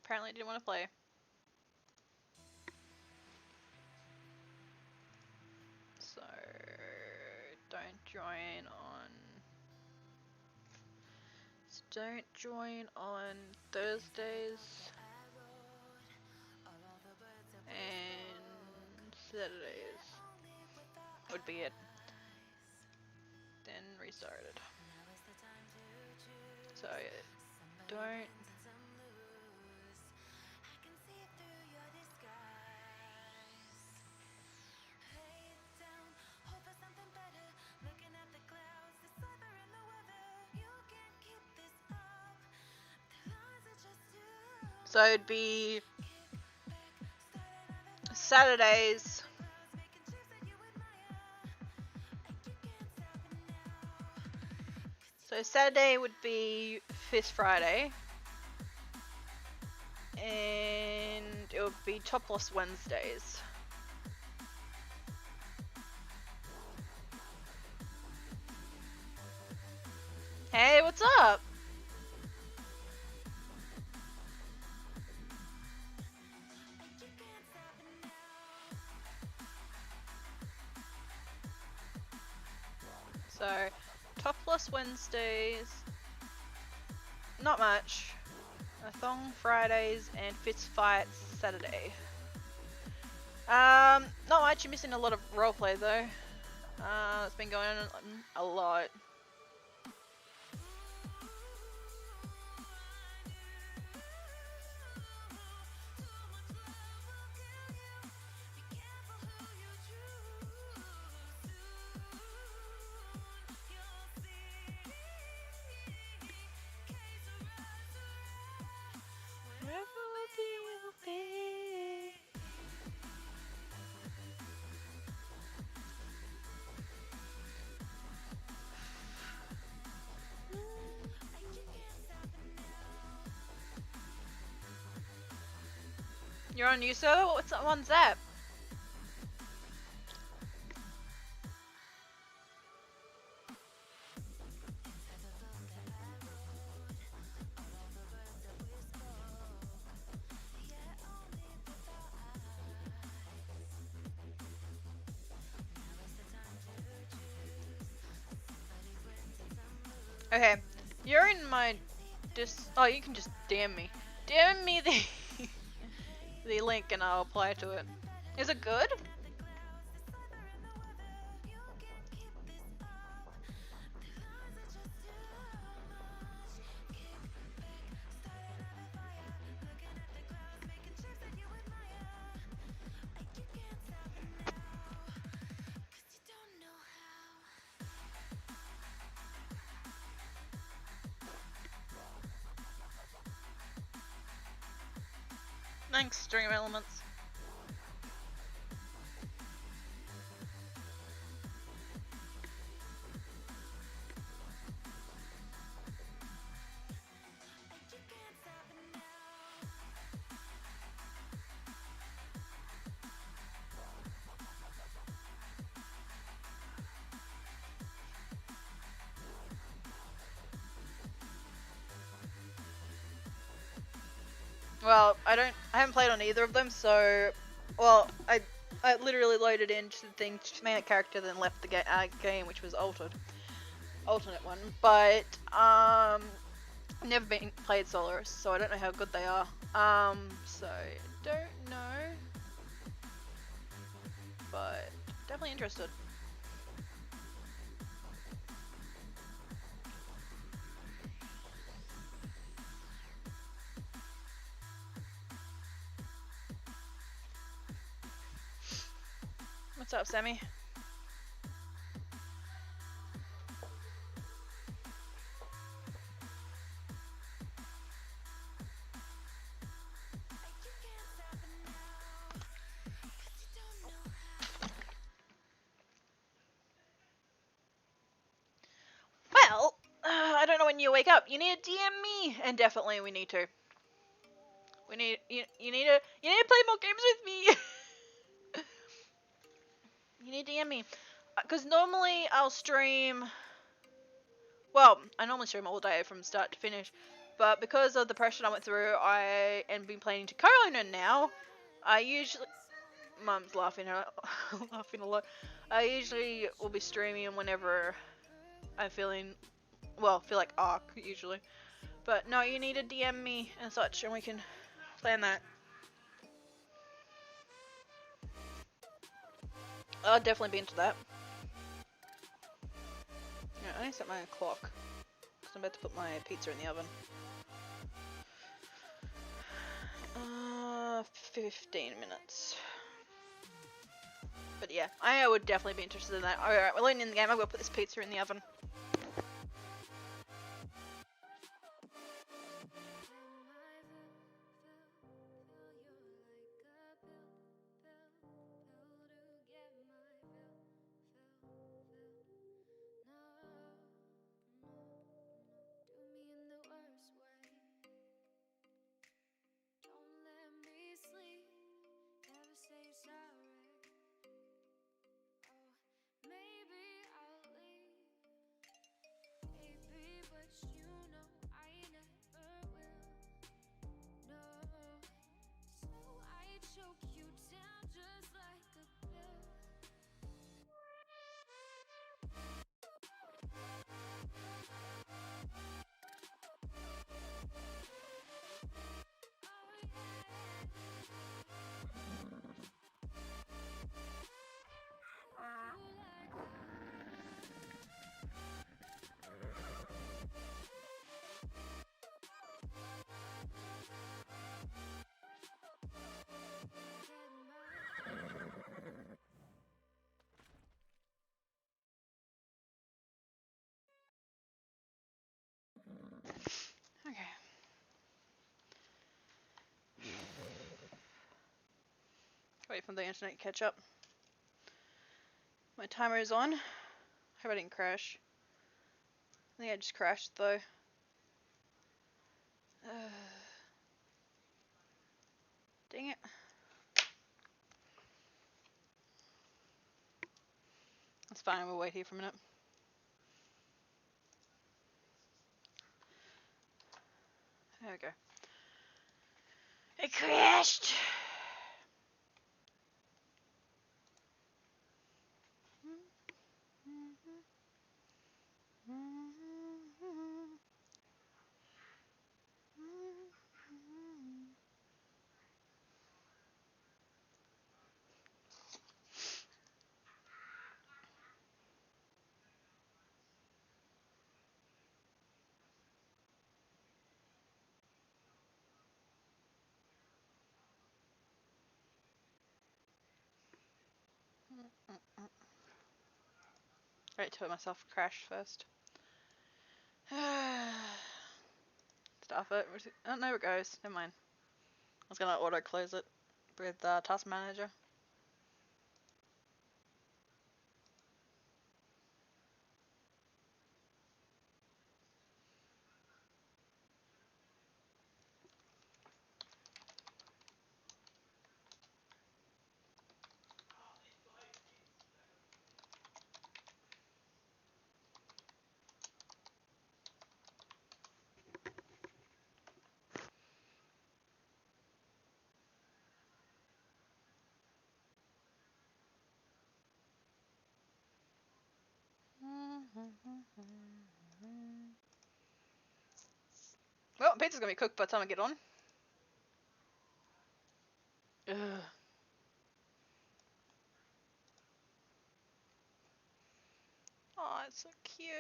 apparently didn't want to play. So don't join on Thursdays and Saturdays would be it. Then restarted. So don't. So it'd be Saturdays. So Saturday would be Fist Friday. And it would be Topless Wednesdays. Hey, what's up? So, Topless Wednesdays, not much. Thong Fridays and Fist Fights Saturday. Not much. You're missing a lot of roleplay though. It's been going on a lot. You're on new server? What's that one's that? Okay, you're in my oh, you can just DM me. DM me the the link and I'll apply to it. Is it good? Thanks, Stream Elements. Well, I haven't played on either of them, so, well, I literally loaded into the thing, made a character, then left the game, which was alternate one, but, never been played Solaris, so I don't know how good they are, so, don't know, but definitely interested. What's up, Sammy? Well, I don't know when you wake up. You need to DM me, and definitely we need to. You need to play more games with me. You need to DM me, because normally I'll stream. Well, I normally stream all day from start to finish, But because of the pressure I went through, and been planning to co-owner now, I usually Mum's laughing laughing a lot. I usually will be streaming whenever I'm feel like Ark usually. But no, you need to DM me and such, and we can plan that. I'll definitely be into that. Yeah, I need to set my clock because I'm about to put my pizza in the oven. 15 minutes. But yeah, I would definitely be interested in that. Alright, we're loading in the game. I'm gonna put this pizza in the oven. Okay. Wait for the internet to catch up. My timer is on. Hope I didn't crash. I think I just crashed though. Dang it. That's fine, we'll wait here for a minute. There we go. It crashed! Right to let myself crash first. Stop it. Oh, there it goes. Never mind. I was gonna auto close it with Task Manager. Well, pizza's gonna be cooked by the time I get on. Ugh. Oh, it's so cute.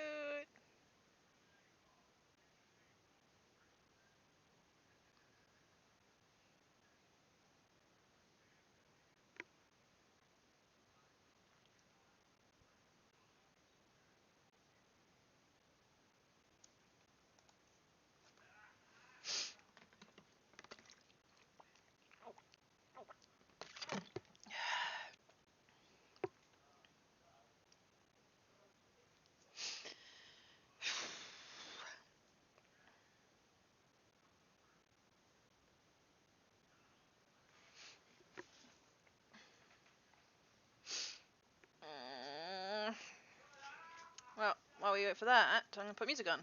Well, while we wait for that, I'm gonna put music on.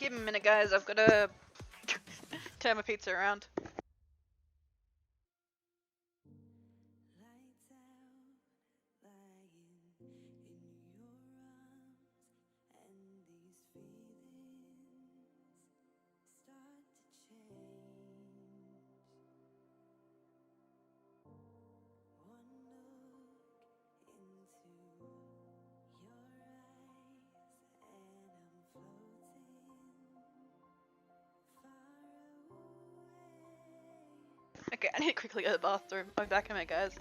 Give me a minute, guys. I've got to turn my pizza around. Okay, I need to quickly go to the bathroom. I'll be back in a minute, guys.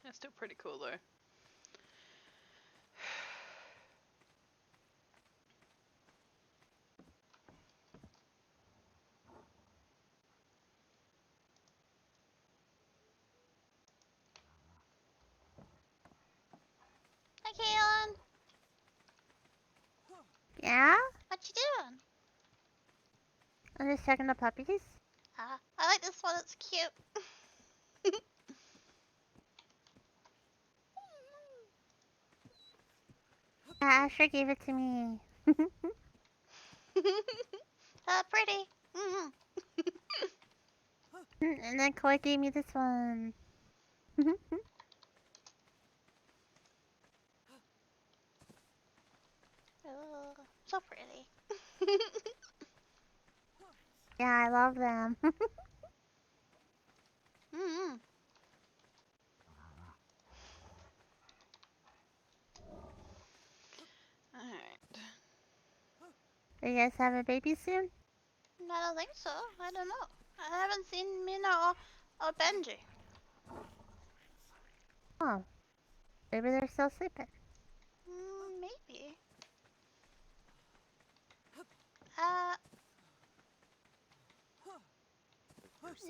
That's still pretty cool though. Hi, Kaylin. Yeah? What you doing? I'm just checking the puppies. I like this one. It's cute. Yeah, Asher gave it to me. Pretty. Mm-hmm. And then Koi gave me this one. Oh, so pretty. Yeah, I love them. Mm-hmm. Alright. Are you guys have a baby soon? I don't think so. I don't know. I haven't seen Mina or Benji. Oh, maybe they're still sleeping. Maybe.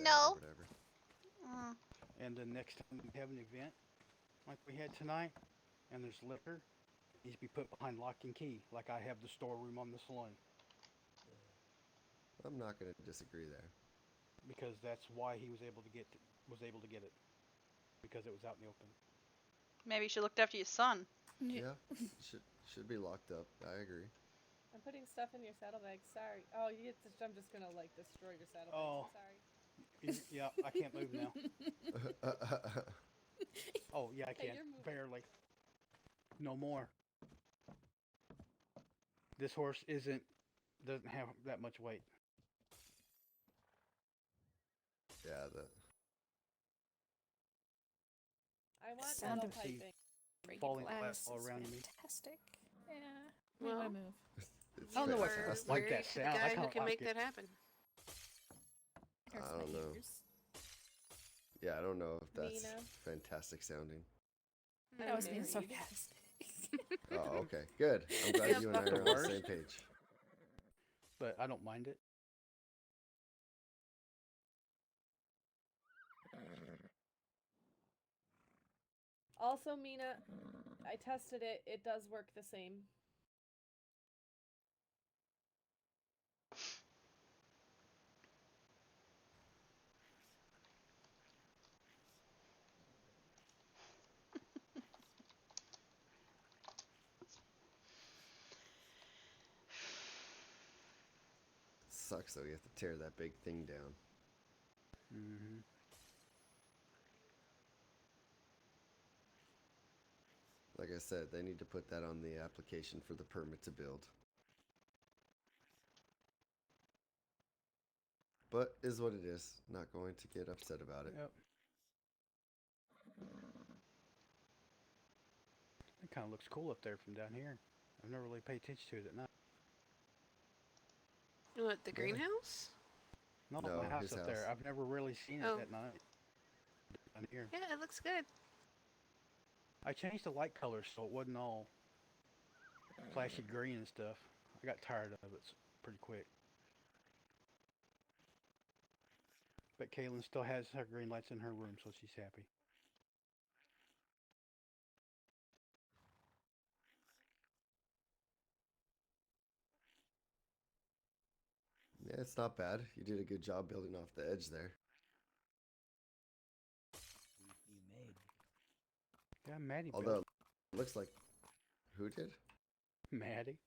No. Whatever. Mm. And the next time we have an event like we had tonight, and there's liquor, it needs to be put behind lock and key, like I have the storeroom on the saloon. I'm not going to disagree there. Because that's why he was able to get it, because it was out in the open. Maybe you should look after your son. Yeah, should be locked up. I agree. I'm putting stuff in your saddlebag. Sorry. Oh, you get to, I'm just gonna like destroy your saddlebag. Oh. Sorry. Yeah, I can't move now. Oh yeah, I Hey, can. you're moving. Barely. No more. This horse doesn't have that much weight. Yeah, I want Sound metal of piping. Falling glass all is around me. fantastic. Yeah. Well, Might move. it's Oh, no, we're fantastic. Like married that to the sound. I guy who kinda can like make it. that happen. Hurts I don't my know. ears. Yeah, I don't know if that's Mina? fantastic sounding. I was being married. sarcastic. Oh, okay. Good. I'm glad Yep. you and I Not the are on the worst. same page. But I don't mind it. Also, Mina, I tested it. It does work the same. Sucks though. You have to tear that big thing down. Mm-hmm. Like I said, they need to put that on the application for the permit to build. But is what it is. Not going to get upset about it. Yep. It kind of looks cool up there from down here. I've never really paid attention to it at night. What, the Really? greenhouse? Not No, my house his up house. there. I've never really seen it Oh. at night. Down here. Yeah, it looks good. I changed the light color so it wasn't all flashy green and stuff. I got tired of it pretty quick. But Kaylin still has her green lights in her room, so she's happy. Yeah, it's not bad. You did a good job building off the edge there. Yeah, Maddie Although built. it looks like who did? Maddie.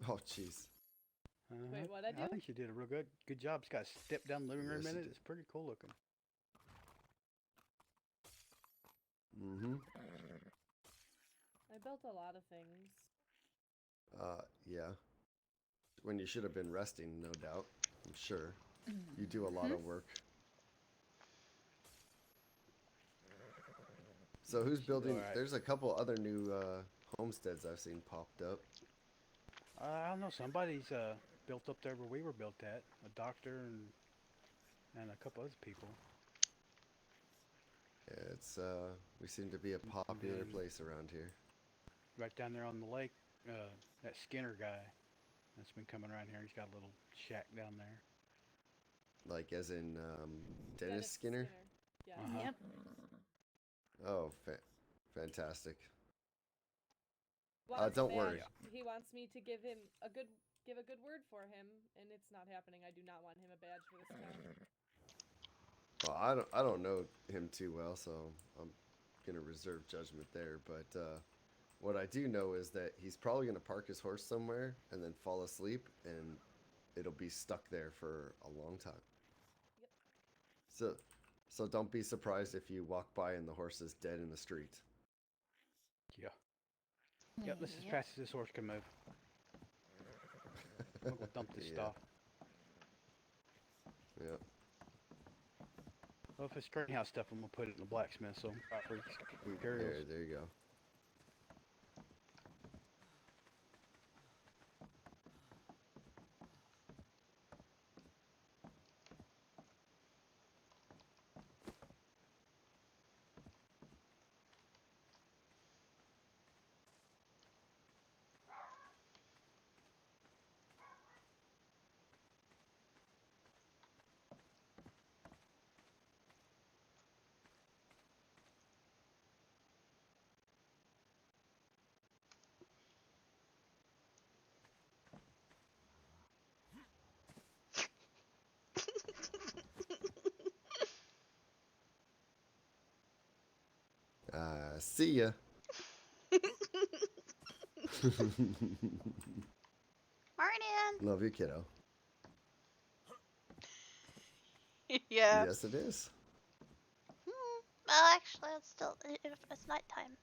Oh, jeez. Wait, what'd I do? I think she did a real good job. She's got a step down living room Yes, in she it. did. It's pretty cool looking. Mm-hmm. I built a lot of things. Yeah. When you should have been resting, no doubt. I'm sure. You do a lot of work. So who's building? Alright. There's a couple other new homesteads I've seen popped up. I don't know. Somebody's built up there where we were built at. A doctor and a couple other people. Yeah, it's we seem to be a popular then- place around here. Right down there on the lake, that Skinner guy that's been coming around here. He's got a little shack down there. Like as in Dennis Skinner. Yeah. Uh-huh. Yep. Oh, fantastic. Wants Don't badge. worry. He wants me to give a good word for him, and it's not happening. I do not want him a badge for this account. Well, I don't know him too well, so I'm gonna reserve judgment there. But what I do know is that he's probably gonna park his horse somewhere and then fall asleep, and it'll be stuck there for a long time. Yep. So don't be surprised if you walk by and the horse is dead in the street. Yeah. Yep, this is as fast as this horse can move. I'm gonna go dump this Yeah. stuff. Yep. Well, if it's greenhouse stuff, I'm gonna put it in the blacksmith, so I'm proper materials. There you go. See ya. Morning. Love you, kiddo. Yeah. Yes, it is. Well, actually, it's still it's nighttime.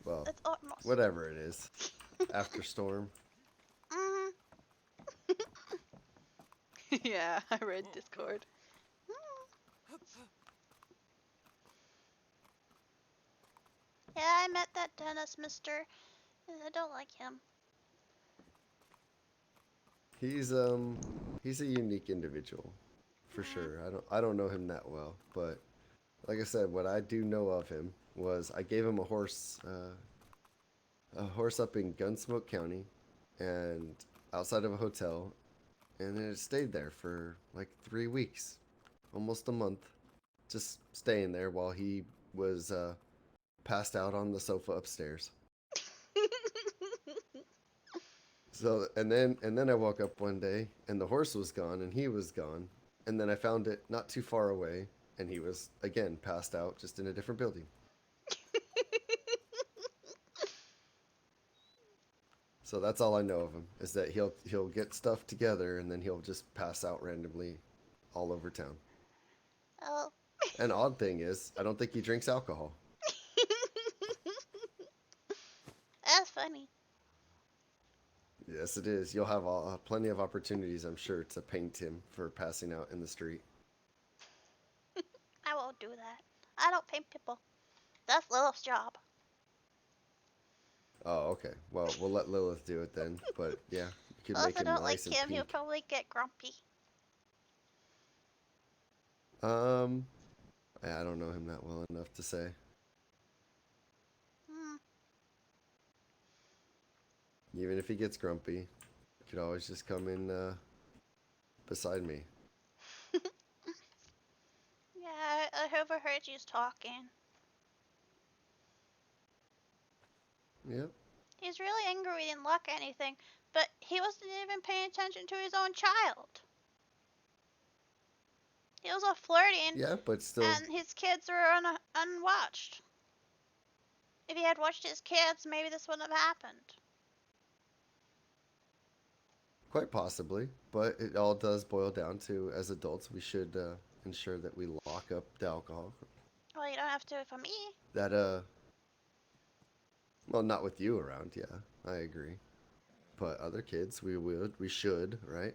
Well, It's almost. Whatever it is. After storm. Mhm. Yeah, I read Discord. Yeah, I met that Dennis Mister. I don't like him. He's a unique individual, for sure. I don't know him that well, but like I said, what I do know of him was I gave him a horse up in Gunsmoke County, and outside of a hotel, and it stayed there for like 3 weeks, almost a month, just staying there while he was passed out on the sofa upstairs. So and then I woke up one day and the horse was gone and he was gone, and then I found it not too far away and he was again passed out just in a different building. So that's all I know of him, is that he'll get stuff together and then he'll just pass out randomly all over town. Oh. And odd thing is, I don't think he drinks alcohol. That's funny. Yes, it is. You'll have plenty of opportunities, I'm sure, to paint him for passing out in the street. I won't do that. I don't paint people. That's Lilith's job. Oh, okay. Well, we'll let Lilith do it then. But yeah, you could Well, make if I him don't like nice and him, he'll pink. probably get grumpy. I don't know him that well enough to say. Hmm. Even if he gets grumpy, you could always just come in beside me. Yeah, I overheard you talking. Yep. He's really angry we didn't lock anything, but he wasn't even paying attention to his own child. He was all flirting, Yeah, but still, and his kids were unwatched. If he had watched his kids, maybe this wouldn't have happened. quite possibly. But it all does boil down to, as adults, we should ensure that we lock up the alcohol. Well, you don't have to for me. That, well, not with you around, yeah, I agree. But other kids, we should, right?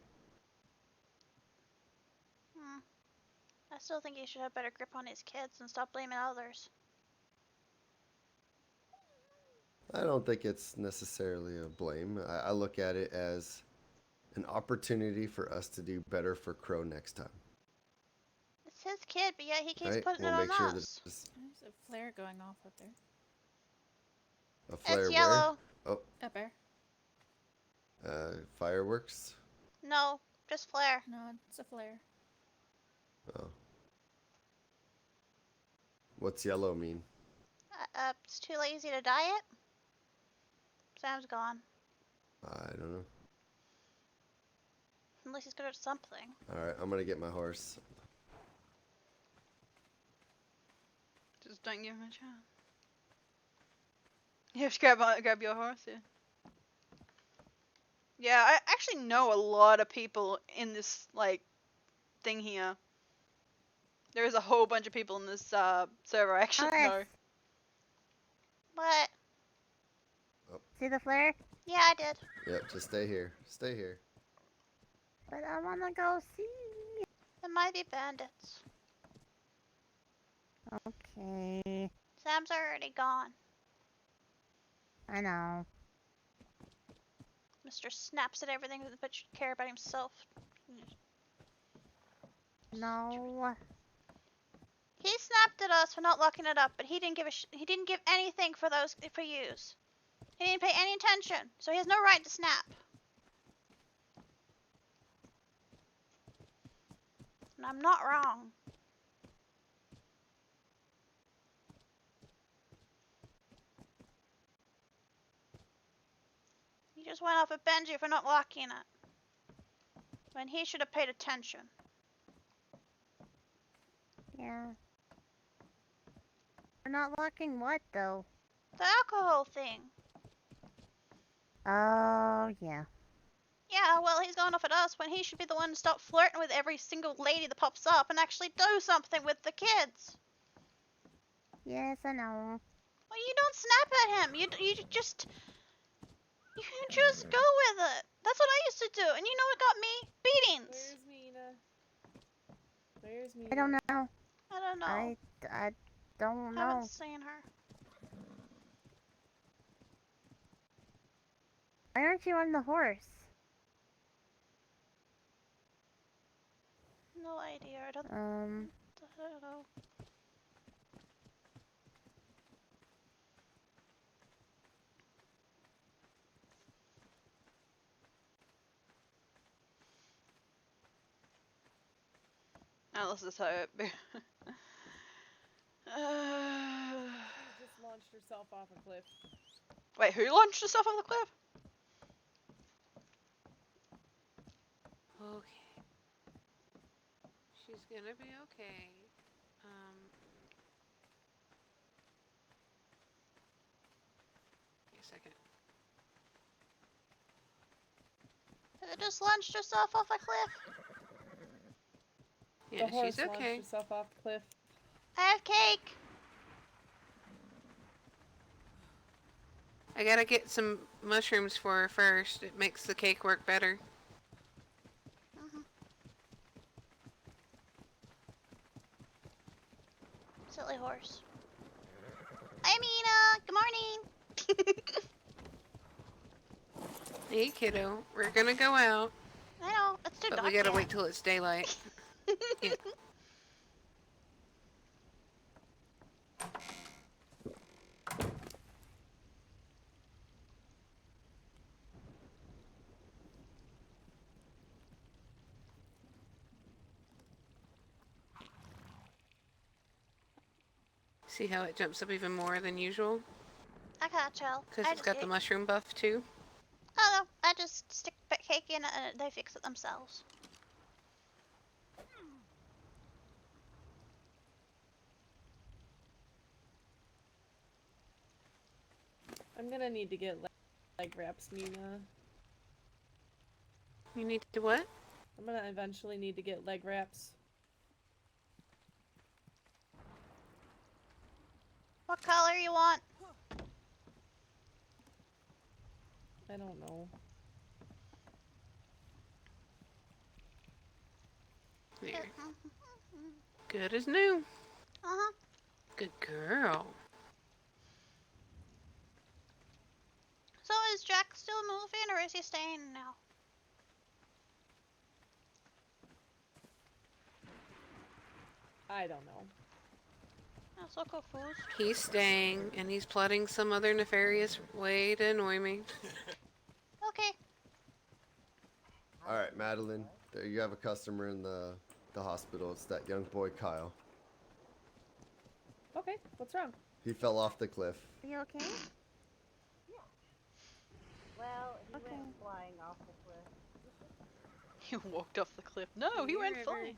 I still think he should have better grip on his kids and stop blaming others. I don't think it's necessarily a blame. I look at it as an opportunity for us to do better for Crow next time. It's It's his kid, but yet he keeps Right? putting We'll it on make sure that us. it's There's a flare going off up there. a flare It's where? yellow. Oh, Up there. fireworks. No, just flare. No, it's a flare. Oh. What's yellow mean? It's too lazy to dye it. Sam's gone. I don't know. Unless he's good at something. All right, I'm gonna get my horse. Just don't give him a chance. You have to grab your horse, yeah. Yeah, I actually know a lot of people in this, like, thing here. There is a whole bunch of people in this server I actually know. Alice, What? see the flare? Yeah, I did. Yep, just stay here. Stay here. But I wanna go see. It might be bandits. Okay, Sam's already gone. I know. Mr. snaps at everything but should care about himself. No. He snapped at us for not locking it up, but he didn't give he didn't give anything for those for use. He didn't pay any attention, so he has no right to snap. And I'm not wrong. He just went off at Benji for not locking it, when he should have paid attention. Yeah. We're not locking what though? The alcohol thing. Oh yeah. Yeah, well, he's going off at us when he should be the one to stop flirting with every single lady that pops up and actually do something with the kids. Yes, I know. Well, you don't snap at him. You just go with it. That's what I used to do, and you know what got me? Beatings. Where's Mina? Where's Mina? I don't know. I don't know. I don't know. Haven't seen her. Why aren't you on the horse? No idea. I don't know. Now let's just hope. She just launched herself off a cliff. Wait, who launched herself off the cliff? Okay. She's gonna be okay. Wait a second. It just launched herself off a cliff. Yeah, The horse she's okay. launched herself off the cliff. I have cake. I gotta get some mushrooms for her first. It makes the cake work better. Silly horse. Hi, Mina. Good morning. Hey, kiddo. We're gonna go out, I know, it's too but dark we gotta yet. wait till it's daylight. Yeah. See how it jumps up even more than usual? I can't tell. Because it's got the mushroom buff too. Oh no, I just stick cake in it and they fix it themselves. I'm gonna need to get leg wraps, Mina. You need to what? I'm gonna eventually need to get leg wraps. What color you want? I don't know. There. Good as new. Uh-huh. Good girl. So is Jack still moving or is he staying now? I don't know. That's so confused. He's staying, and he's plotting some other nefarious way to annoy me. Okay. All right, Madeline. There you have a customer in the hospital. It's that young boy Kyle. Okay, what's wrong? He fell off the cliff. Are you okay? Well, he Okay. went flying off the cliff. He walked off the cliff. No, he went River. flying.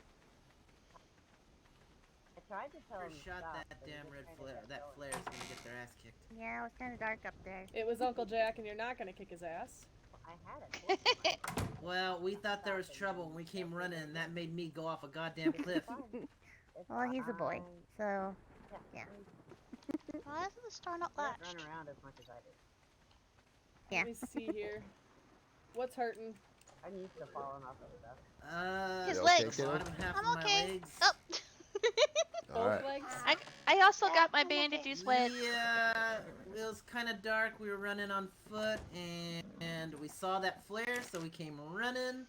I tried to tell him to shot stop, that but he damn just red kinda flare. kept That going. flare's gonna get their ass kicked. Yeah, it was kind of dark up there. It was Uncle Jack, and you're not gonna kick his ass. I had it. Well, we thought there was trouble when we came running, and that made me go off a goddamn cliff. It's Well, he's a boy, fine. so Yeah. Why isn't the store not He didn't latched? run around as much as I did. yeah. Let me see here. What's hurting? I'm used to falling off of stuff. His You legs. okay, kiddo? Bottom half I'm of my okay. legs. Oh. All Both right. legs? I also got my I'm okay. bandages wet. Yeah, it was kind of dark. We were running on foot, and we saw that flare, so we came running.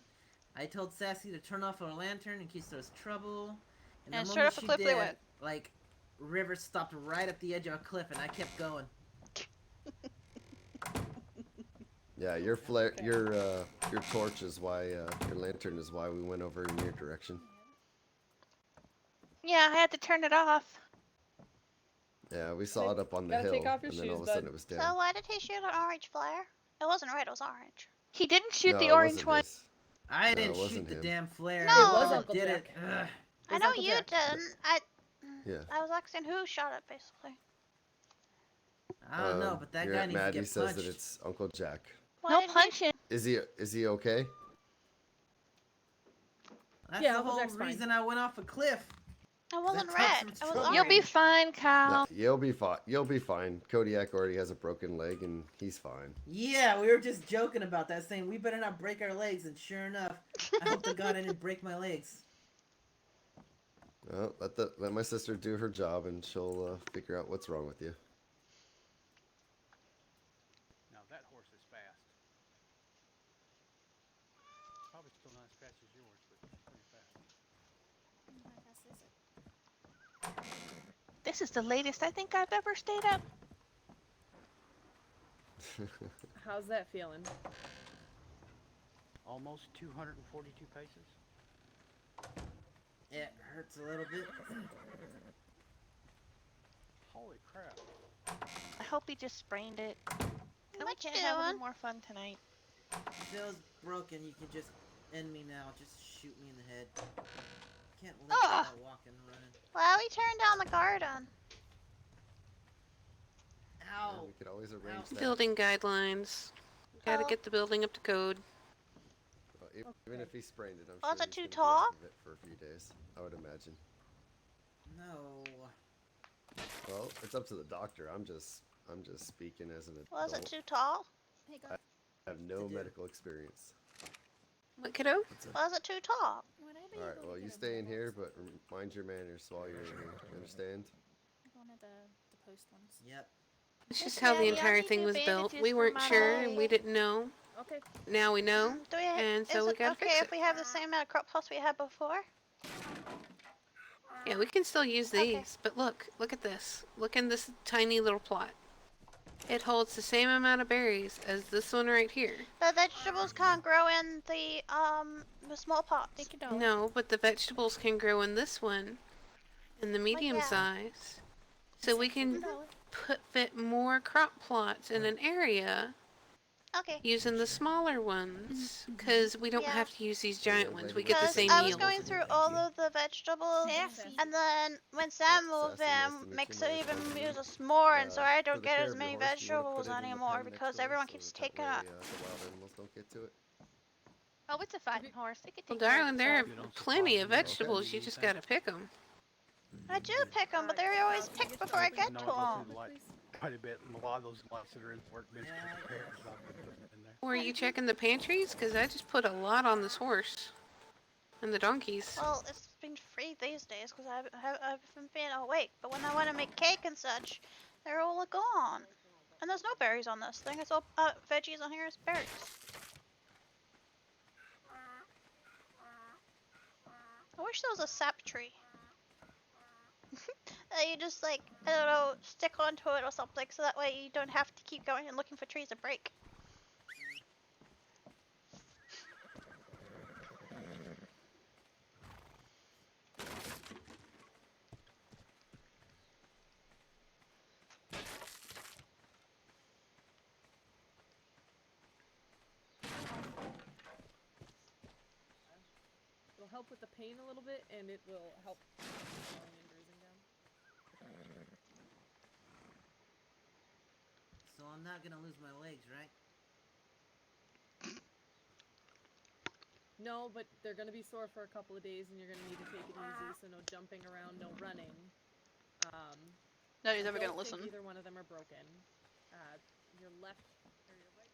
I told Sassy to turn off our lantern in case there was trouble. And the straight moment off the she cliff they did, went. Like, River stopped right at the edge of a cliff, and I kept going. Yeah, your flare, your torch is why, your lantern is why we went over in your direction. Yeah, I had to turn it off. Yeah, we saw it up on the Gotta hill, take off your and then all of shoes, a sudden bud. it was So down. why did he shoot an orange flare? It wasn't red, it was orange. He didn't shoot No, the it orange wasn't one. his. I No, didn't it shoot wasn't the him. damn flare. No. It was Whoever Uncle did Jack. it. Ugh. I was know Uncle you Jack. didn't. Yeah. I was asking who shot it, basically. I don't know, but that Your guy Aunt needs to Maddie get says punched. that it's Uncle Jack. No punching. Is he okay? That's Yeah, the Uncle whole Jack's fine. reason I went off a cliff. It wasn't That red. toxic It was trouble. orange. You'll be fine, Kyle. No, you'll be fine. You'll be fine. Kodiak already has a broken leg, and he's fine. Yeah, we were just joking about that, saying we better not break our legs, and sure enough, I hope to God I didn't break my legs. Well, let my sister do her job, and she'll figure out what's wrong with you. Now that horse is fast. Probably still not as fast as yours, but pretty fast. This is the latest I think I've ever stayed up. How's that feeling? Almost 242 paces. It hurts a little bit. Holy crap. I hope he just sprained it. We can't have any more fun tonight. If it was broken, you can just end me now. Just shoot me in the head. Can't live Ugh. without walking and running. Well, we turned down the garden. Ow! We could always arrange that. Building guidelines. Gotta Oh. get the building up to code. Well, even if he sprained it, I'm Was sure it he's too gonna be tall? off of it for a few days. I would imagine. No. Well, it's up to the doctor. I'm just speaking as an adult. Was it too tall? Hey, go. I have no do. medical experience. What, kiddo? Was it too tall? Would I be All right. able Well, to you get a stay in mailbox? here, but mind your manners while you're in here. You understand? One of the post ones. Yep. It's just Okay, how the yeah, entire I need thing new was built. bandages We for weren't my sure and we leg. didn't know. Okay. Now we know. Do we? And so is we it gotta okay fix if it. we have the same amount of crop plots we had before? Yeah, we can still use Okay. these. But look at this. Look in this tiny little plot. It holds the same amount of berries as this one right here. The vegetables can't grow in the small pots. Take your dollar. No, but the vegetables can grow in this one, in the medium yeah. size. So we can fit more crop plots in an area Okay. using the smaller ones. Because we don't Yeah. have to use these giant Yeah, ones. like We get the Because same I was yield. going through all of the vegetables, Sassy. and then when Sam Sassy, moved nice to in, meet makes you. it My even name's Benjamin. use us more, and so I For don't the get care as of many your horse, you wanna vegetables put it in the anymore pen next because door everyone so keeps that taking way, up. the wild animals don't get to it. Oh, it's a fine horse. It could Well, take care of darling, there are itself. You don't plenty supply of me with vegetables. You anything. just gotta pick them. I do pick them, but they're always picked before I get No, to it goes them. through like quite a bit. A lot of those lots that are in the workbench Yeah, are I prepared. guess. So I'll put those in there. Or are you checking the pantries? Because I just put a lot on this horse. And the donkeys. Well, it's been free these days because I haven't been awake. But when I want to make cake and such, they're all gone. And there's no berries on this thing. It's all veggies on here. It's berries. I wish there was a sap tree. You just like, I don't know, stick onto it or something so that way you don't have to keep going and looking for trees to break. It'll help with the pain a little bit, and it will help swelling and bruising down. So I'm not gonna lose my legs, right? No, but they're gonna be sore for a couple of days, and you're gonna need to take it easy. So no jumping around, no running. Nobody's ever I gonna don't think listen. either one of them are broken. Your left or your right.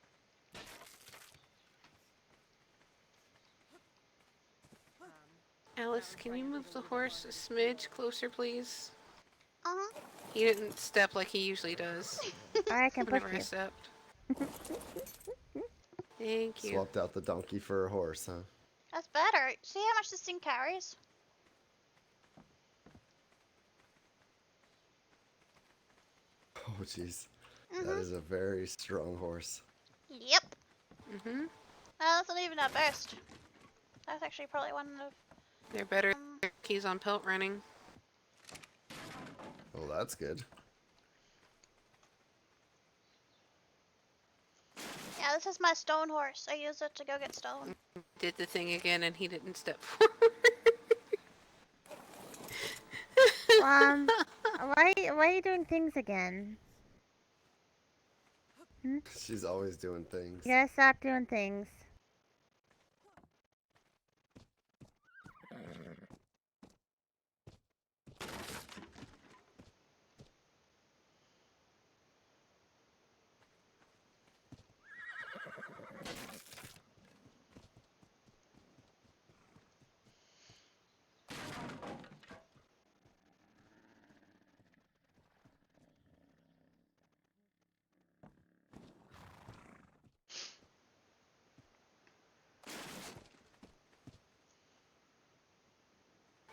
Alice, can you move the horse a smidge closer, please? Uh-huh. He didn't step like he usually does. I can push Whenever I you. stepped. Thank you. Swapped out the donkey for a horse, huh? That's better. See how much this thing carries? Oh, jeez. That is a very strong horse. Yep. Mm-hmm. That's not even at best. That's actually probably one of... They're better keys on pelt running. Oh, that's good. Yeah, this is my stone horse. I use it to go get stone. Did the thing again and he didn't step forward. Why are you doing things again? She's always doing things. You gotta stop doing things.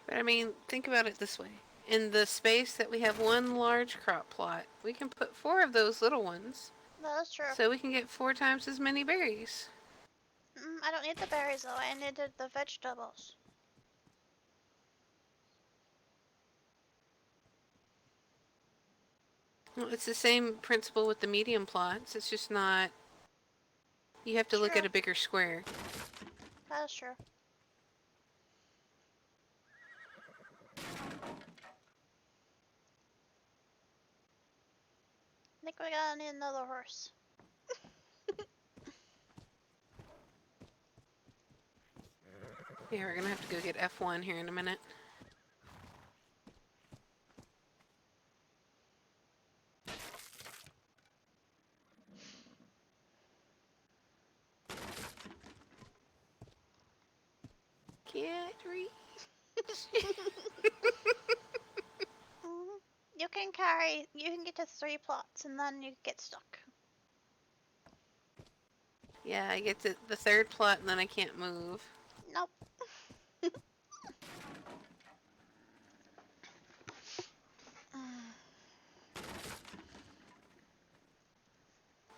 But I mean, think about it this way. In the space that we have one large crop plot, we can put 4 of those little ones. That's true. So we can get 4 times as many berries. I don't need the berries though. I needed the vegetables. Well, it's the same principle with the medium plots. It's just not... You have to look at a bigger square. That's true. I think we're gonna need another horse. Yeah, we're gonna have to go get F1 here in a minute. Can't reach. You can get to 3 plots and then you get stuck. Yeah, I get to the 3rd plot and then I can't move. Nope.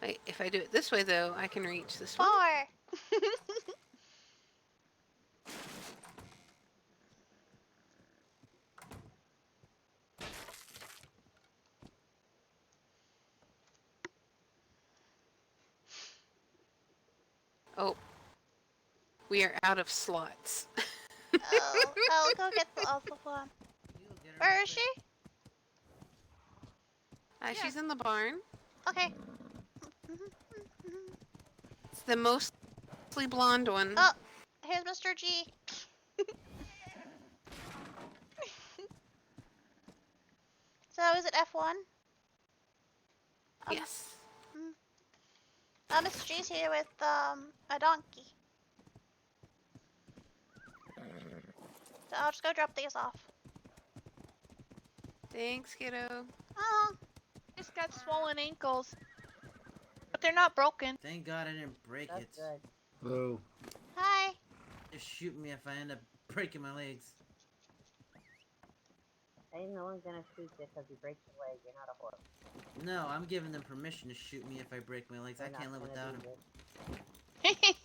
Wait, if I do it this way though, I can reach this one. 4! Oh. We are out of slots. Oh, I'll go get the other one. Where is she? She's in the barn. Okay. It's the mostly blonde one. Oh, here's Mr. G. So is it F1? Yes. Mr. G's here with a donkey. So I'll just go drop these off. Thanks, kiddo. Oh. Just got swollen ankles. But they're not broken. Thank God I didn't break That's it. good. Boo. Hi. Just shoot me if I end up breaking my legs. Ain't no one's gonna shoot you because you break your leg. You're not a horse. No, I'm giving them permission to shoot me if I break my legs. I They're can't not live gonna without do them. this.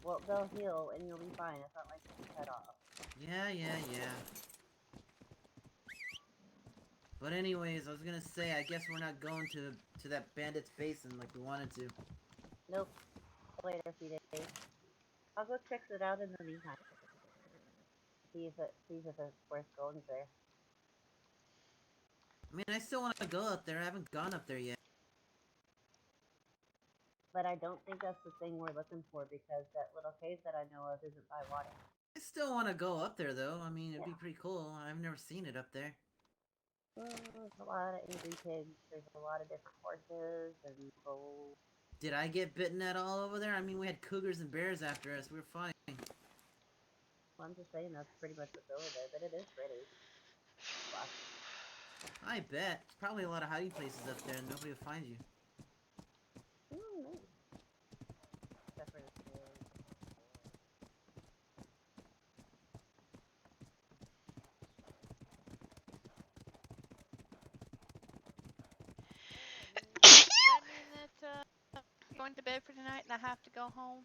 Well, they'll heal and you'll be fine. It's not like you cut off. Yeah. But anyways, I was gonna say, I guess we're not going to that bandit's basin like we wanted to. Nope. Later, days. I'll go check it out in the meantime. See if it's worth going there. I mean, I still want to go up there. I haven't gone up there yet. But I don't think that's the thing we're looking for because that little cave that I know of isn't by water. I still want to go up there though. I mean, it'd be pretty cool. I've never seen it up there. There's a lot of angry pigs. There's a lot of different horses and bulls. Did I get bitten at all over there? I mean, we had cougars and bears after us. We were fine. Well, I'm just saying that's pretty much what's over there, but it is pretty. Wow. I bet. There's probably a lot of hiding places up there and nobody will find you. Maybe. Except for the pigs. Does that mean that you're going to bed for tonight and I have to go home?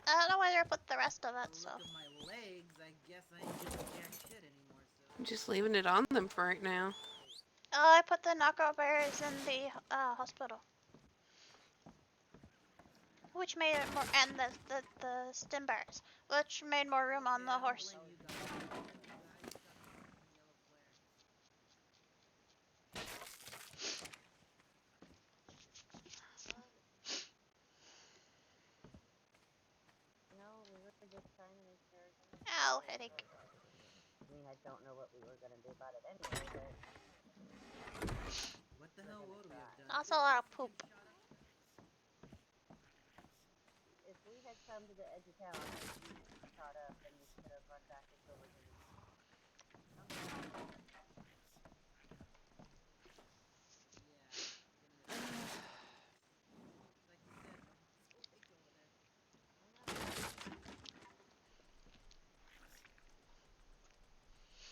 I don't know where to put the rest of that Look stuff. at my legs. I guess I ain't getting jack shit anymore. So. I'm just leaving it on them for right now. Oh, I put the knockout bears in the hospital. Which made it more, and the stem bears, which made more room on the horse. No, we were just trying to make sure. Ow, headache. I mean, I don't know what we were gonna do about it anyway, but What the hell would we have done? That's a lot of poop. if we had come to the edge of town and we caught up, then we could have run back to Silverton.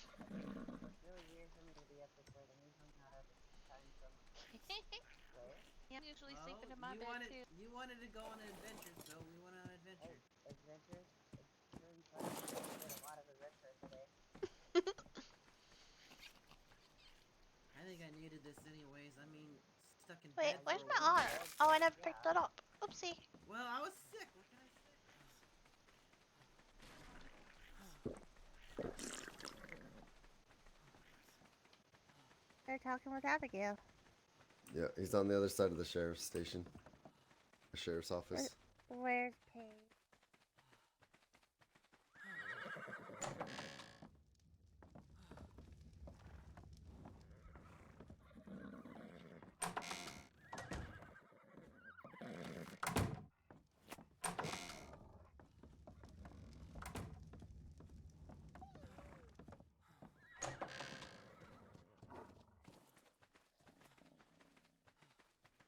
It's really weird for me to be up this late. I'm usually not up at this time, so where? Yeah, I'm usually Well, sleeping in my you bed wanted, too. You wanted to go on an adventure, so we went on an adventure. Adventures? Adventure and fun. I did a lot of adventure today. I think I needed this anyways. I mean, stuck in Wait, bed where's for a my week. otter? Oh, I never picked it up. Oopsie. Well, I was sick. What can I say? They're talking with Abigail. Yeah, he's on the other side of the sheriff's station. The sheriff's office. Where's Paige?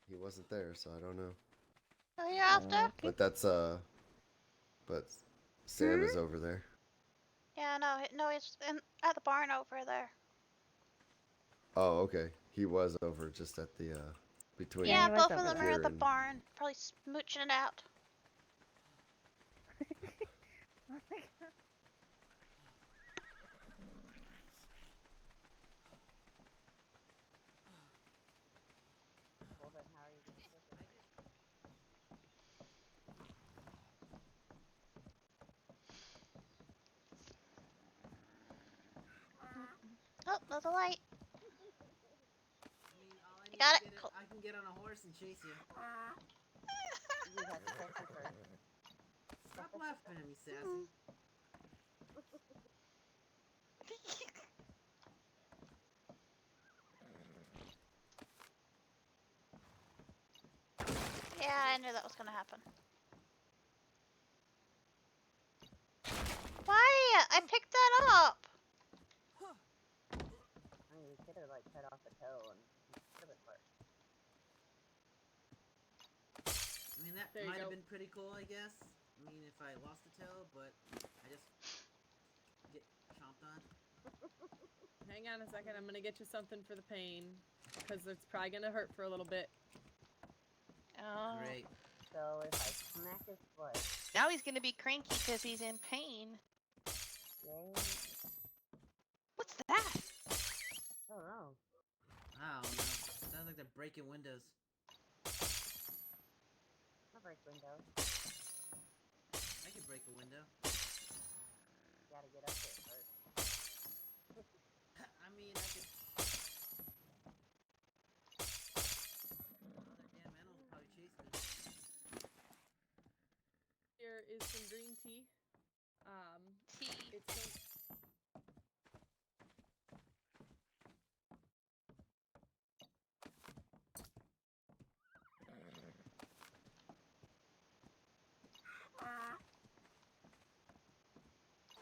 He wasn't there, so I don't know. Who you after? But that's but Sam is over there. Yeah, no, he's at the barn over there. Oh, okay. He was over just at the between. Yeah, he was both of over them there. are at the and- barn, probably smooching it out. Oh my god. Well, then how are you gonna cook it? Oh, there's a light. I mean, all I You need got to it? get Cool. I can get on a horse and chase you. You have to catch it first. Stop laughing at me, Sassy. Yeah, I knew that was gonna happen. Why? I picked that up. I mean, we could have like cut off the toe and could have worked. I mean, that There you might have go. been pretty cool, I guess. I mean, if I lost the tail, but I just get chomped on. Hang on a second, I'm gonna get you something for the pain. Because it's probably gonna hurt for a little bit. Oh. Great. So if I smack his foot, Now he's gonna be cranky because he's in pain. yay. What's that? Oh no. I don't know. Sounds like they're breaking windows. I'll break windows. I could break a window. Gotta get up there first. I mean, I could. That damn animal's probably chasing us. Here is some green tea. Tea. It's going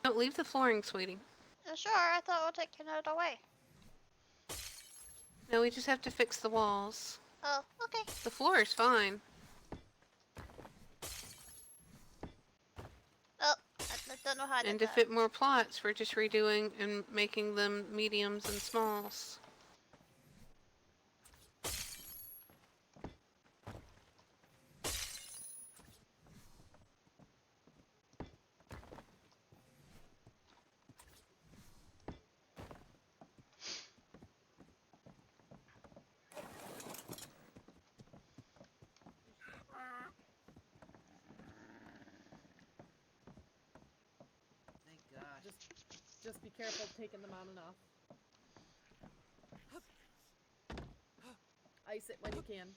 Don't leave the flooring, sweetie. Sure, I thought we were taking it away. No, we just have to fix the walls. Oh, okay. The floor is fine. Oh, I don't know how I did And to that. fit more plots, we're just redoing and making them mediums and smalls. Thank gosh. just be careful taking them on and off. Ice it when you can.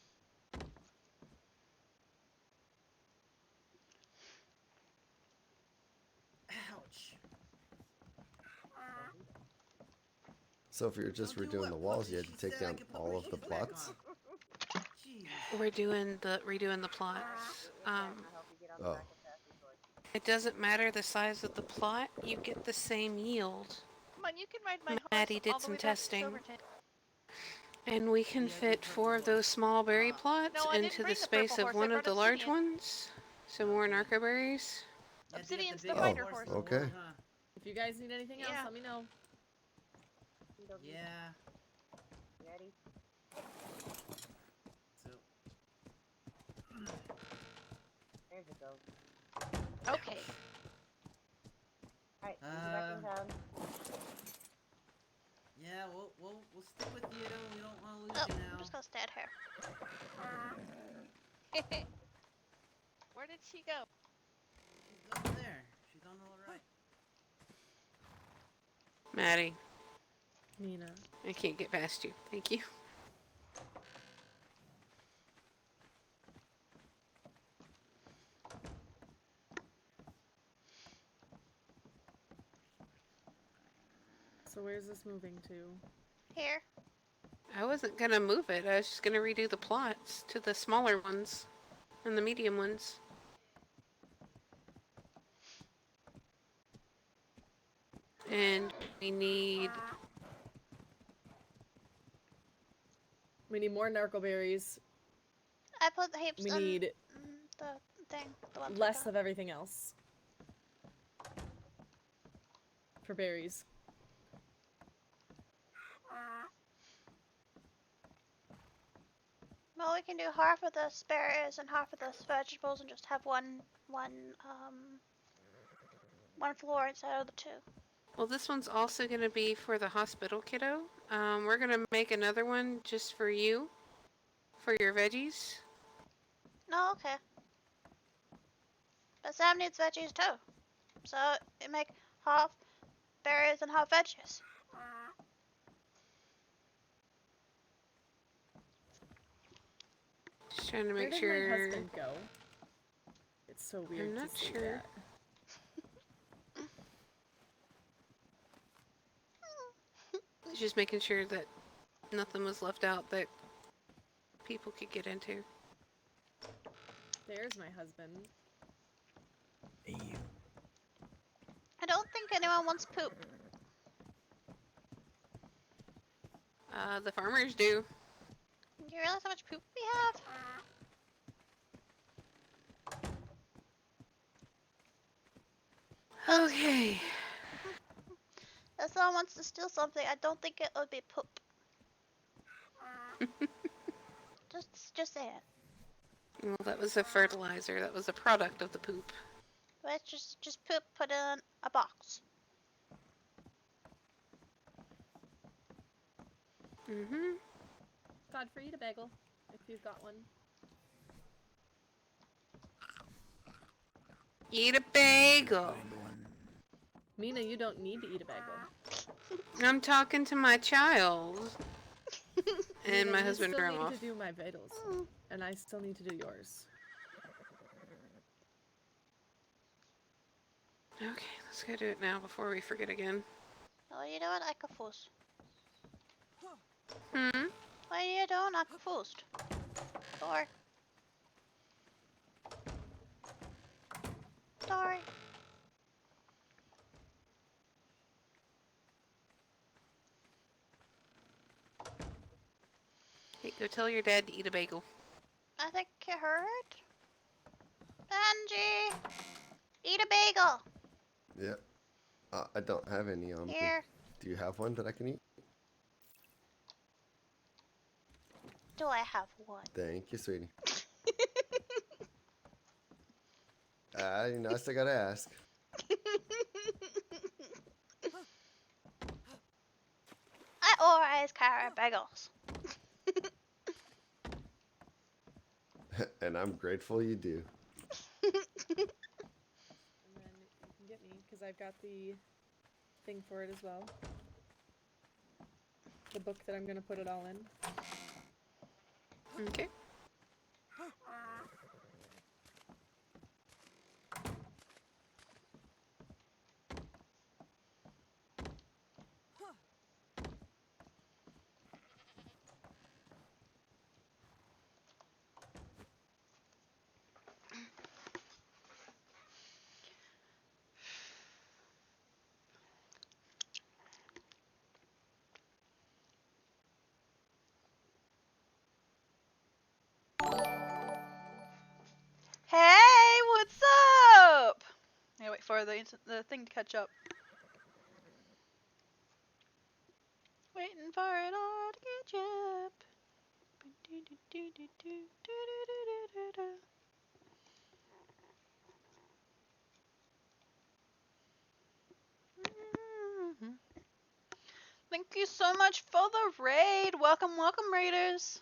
Ouch. So if you're just Don't do redoing what, the walls, Puppy? you had She to take said I down could put all my of the shoes back plots? on. Jeez. We're doing redoing the plots. I'll help you get on the Oh. back of Sassy's horse. It doesn't matter the size of the plot, you get the same yield. Come on, you can ride my Maddie horse did all the some way back to testing. Silverton. And we can Yeah, good fit purple 4 of horse. those small berry plots No, I didn't into the bring the space purple of horse, I one of brought the large obsidian. ones. Some more narco berries. You had to get Obsidian's the big rider horse horse. for the Okay. wood, huh? If you guys need anything else, Yeah. let me know. Yeah. Ready? So. There's it goes. Okay. Alright, we'll be back in town. Yeah, we'll stick with you. We don't want to lose Oh, you I'm now. just gonna stand here. Where did she go? She's over there. She's on the right. Maddie, Nina. I can't get past you. Thank you. So where's this moving to? Here. I wasn't gonna move it. I was just gonna redo the plots to the smaller ones and the medium ones. And we need more narco berries. I put the heaps We on need the thing. The one less of everything else. For berries. Well, we can do half of the berries and half of the vegetables, and just have one floor instead of the two. well, this one's also gonna be for the hospital kiddo. We're gonna make another one just for you, for your veggies. No, okay. But Sam needs veggies too, so it make half berries and half veggies. Just trying to Where make did sure. my husband go? It's so weird not to say sure. that. Just making sure that nothing was left out that people could get into. There's my husband. I don't think anyone wants poop. The farmers do. Do you realize how much poop we have? Okay. That's someone wants to steal something, I don't think it would be poop. just saying. Well, that was a fertilizer. That was a product of the poop. But it's just poop put in a box. Mm-hmm. Godfrey, eat a bagel if you've got one. Eat a bagel. Mina, you don't need to eat a bagel. I'm talking to my child. And Mina, my you husband still ran need off. to do my vitals, and I still need to do yours. Okay, let's go do it now before we forget again. What are you doing? I'm confused. Hmm? What are you doing? I'm confused. Door. Sorry. Hey, go tell your dad to eat a bagel. I think you heard. Benji! Eat a bagel! Yeah. I don't have any on me. Here. Do you have one that I can eat? Do I have one? Thank you, sweetie. You know, I still gotta ask. I always carry bagels. And I'm grateful you do. And then you can get me, because I've got the thing for it as well. The book that I'm going to put it all in. Okay. Hey, what's up? Yeah, wait for the thing to catch up. Waiting for it all to catch up. Thank you so much for the raid. Welcome, welcome, raiders.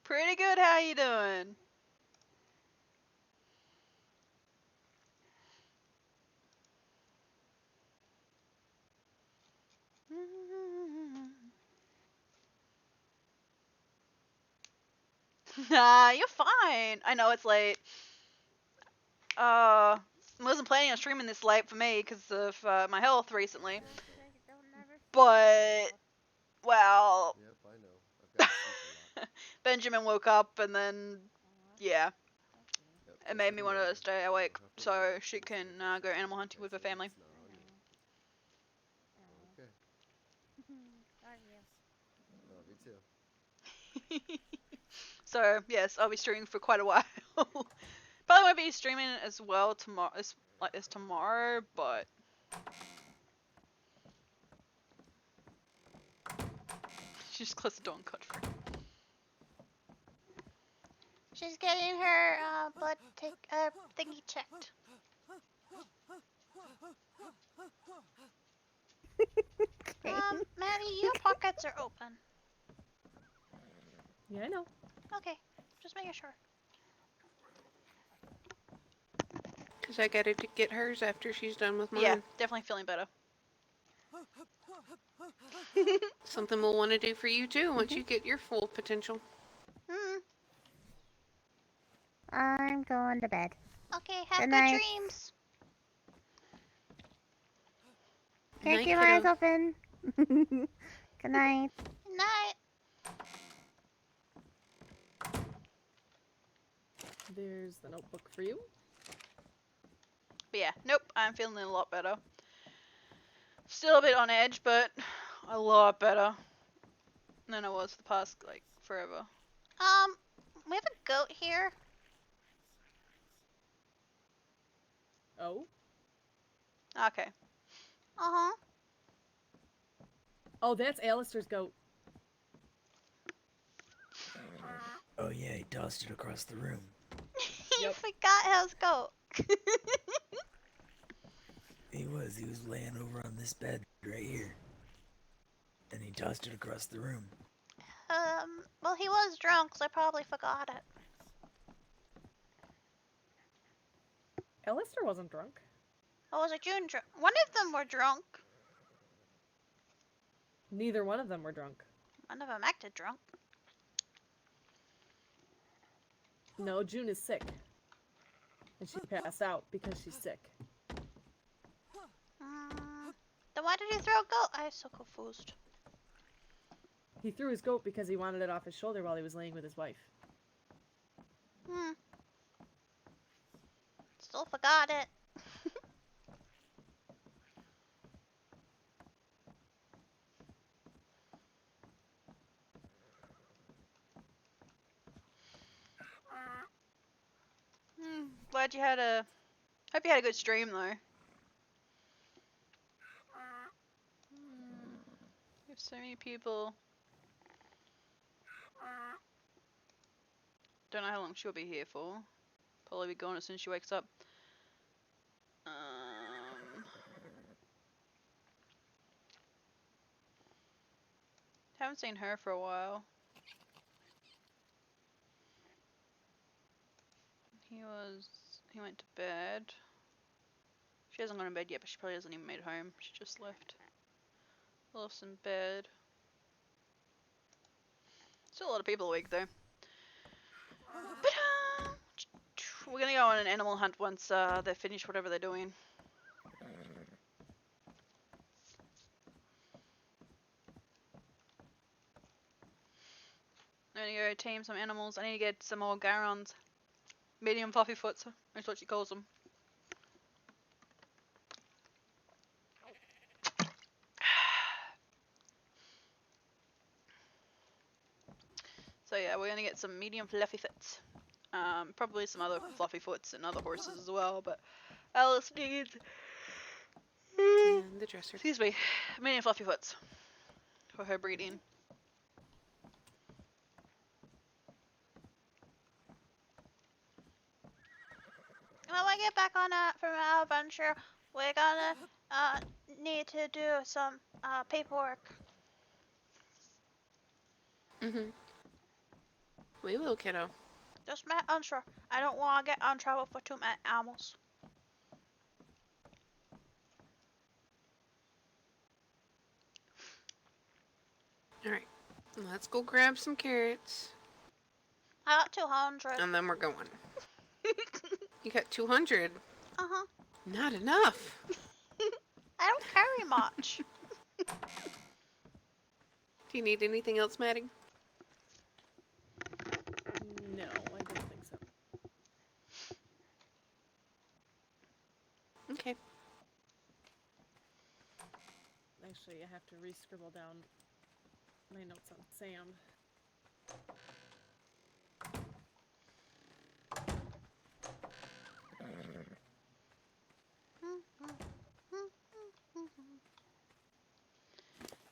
Pretty good. How you doing? Nah, you're fine. I know it's late. I wasn't planning on streaming this late for me because of my health recently. But, well, Yep, I know. I've got to sleep a lot. Benjamin woke up and then, yeah, Yep, it made me want to remember. stay awake I'll have to so remember. she can go animal hunting with her family. It's not on you. Okay. Love you. Love you too. So, yes, I'll be streaming for quite a while. Probably won't be streaming as well tomorrow, as tomorrow, but she just closed the door and cut free. She's getting her blood thingy checked. Maddie, your pockets are open. Yeah, I know. Okay, just making sure. Because I gotta get hers after she's done with mine. Yeah, definitely feeling better. Something we'll want to do for you too once you get your full potential. I'm going to bed. Okay, have Good good night. dreams. Can't Night, keep my eyes kiddo. open. Good night. Good night. There's the notebook for you. But yeah, nope, I'm feeling a lot better. Still a bit on edge, but a lot better than I was the past, like, forever. We have a goat here. Oh? Okay. Uh-huh. Oh, that's Alistair's goat. Oh yeah, he tossed it across the room. You Yep. forgot his goat. He was laying over on this bed right here. And he tossed it across the room. Well, he was drunk, so I probably forgot it. Alistair wasn't drunk. Or was it June drunk? One of them were drunk. Neither one of them were drunk. One of them acted drunk. No, June is sick. And she passed out because she's sick. Then why did he throw a goat? I'm so confused. He threw his goat because he wanted it off his shoulder while he was laying with his wife. Still forgot it. Glad you had a. Hope you had a good stream though. We have so many people. Don't know how long she'll be here for. Probably be gone as soon as she wakes up. Haven't seen her for a while. He went to bed. She hasn't gone to bed yet, but she probably hasn't even made it home. She just left. Left in bed. Still a lot of people awake though. But we're gonna go on an animal hunt once they're finished whatever they're doing. I'm gonna go tame some animals. I need to get some more Garons. Medium fluffy foots, that's what she calls them. So yeah, we're gonna get some medium fluffy foots. Probably some other fluffy foots and other horses as well, but Alice needs And the dresser. excuse me, medium fluffy foots for her breeding. When we get back on from our adventure, we're gonna need to do some paperwork. We will, kiddo. Just unsure. I don't want to get in trouble for too many animals. Alright. Let's go grab some carrots. I got 200. And then we're going. You got 200? Uh-huh. Not enough. I don't carry much. Do you need anything else, Maddie? No, I don't think so. Okay. Actually, I have to re-scribble down my notes on Sam.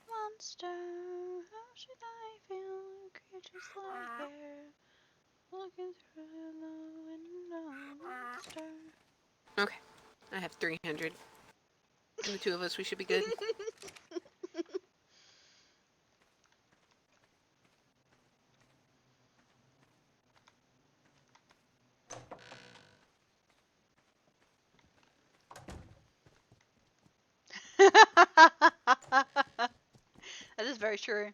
Monster, how should I feel? Creatures like air, looking through the window. Monster. Okay. I have 300. And the two of us, we should be good. That is very true.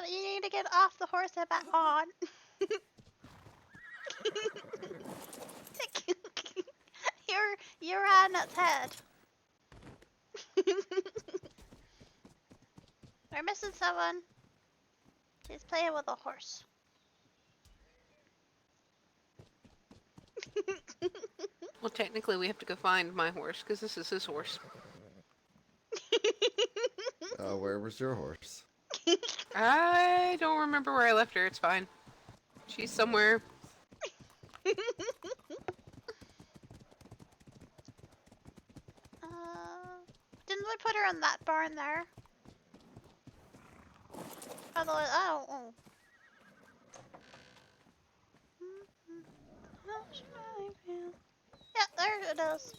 You need to get off the horse and back on. You're on its head. We're missing someone. He's playing with a horse. Well, technically, we have to go find my horse, because this is his horse. Where was your horse? I don't remember where I left her. It's fine. She's somewhere. water in that barn there. Otherwise, I don't know. Yeah, there it is.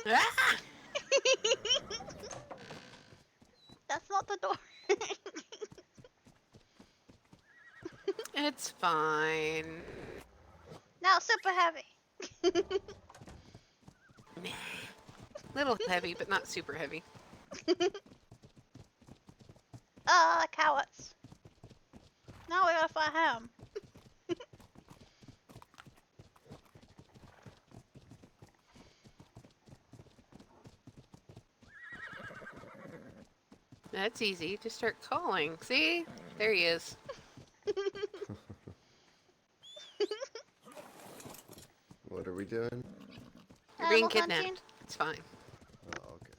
Ah! That's not the door. It's fine. Now super heavy. Nah. Little heavy, but not super heavy. Cowards. Now we gotta find him. That's easy. Just start calling. See? There he is. What are we doing? You're being Animal kidnapped. hunting. It's fine. Oh, okay.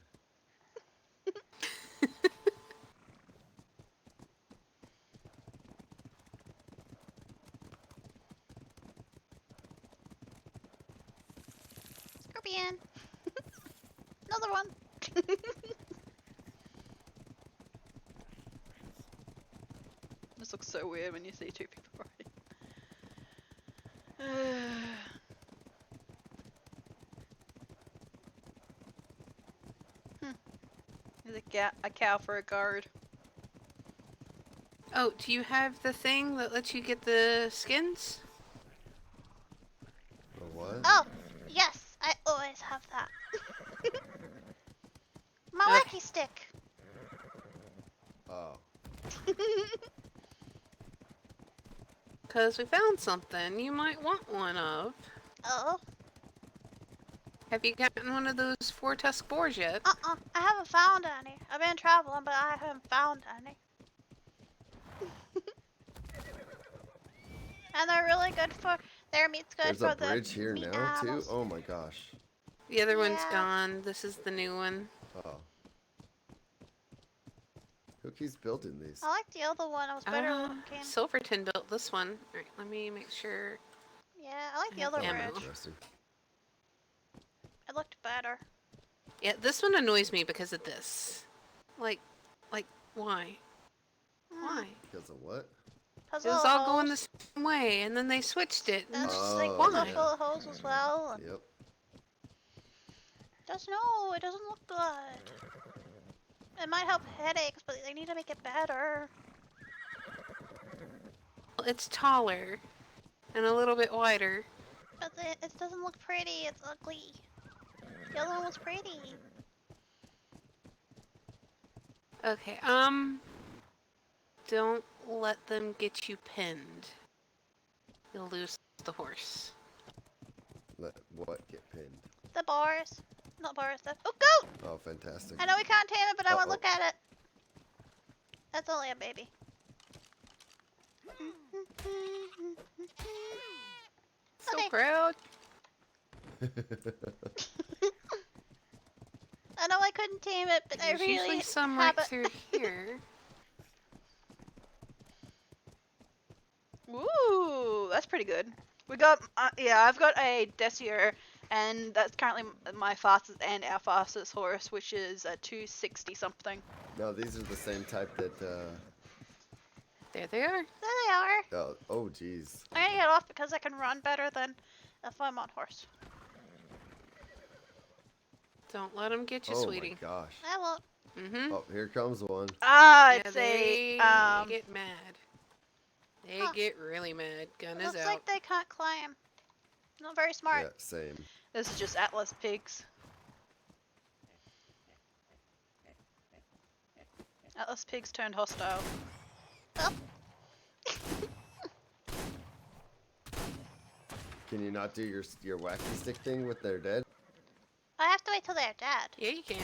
Scorpion. Another one. This looks so weird when you see two people riding. There's a cow for a guard. Oh, do you have the thing that lets you get the skins? A what? Oh, yes, I always have that. My Okay. wacky stick. Oh. Because we found something you might want one of. Oh. Have you gotten one of those 4-tusk boars yet? I haven't found any. I've been traveling, but I haven't found any. And they're really good for, their meat's good There's for a bridge the here meat now, too? animals. Oh my gosh. The other one's Yeah. gone. This is the new one. Oh. Who keeps building these? I like the other one. It was better looking. Silverton built this one. Alright, let me make sure. Yeah, I like the have other ammo. bridge. Interesting. It looked better. Yeah, this one annoys me because of this. Like, why? Why? Because of what? Cause It was all going the same way, and then they switched it. And That's it's just like like, it's why? all full of holes as well. And Yep. just no, it doesn't look good. It might help headaches, but they need to make it better. It's taller and a little bit wider. But it doesn't look pretty. It's ugly. The other one was pretty. Okay, don't let them get you pinned. You'll lose the horse. Let what get pinned? The bars, not bars. Oh, goat! Oh, fantastic. I know we can't tame it, but I want to Uh-oh. look at it. That's only a baby. So Okay. proud. I know I couldn't tame it, but I There's really usually some have right it. through here. Ooh, that's pretty good. We got, yeah, I've got a Desio, and that's currently my fastest and our fastest horse, which is a 260 something. No, these are the same type that, There they are. There they are. oh, jeez. I'm gonna get off because I can run better than if I'm on horse. Don't let them get you, Oh sweetie. my gosh. I won't. Mm-hmm. Oh, here comes one. Ah, Yeah, it's they a, get mad. They Huh. get really mad. Gun is Looks out. like they can't climb. Not very smart. Yeah, same. this is just Atlas pigs. Atlas pigs turned hostile. Oh. Can you not do your wacky stick thing with their dead? I have to wait till they're dead. Yeah, you can.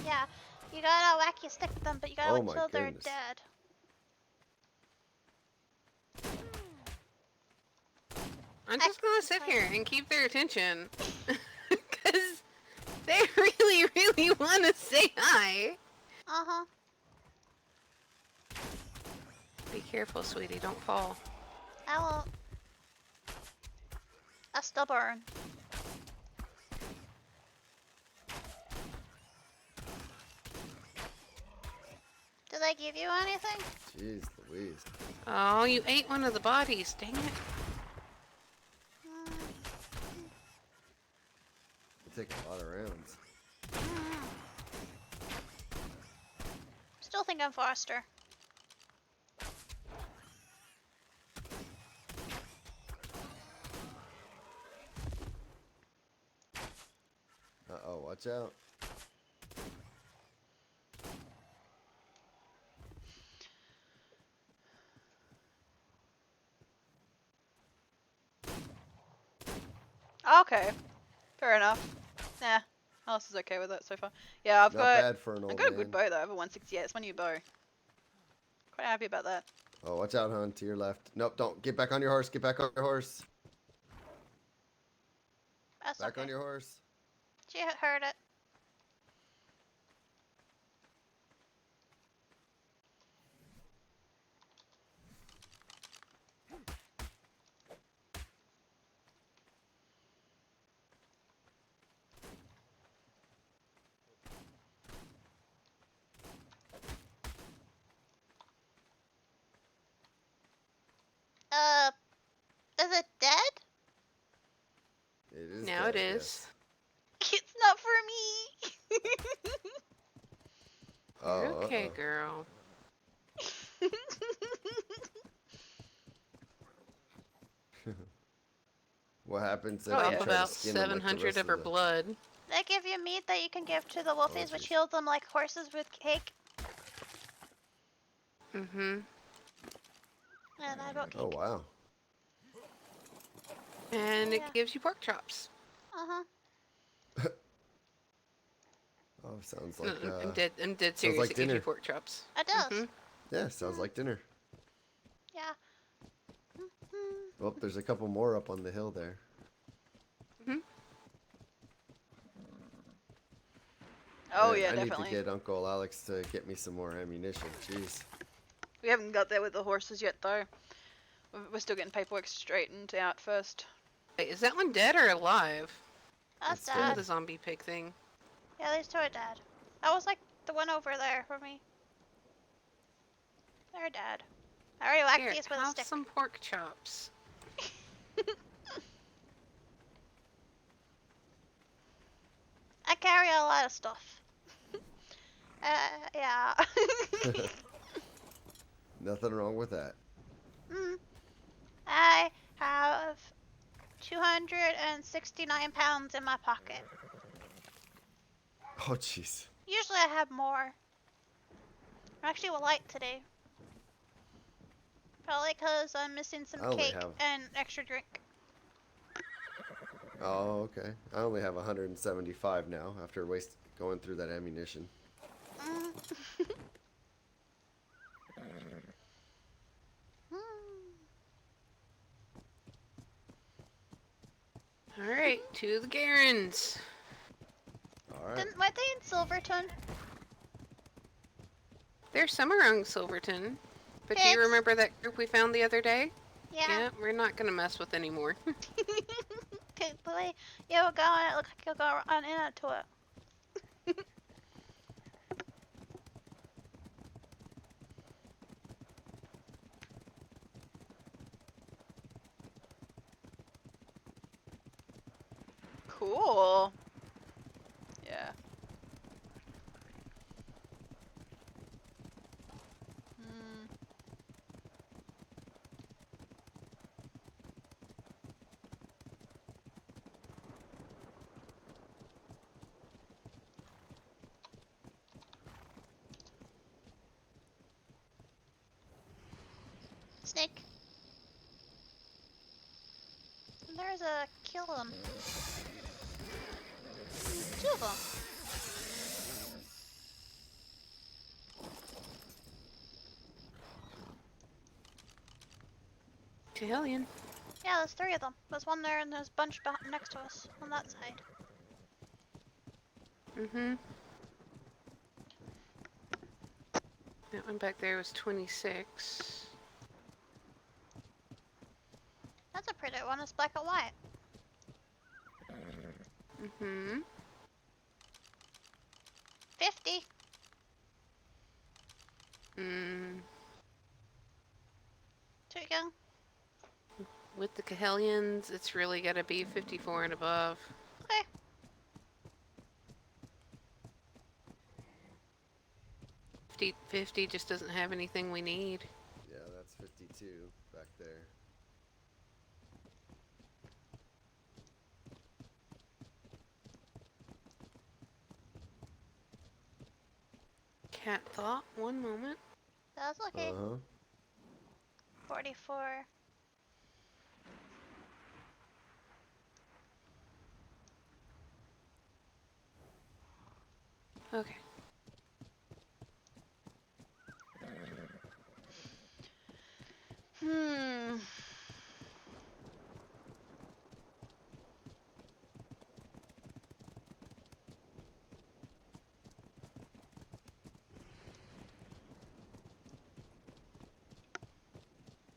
Yeah, you gotta wacky stick them, but you gotta Oh wait my till they're goodness. dead. I'm just gonna sit here and keep their attention. Because they really, really want to say hi. Uh-huh. careful, sweetie. Don't fall. I won't. I still burn. Did I give you anything? Jeez Louise. Oh, you ate one of the bodies. Dang it. You take a lot of rounds. Still think I'm faster. Uh-oh, watch out. Okay, fair enough. Nah, Alice is okay with it so far. Yeah, I've Not got. bad for an old I've got a man. good bow though. I have a 168. It's my new bow. Quite happy about that. Oh, watch out, hon. To your left. Nope, don't. Get back on your horse. Get back on your horse. That's Back okay. on your horse. She heard it. Is it dead? It is Now dead, it is. yes. It's not for me. Oh, You're okay, uh-oh. girl. What happens if Oh, you yeah. Up try to about skin them like the 700 rest of her the... blood. They give you meat that you can give to the wolfies, which jeez. heals them like horses with cake. Mm-hmm. And I got cake. Oh, wow. And Yeah. it gives you pork chops. Uh-huh. Oh, sounds No, like, I'm dead sounds serious. like It gives you dinner. pork chops. It does. Mhm. Yeah, sounds like dinner. Yeah. Oh, there's a couple more up on the hill there. Oh Man, yeah, I definitely. need to get Uncle Alex to get me some more ammunition. Jeez. We haven't got there with the horses yet though. We're still getting paperwork straightened out first. Wait, is that one dead or alive? That's It's Oh, dead. the zombie pig thing. Yeah, these two are dead. That was like the one over there for me. They're dead. I already whacked Here, these with a have stick. some pork chops. I carry a lot of stuff. Yeah. Nothing wrong with that. I have 269 pounds in my pocket. Oh, jeez. Usually I have more. I'm actually light today. Probably because I'm missing some I only cake have- and extra drink. Oh, okay. I only have 175 now after going through that ammunition. Alright, to the Garens. Alright. Weren't they in Silverton? There's some around Silverton. But do Kids. you remember that group we found the other day? Yeah. We're not gonna mess with anymore. Okay, the way you were going, it looked like you'll go run into it. Cool. Yeah. Snake. There's a kill them. Two of them. Tahelian. Yeah, there's three of them. There's one there and there's a bunch next to us on that side. Mm-hmm. That one back there was 26. pretty one is black and white. Mm-hmm. 50. Too young. With the Cahellions, it's really got to be 54 and above. Okay. 50 just doesn't have anything we need. Yeah, that's 52 back there. Cat thought. One moment. That's okay. Uh-huh. 44. Okay. Hmm.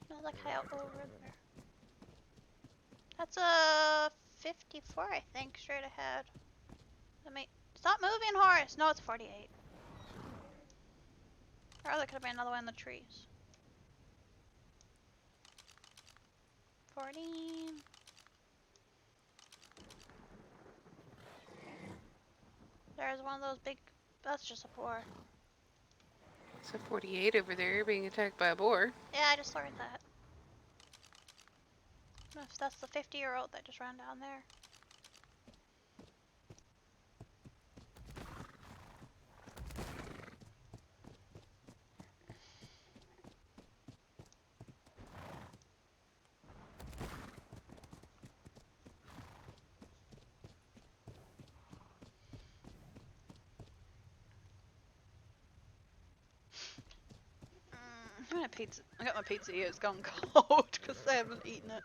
Smells like high over there. That's a 54, I think, straight ahead. Let me stop moving, Horace. No, it's 48. Or there could have been another one in the trees. 14. There's one of those big. That's just a boar. It's a 48 over there being attacked by a boar. Yeah, I just learned that. If that's the 50-year-old that just ran down there. I had pizza. I got my pizza here. It's gone cold because I haven't eaten it.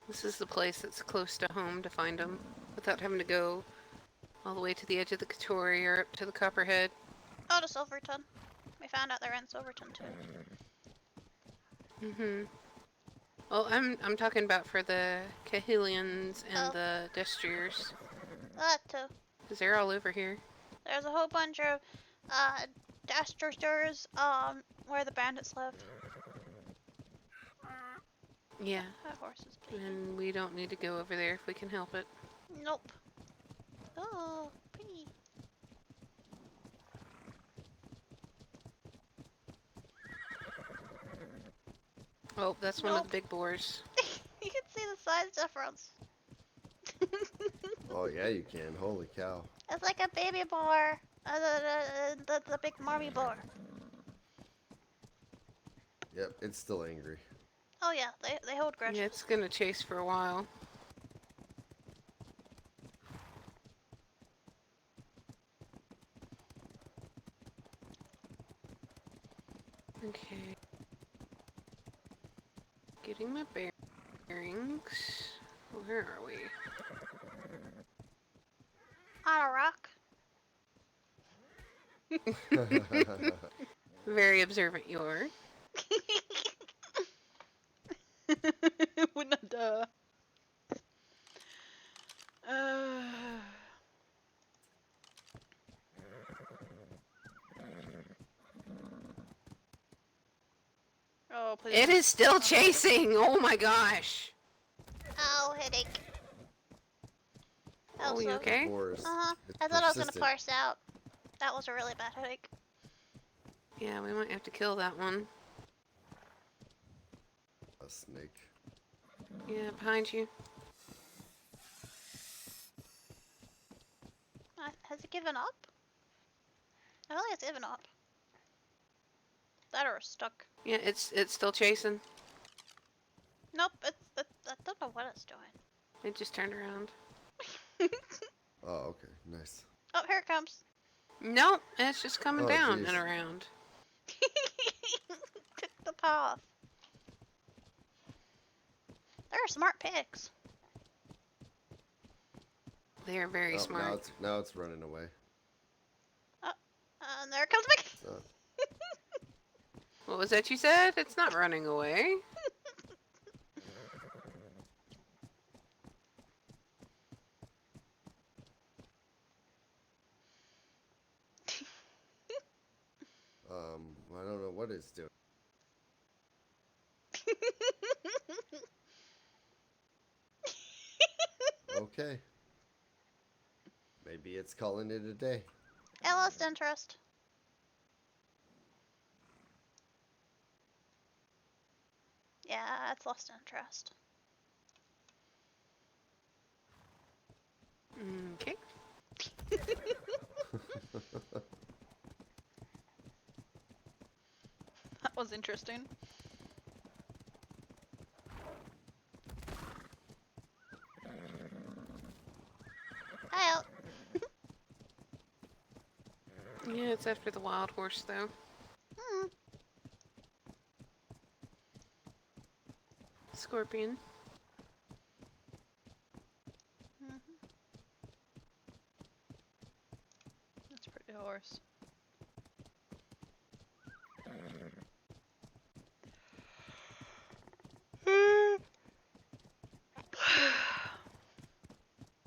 This is the place that's close to home to find them without having to go all the way to the edge of the Katori or up to the Copperhead. Oh, to Silverton. We found out they're in Silverton too. Mm-hmm. Well, I'm talking about for the Cahellions and the Destriers. That too. Because they're all over here. There's a whole bunch of Dasters, where the bandits live. Yeah. That horse is big. And we don't need to go over there if we can help it. Nope. Oh, pretty. Oh, that's one of the big boars. You can see the size difference. Oh, yeah, you can. Holy cow. It's like a baby boar. The big mommy boar. Yep, it's still angry. Oh yeah, they hold grudges. Yeah, it's gonna chase for a while. Okay. Getting my bearings. Where are we? On a rock. Very observant you are. Wouldn't I? Oh, please. It is still chasing! Oh my gosh! Oh, headache. Oh, you okay? Uh-huh. I thought I was gonna parse out. That was a really bad headache. Yeah, we might have to kill that one. A snake. Yeah, behind you. Has it given up? I feel like it's given up. That or it's stuck. Yeah, it's still chasing. Nope, I don't know what it's doing. It just turned around. Oh, okay. Nice. Oh, here it comes. Nope, it's just coming Oh, down geez. and around. Took the path. They're smart pigs. They are very Oh, smart. now it's running away. And there it comes back. So, What was that you said? It's not running away. what it's doing. Okay. Maybe it's calling it a day. I lost interest. Yeah, it's lost interest. Okay. That was interesting. Kyle. Yeah, it's after the wild horse, though. Scorpion. That's a pretty horse.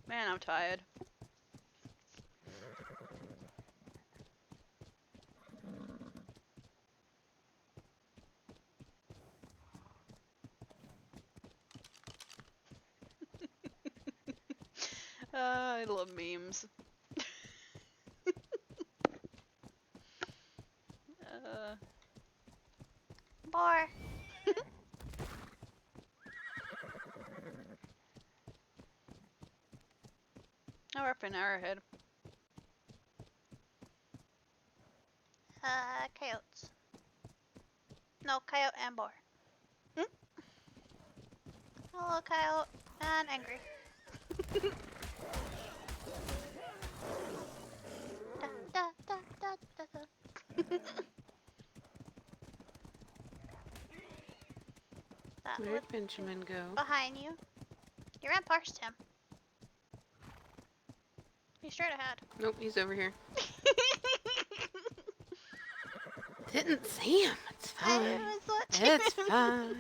Man, I'm tired. I love memes. Boar. Oh, we're up in Arrowhead. Coyotes. No, coyote and boar. Hello, coyote. And angry. Da, da, da, da, da. That Where'd Benjamin go? behind you. You ran past him. He's straight ahead. Nope, he's over here. Didn't see him. It's fine. was watching It's him. fine.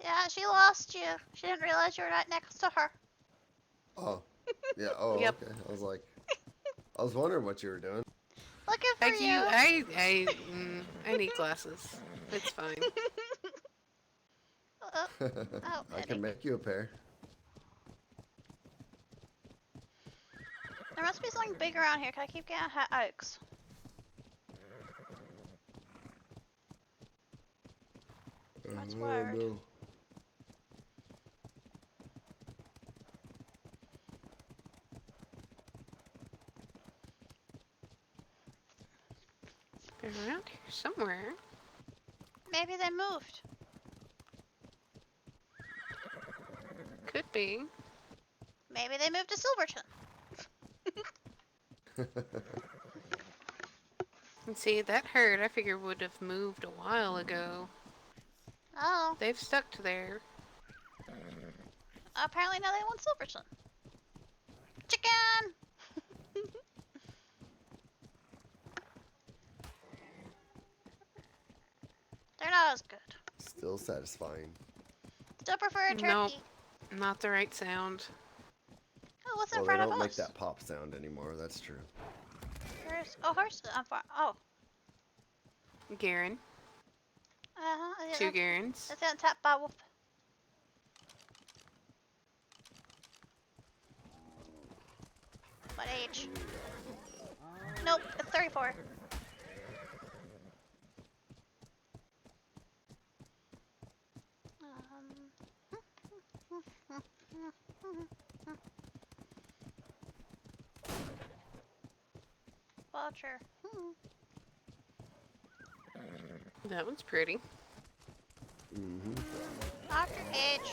Yeah, she lost you. She didn't realize you were right next to her. Oh. Yeah, oh, Yep. okay. I was wondering what you were doing. Looking for Thank you. I need glasses. It's fine. Oh, I Eddie. can make you a pair. There must be something big around here, 'cause I keep getting oaks. That's weird. No. They're around here somewhere. Maybe they moved. Could be. Maybe they moved to Silverton. And see, that herd I figure would have moved a while ago. Oh. They've stuck to there. Apparently now they want Silverton. Chicken! They're not as good. Still satisfying. Still prefer a turkey. Nope. Not the right sound. Oh, what's in Well, they front of don't us? make that pop sound anymore, that's true. Horse on fire. Oh. Garen. Uh-huh. Two Garens. That's getting tapped by wolf. What age? Nope, it's 34. Vulture. That one's pretty. Mm-hmm. Doctor age.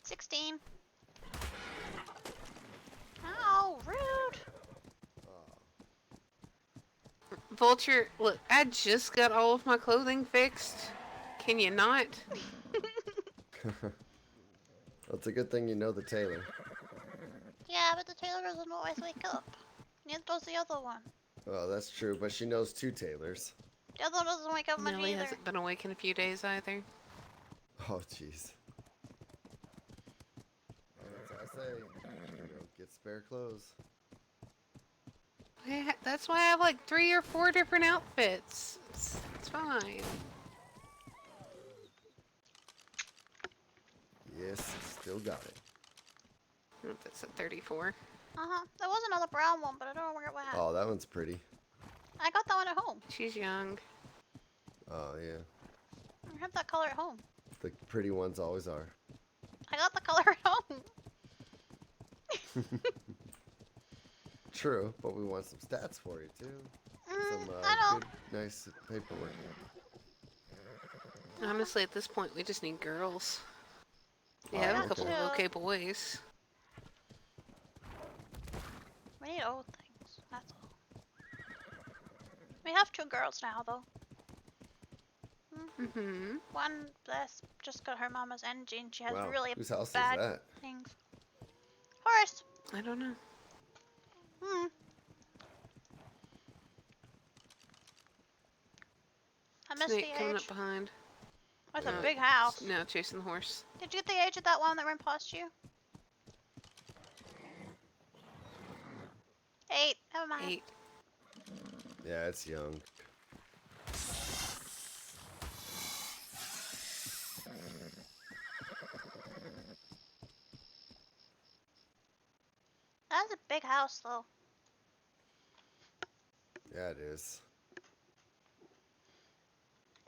$16. Oh, rude. Vulture, look, I just got all of my clothing fixed. Can you not? That's a good thing you know the tailor. Yeah, but the tailor doesn't always wake up. Neither does the other one. Oh, that's true, but she knows two tailors. The other one doesn't wake up much Millie either. hasn't been awake in a few days either. Oh, jeez. Well, that's what I say. Get spare clothes. That's why I have like 3 or 4 different outfits. It's fine. Yes, still got it. I don't know if that's a 34. There was another brown one, but I don't know where it went. Oh, that one's pretty. I got that one at home. She's young. Oh, yeah. I have that color at home. The pretty ones always are. I got the color at home. True, but we want some stats for you, too. Some I know. good, nice paperwork. Honestly, at this point, we just need girls. We Oh, have a okay. couple of okay boys. We need old things. That's all. We have 2 girls now, though. Mm-hmm. One, bless, just got her mama's engine. She has Wow, really whose house is bad that? things. Horse. I don't know. I missed Snake the coming age. up behind. That's a big house. Now chasing the horse. Did you get the age of that one that ran past you? 8. Never mind. 8. Yeah, it's young. That's a big house, though. Yeah, it is.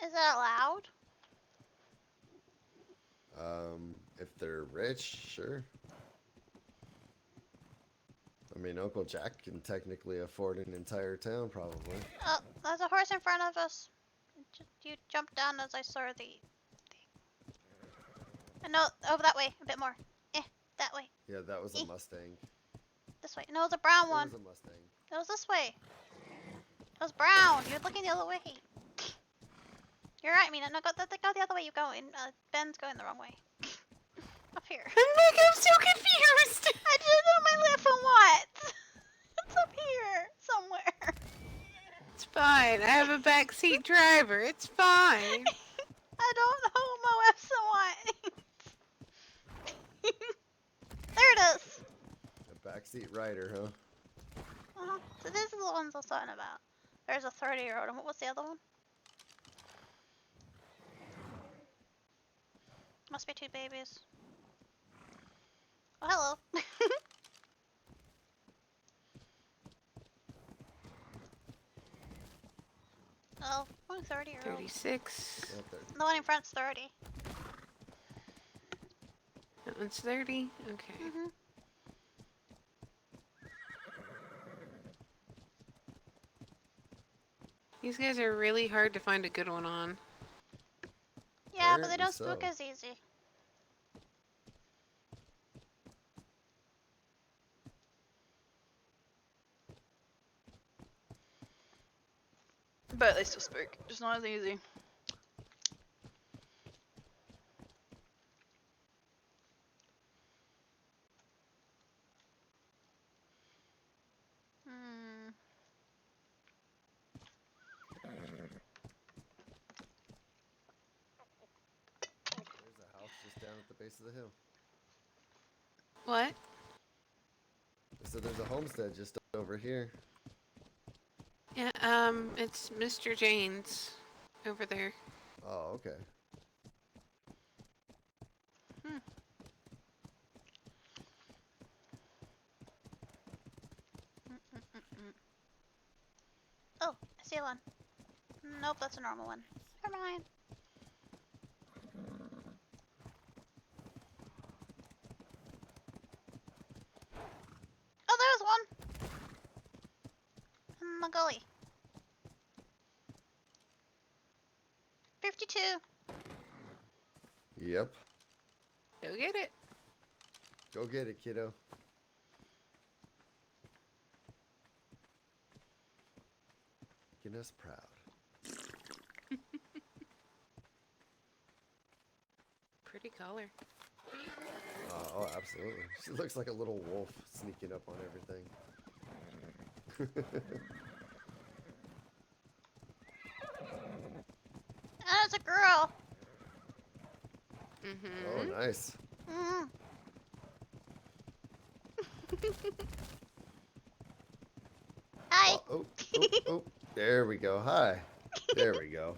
Is that loud? If they're rich, sure. I mean, Uncle Jack can technically afford an entire town, probably. Oh, there's a horse in front of us. You jumped down as I saw the... No, over that way, a bit more. That way. Yeah, that was a Mustang. This way. No, it was a brown It one. was a Mustang. It was this way. It was brown. You're looking the other way. You're right, Mina. No, go the other way. You're going. Ben's going the wrong way. Up here. I'm so confused! I didn't know my left and what. It's up here somewhere. It's fine. I have a backseat driver. It's fine. I don't know my left and what. There it is. A backseat rider, huh? So these are the ones I was talking about. There's a 30-year-old, and what was the other one? Must be 2 babies. Oh, hello. Oh, one 30-year-old. 36. The one in front's 30. That one's 30. Okay. These guys are really hard to find a good one on. Yeah, but they Apparently don't so. spook as easy. But they still spook, just not as easy. There's a house just down at the base of the hill. What? So there's a homestead just over here. Yeah, it's Mr. Jane's over there. Oh, okay. Oh, I see one. Nope, that's a normal one. Never mind. Oh, there's one! In the gully. 52. Yep. Go get it. Go get it, kiddo. Making us proud. Pretty color. Oh, absolutely. She looks like a little wolf sneaking up on everything. Oh, it's a girl. Oh, nice. Mm. Hi. Oh. There we go. Hi. There we go.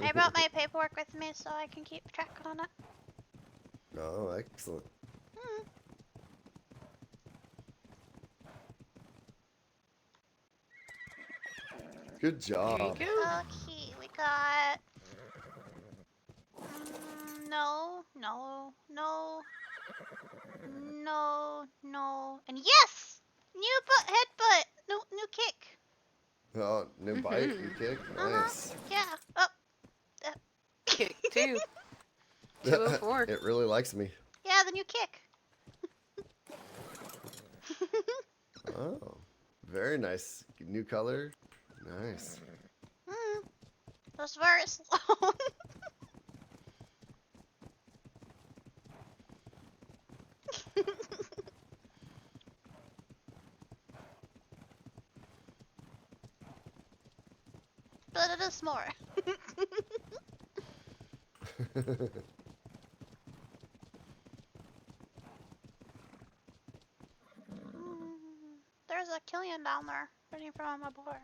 I brought my paperwork with me so I can keep track on it. Oh, excellent. Mm. Good job. There you go. Okay, we got. No, and yes! New headbutt! New kick. Oh, new bite and kick. Nice. Yeah. Oh. Kick too. 204. It really likes me. Yeah, the new kick. Oh, very nice. New color. Nice. That's very slow. But it is more. There's a Killian down there, waiting for my bar.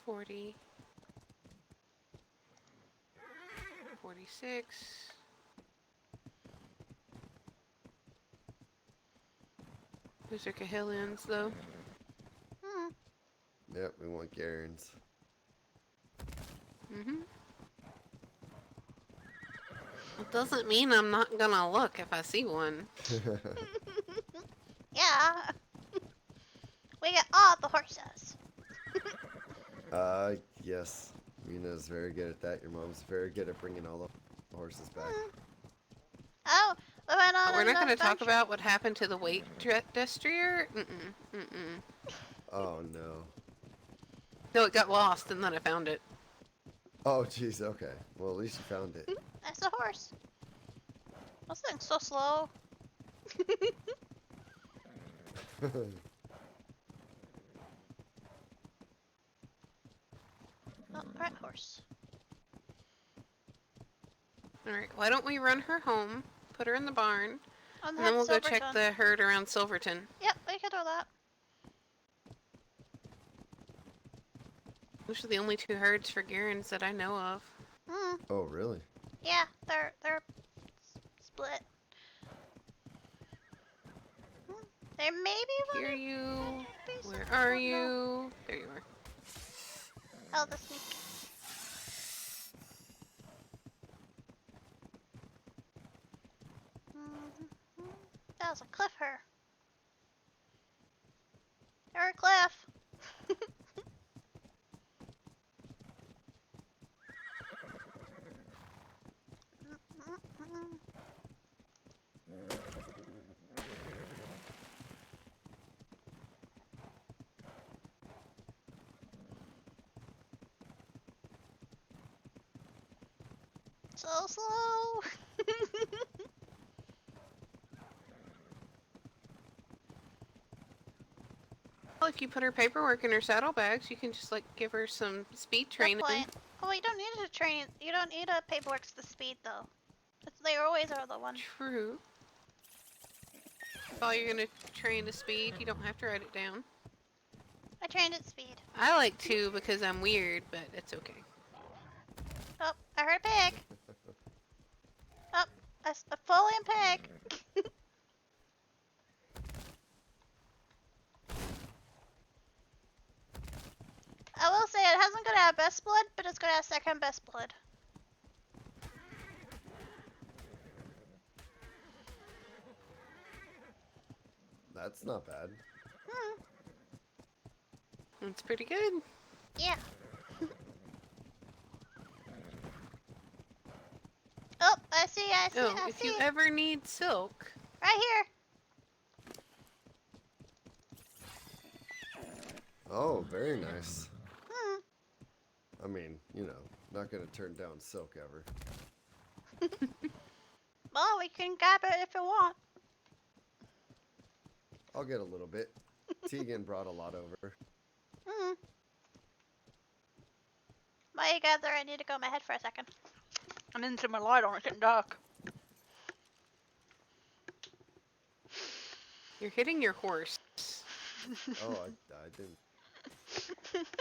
$40. 46. Those are Kahilians, though. Yep, we want Garens. It doesn't mean I'm not gonna look if I see one. Yeah. We get all the horses. Yes. Mina's very good at that. Your mom's very good at bringing all the horses back. Oh, we went on We're not an gonna talk adventure. about what happened to the weight destrier. Oh, no. No, it got lost and then I found it. Oh, jeez. Okay. Well, at least you found it. That's a horse. This thing's so slow. Oh, right horse. Alright, why don't we run her home, put her in the barn, And and then we'll go Silverton. check the herd around Silverton. Yep, we can do that. Those are the only 2 herds for Garens that I know of. Oh, really? Yeah, they're split. There may be one. Hear you. Base, Where I are don't know. you? There you are. Oh, the sneak. That was a cliff her. Or a cliff. So slow. Well, if you put her paperwork in her saddlebags, you can just like give her some speed Good training. point. Oh, you don't need to train. You don't need a paperwork to the speed though. They always are the one. True. If all you're gonna train to speed, you don't have to write it down. I trained at speed. I like to because I'm weird, but it's okay. Oh, I heard a pig. Oh, a full-in pig. I will say it hasn't gonna have best blood, but it's gonna have second best blood. That's not bad. It's pretty good. Yeah. Oh, I see. Oh, if you ever need silk, Right here. Oh, very nice. Hmm. I mean, you know, not gonna turn down silk ever. Well, we can grab it if you want. I'll get a little bit. Tegan brought a lot over. Hmm. Bye, gather. I need to go in my head for a second. I'm into my light on. It's getting dark. You're hitting your horse. Oh, I didn't.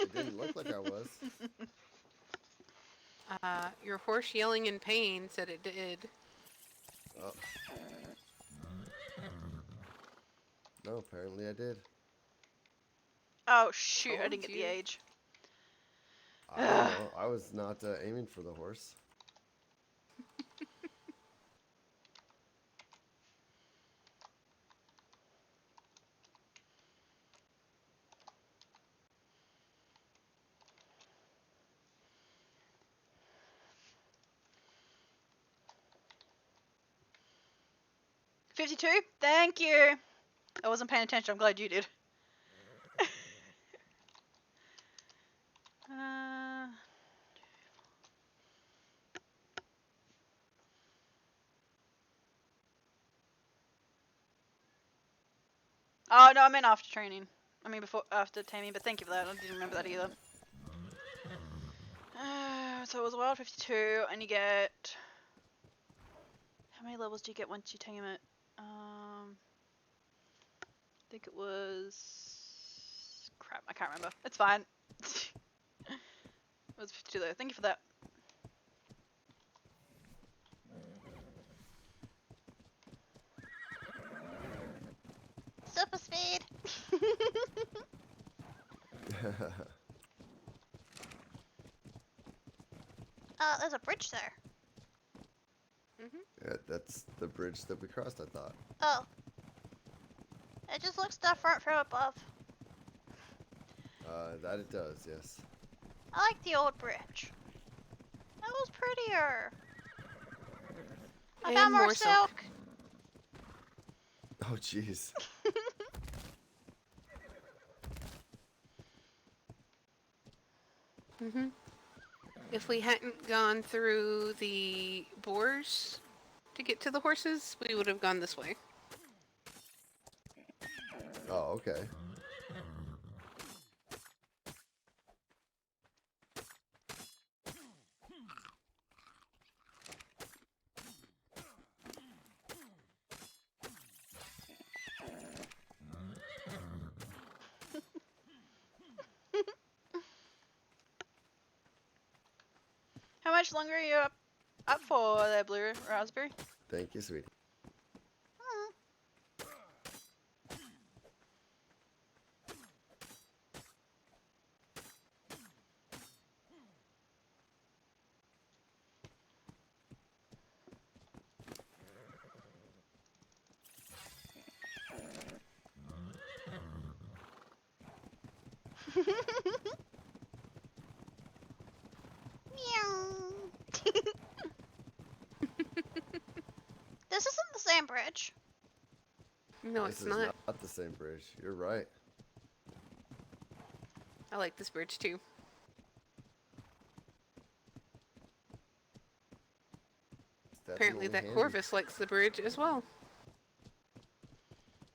It didn't look like I was. Your horse yelling in pain said it did. Oh. No, apparently I did. Oh shoot! I Told didn't get the you. age. I don't know. I was not aiming for the horse. $52. Thank you. I wasn't paying attention. I'm glad you did. uh, oh no, I meant after training. I mean before after taming. But thank you for that. I didn't remember that either. So it was a wild 52, and you get how many levels do you get once you tame it? I think it was crap. I can't remember. It's fine. It was 52 though. Thank you for that. Super speed. There's a bridge there. Yeah, that's the bridge that we crossed, I thought. Oh. It just looks different from above. That it does, yes. I like the old bridge. That was prettier. I And found more more silk. silk. Oh, jeez. If we hadn't gone through the boars to get to the horses, we would have gone this way. Oh, okay. How much longer are you up for there, Blue Raspberry? Thank you, sweetie. Meow. This isn't the same bridge. No, This it's is not. not the same bridge. You're right. I like this bridge too. It's Apparently definitely that handy. Corvus likes the bridge as well.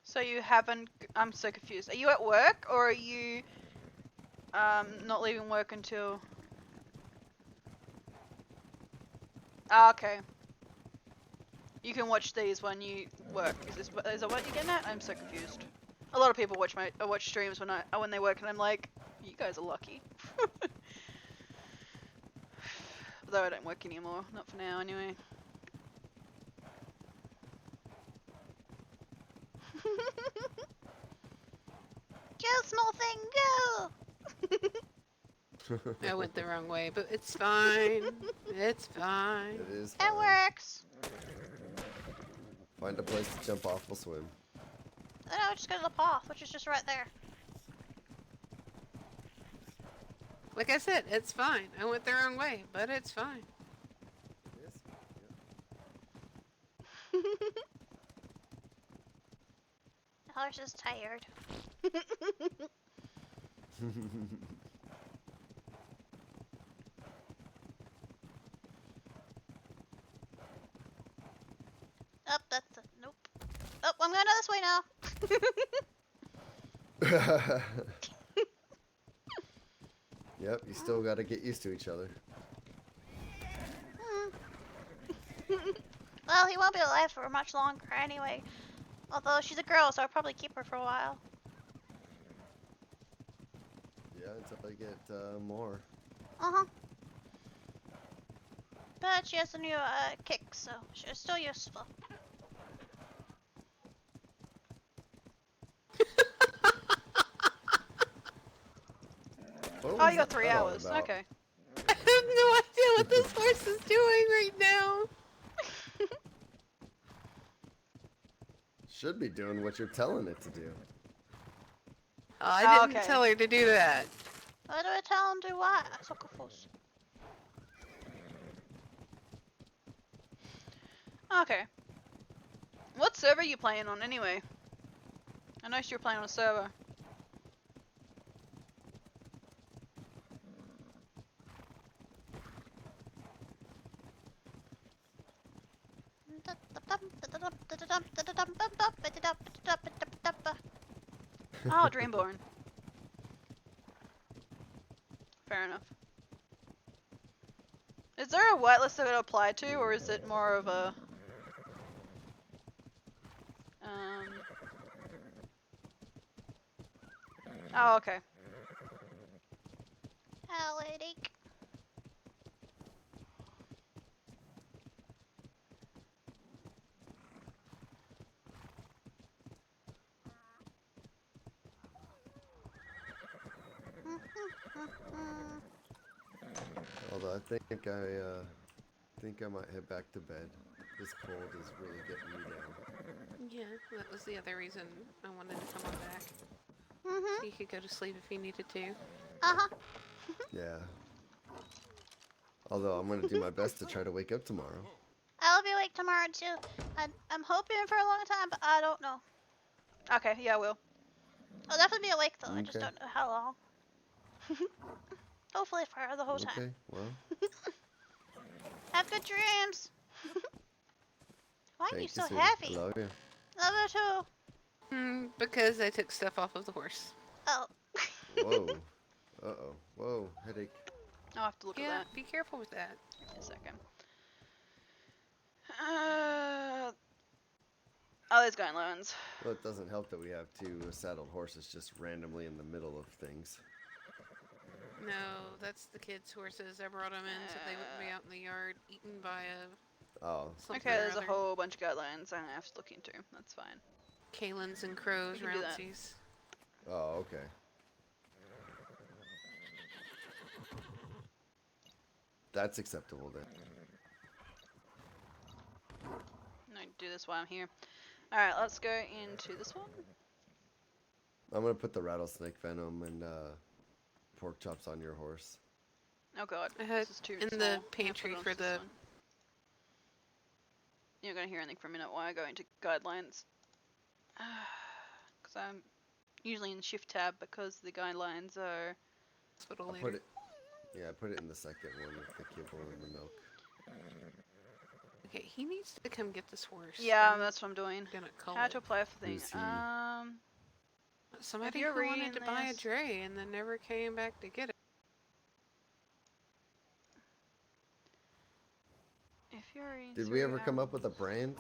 So you haven't. I'm so confused. Are you at work or are you not leaving work until? Ah, okay. You can watch these when you work. Is that what you're getting at? I'm so confused. A lot of people watch watch streams when they work, and I'm like, you guys are lucky. Though I don't work anymore, not for now anyway. Go, small thing, go! I went the wrong way, but it's fine. It's fine. It is It fine. works. Find a place to jump off, we'll swim. Then I would just go to the path, which is just right there. Like I said, it's fine. I went the wrong way, but it's fine. It is. The horse is tired. Oh, that's a, nope. Oh, I'm going this way now. Yep, you still got to get used to each other. Well, he won't be alive for much longer anyway. Although she's a girl, so I'll probably keep her for a while. Yeah, until I get more. Uh-huh. But she has a new kick, so she's still useful. What Oh, was you got 3 that all hours. about? Okay. I have no idea what this horse is doing right now. Should be doing what you're telling it to do. Oh, I Oh, didn't okay. tell her to do that. What do I tell him to what? So confused. Okay. What server are you playing on anyway? I noticed you're playing on a server. Oh, Dreamborn. Fair enough. Is there a whitelist that would apply to, or is it more of a... Oh, okay. Headache. Although I think I might head back to bed. This cold is really getting me down. Yeah, that was the other reason I wanted to come on back. Mm-hmm. So you could go to sleep if you needed to. Uh-huh. Yeah. Although I'm gonna do my best to try to wake up tomorrow. I'll be awake tomorrow too. I'm hoping for a long time, but I don't know. Okay, yeah, I will. I'll definitely be awake though. I just Okay. don't know how long. Hopefully for the whole time. Okay, well. Have good dreams. Why are you Thank so sweetie. happy? Love you. Love you too. Because I took stuff off of the horse. Oh. Whoa. Uh-oh. Whoa, headache. I'll have to look Yeah, at that be careful with that. in a second. Oh, there's going loans. Well, it doesn't help that we have 2 saddled horses just randomly in the middle of things. No, that's the kids' horses. I brought them in so they wouldn't be out in the yard eaten by a Oh. something Okay, or there's a other. whole bunch of guidelines I have to look into. That's fine. Kalins and crows, We can do that. roundsies. Oh, okay. That's acceptable then. I can do this while I'm here. Alright, let's go into this one. I'm gonna put the rattlesnake venom and pork chops on your horse. Oh god, I had this is too in small. the I'm gonna put pantry it on for this the. one. You're not gonna hear anything for a minute while I go into guidelines. Because I'm usually in shift tab because the guidelines are... Hospital I'll later. put it. Yeah, put it in the second one with the kibble and the milk. Okay, he needs to come get this horse. Yeah, I'm that's what I'm doing. gonna call How it. to apply for thing. Who's he? Somebody you're who wanted reading to buy a this- dray and then never came back to get it. If you're reading Did we through ever come up with a animals- brand?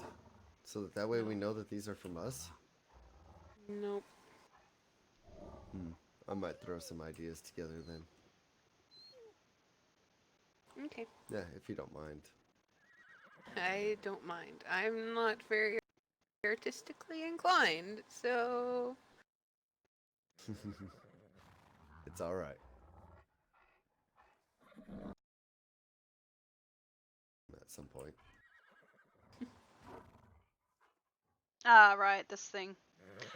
So that way we No. know that these are from us? Nope. I might throw some ideas together then. Okay. Yeah, if you don't mind. I don't mind. I'm not very artistically inclined, so It's alright. At some point. Ah, right, this thing.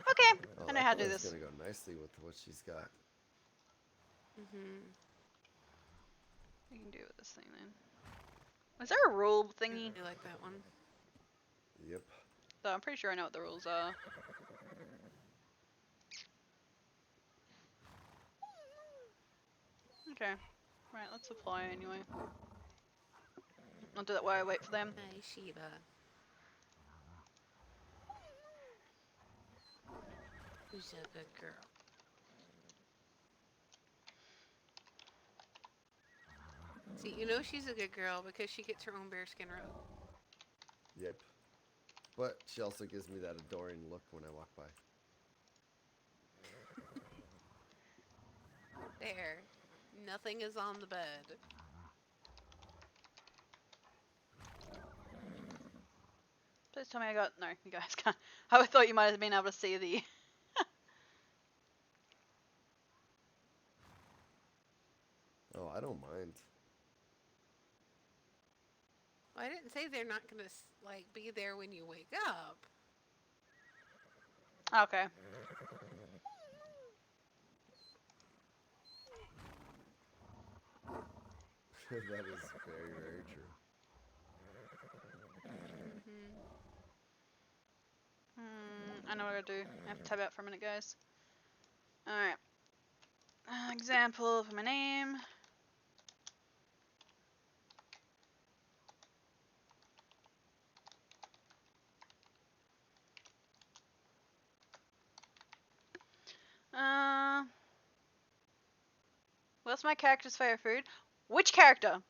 Okay, Oh, I know that how to do color's this. gonna go nicely with what she's got. We can do it with this thing then. Was there a rule thingy? I like that one. Yep. So I'm pretty sure I know what the rules are. Okay. Right, let's apply anyway. I'll do that while I wait for them. Hi, Sheba. Who's a good girl? See, you know she's a good girl because she gets her own bearskin robe. Yep. But she also gives me that adoring look when I walk by. There. Nothing is on the bed. Please tell me I got... No, you guys can't. I thought you might have been able to see the... Oh, I don't mind. Well, I didn't say they're not gonna like be there when you wake up. Okay. That is very, very true. I know what I gotta do. I have to tab out for a minute, guys. Alright. Example for my name. What's my character's favorite food? Which character?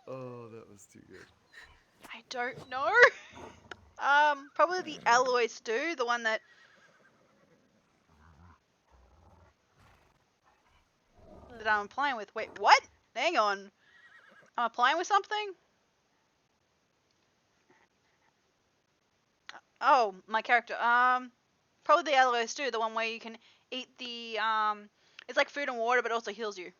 Oh, that was too good. I don't know. Probably the alloy stew, the one that I'm applying with. Wait, what? Hang on. I'm applying with something? Oh, my character. Probably the alloy stew, the one where you can eat the, it's like food and water, but also heals you.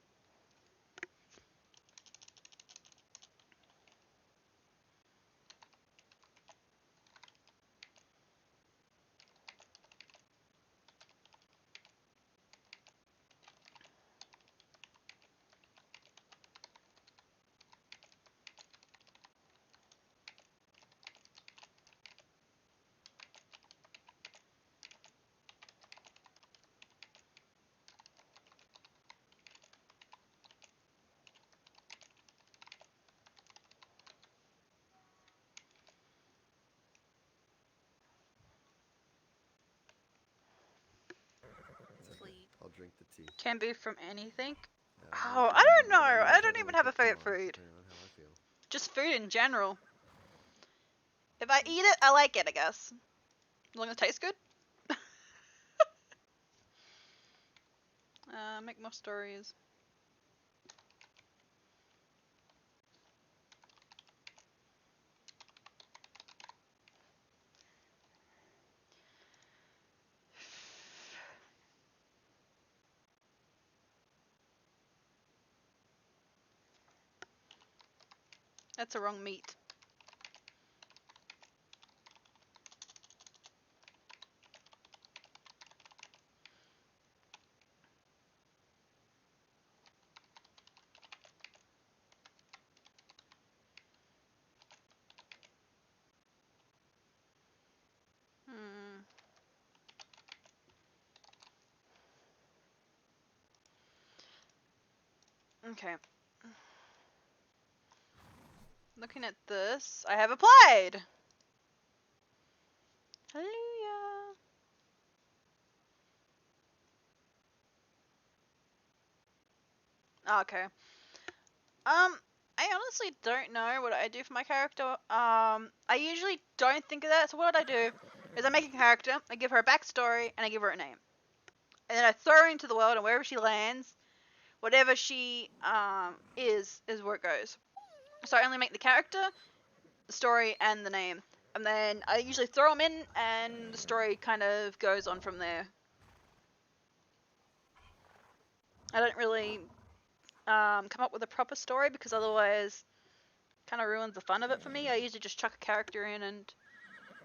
Sleep. I'll drink the tea. Can be from anything. I'll Oh, drink- I don't know. I'll I try don't to even wake have a up favorite tomorrow, food. depending on how I feel. Just food in general. If I eat it, I like it, I guess. As long as it tastes good. Make more stories. That's the wrong meat. Okay. Looking at this, I have applied. Hallelujah. Okay. I honestly don't know what I do for my character. I usually don't think of that. So what I do is I make a character, I give her a backstory, and I give her a name. And then I throw her into the world, and wherever she lands, whatever she is where it goes. So I only make the character, the story, and the name. And then I usually throw them in, and the story kind of goes on from there. I don't really come up with a proper story because otherwise kind of ruins the fun of it for me. I usually just chuck a character in and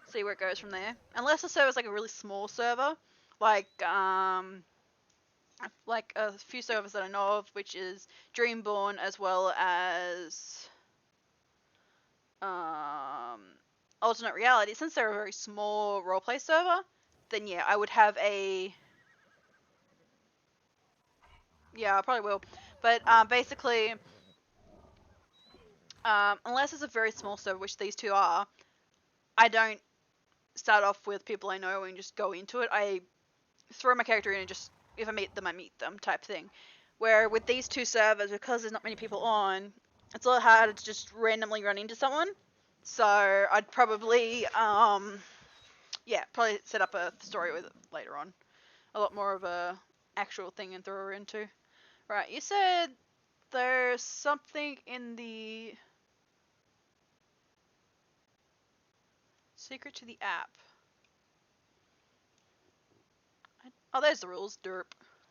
see where it goes from there. Unless the server's like a really small server, like a few servers that I know of, which is Dreamborn as well as Alternate Reality. Since they're a very small roleplay server, then yeah, I would have a I probably will. But basically, unless it's a very small server, which these two are, I don't start off with people I know and just go into it. I throw my character in and just, if I meet them, I meet them type thing. Where with these two servers, because there's not many people on, it's a lot harder to just randomly run into someone. So I'd probably, probably set up a story with it later on. A lot more of a actual thing and throw her into. Right, you said there's something in the secret to the app. Oh, there's the rules. Derp.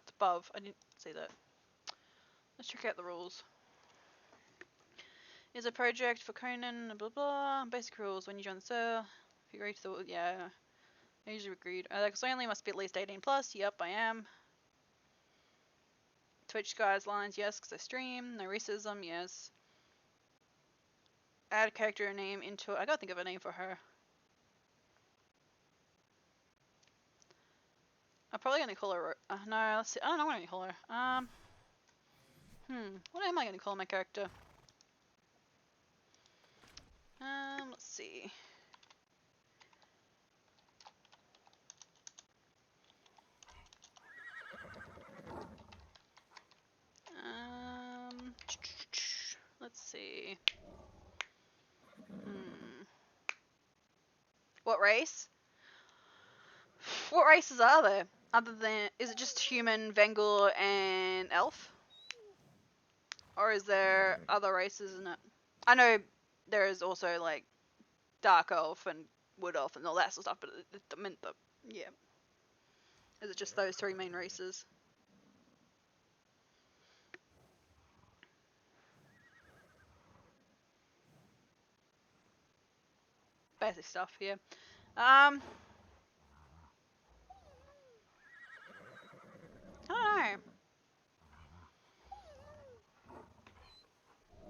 It's above. I didn't see that. Let's check out the rules. Is a project for Conan, blah blah. Basic rules when you join the server. If you agree to the I usually agreed. Alex only must be at least 18 plus. Yep, I am. Twitch guidelines, yes, because I stream. No racism, yes. Add a character name into it. I gotta think of a name for her. I'm probably gonna call her. No, let's see. I don't know what I'm gonna call her. What am I gonna call my character? Let's see. Let's see. What race? What races are there? Other than, is it just human, Vengul, and elf? Or is there other races in it? I know there is also like dark elf and wood elf and all that sort of stuff, but I meant the Is it just those three main races? Basic stuff, yeah. I don't know.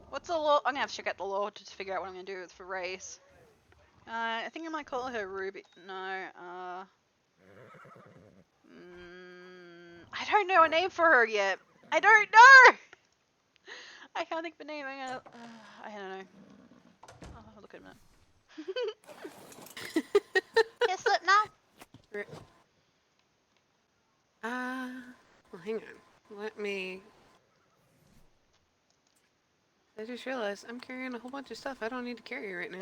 What's the law? I'm gonna have to check out the law to figure out what I'm gonna do for race. I think I might call her Ruby. No, I don't know a name for her yet. I don't know! I can't think of a name. I don't know. I'll look at it. Hit slip now? Well, hang on. Let me. I just realized I'm carrying a whole bunch of stuff I don't need to carry right now.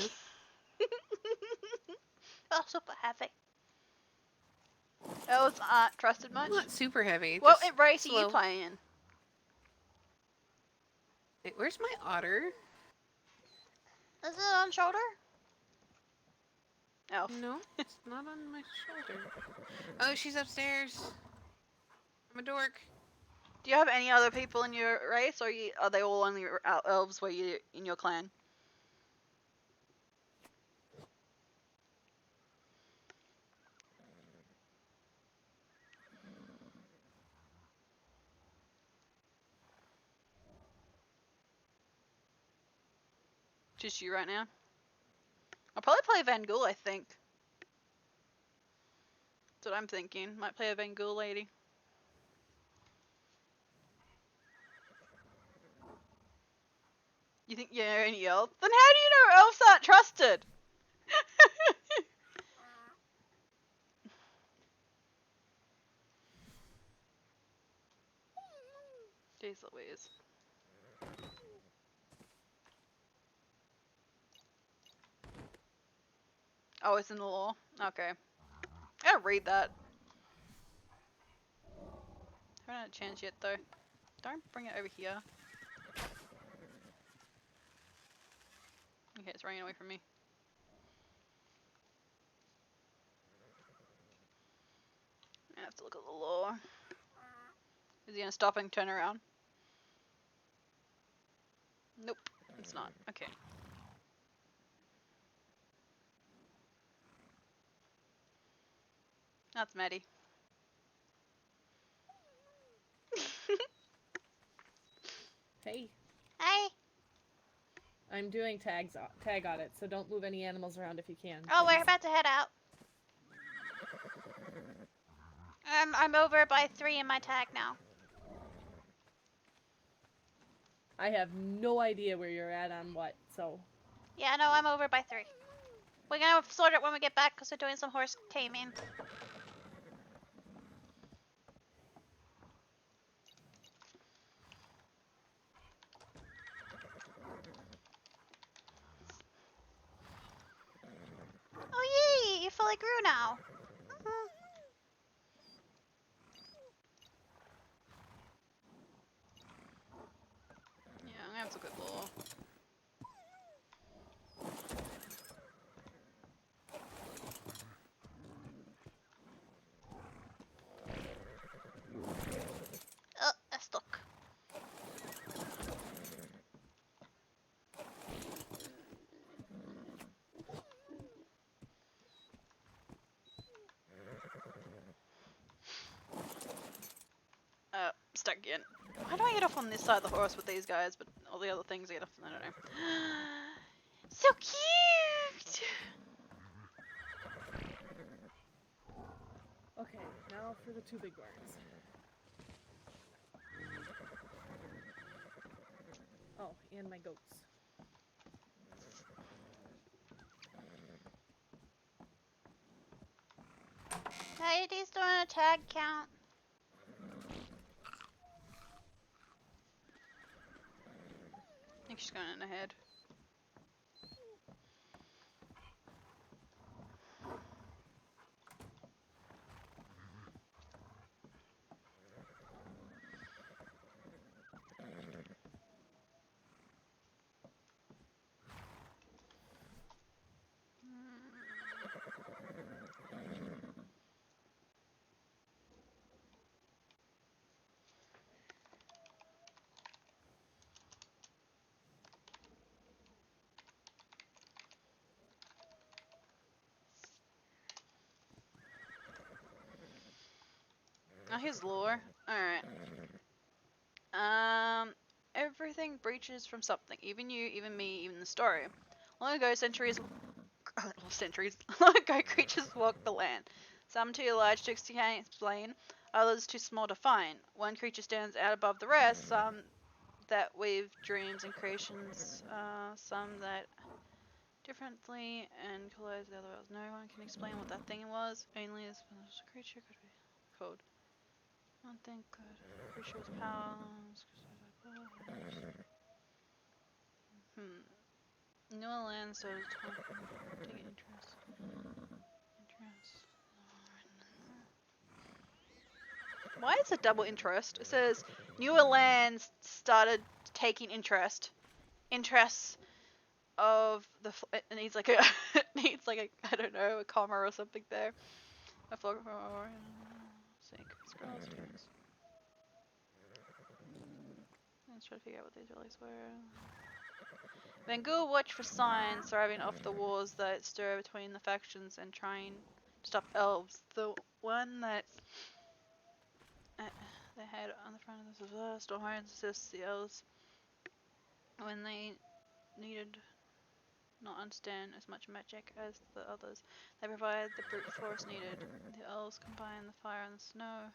Oh, super heavy. Elves aren't trusted much? Not super heavy. What just race are slow. you playing? Wait, where's my otter? Is it on shoulder? Elf. No, it's not on my shoulder. Oh, she's upstairs. I'm a dork. Do you have any other people in your race, or are they all only elves where you in your clan? Just you right now? I'll probably play Vangul, I think. That's what I'm thinking. Might play a Vangul lady. You think you're any elf? Then how do you know elves aren't trusted? Jeez Louise. Oh, it's in the law? Okay. I gotta read that. Haven't had a chance yet, though. Don't bring it over here. Okay, it's running away from me. I have to look at the law. Is he gonna stop and turn around? Nope, it's not. Okay. That's Maddie. Hey, Hey. I'm doing tag audit, so don't move any animals around if you can. Oh, we're please. about to head out. I'm over by 3 in my tag now. I have no idea where you're at on what, so Yeah, no, I'm over by 3. We're gonna sort it when we get back because we're doing some horse taming. Oh yay! You fully grew now. Yeah, that's a good law. Oh, I stuck. Stuck again. Why do I get off on this side of the horse with these guys, but all the other things I get off? I don't know. So cute! okay. Now for the 2 big barns. Oh, and my goats. Heidi's doing a tag count. I think she's going in ahead. Oh, here's lore. Alright. Everything breaches from something. Even you, even me, even the story. Long ago, long ago, creatures walked the land. Some too large to explain, others too small to find. One creature stands out above the rest, some that weave dreams and creations, some that differently and collides with the other worlds. No one can explain what that thing was, only this creature could be called. One thing could. Creature's powers. New land, so take interest. Why is it double interest? It says newer lands started taking interest. Interests of the it needs like a needs like a I don't know a comma or something there. A floor scrolls. Let's try to figure out what these relics were. Van Gogh watched for signs thriving off the wars that stir between the factions and trying to stop elves. The one that they had on the front of this was Stormhorns assists the elves when they needed not understand as much magic as the others. They provide the brute force needed. The elves combine the fire and the snow.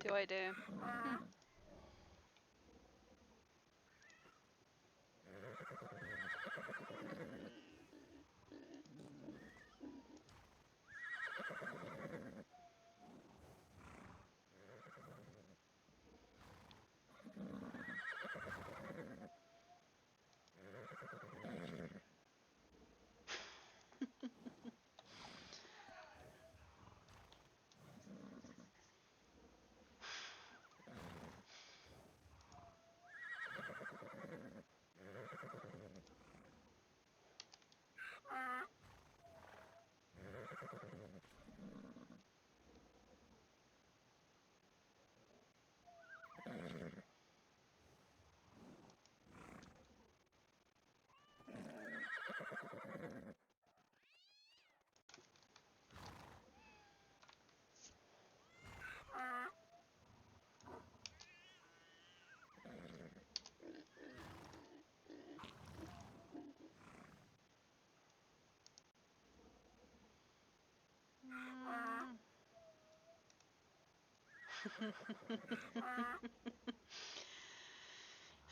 Do I do?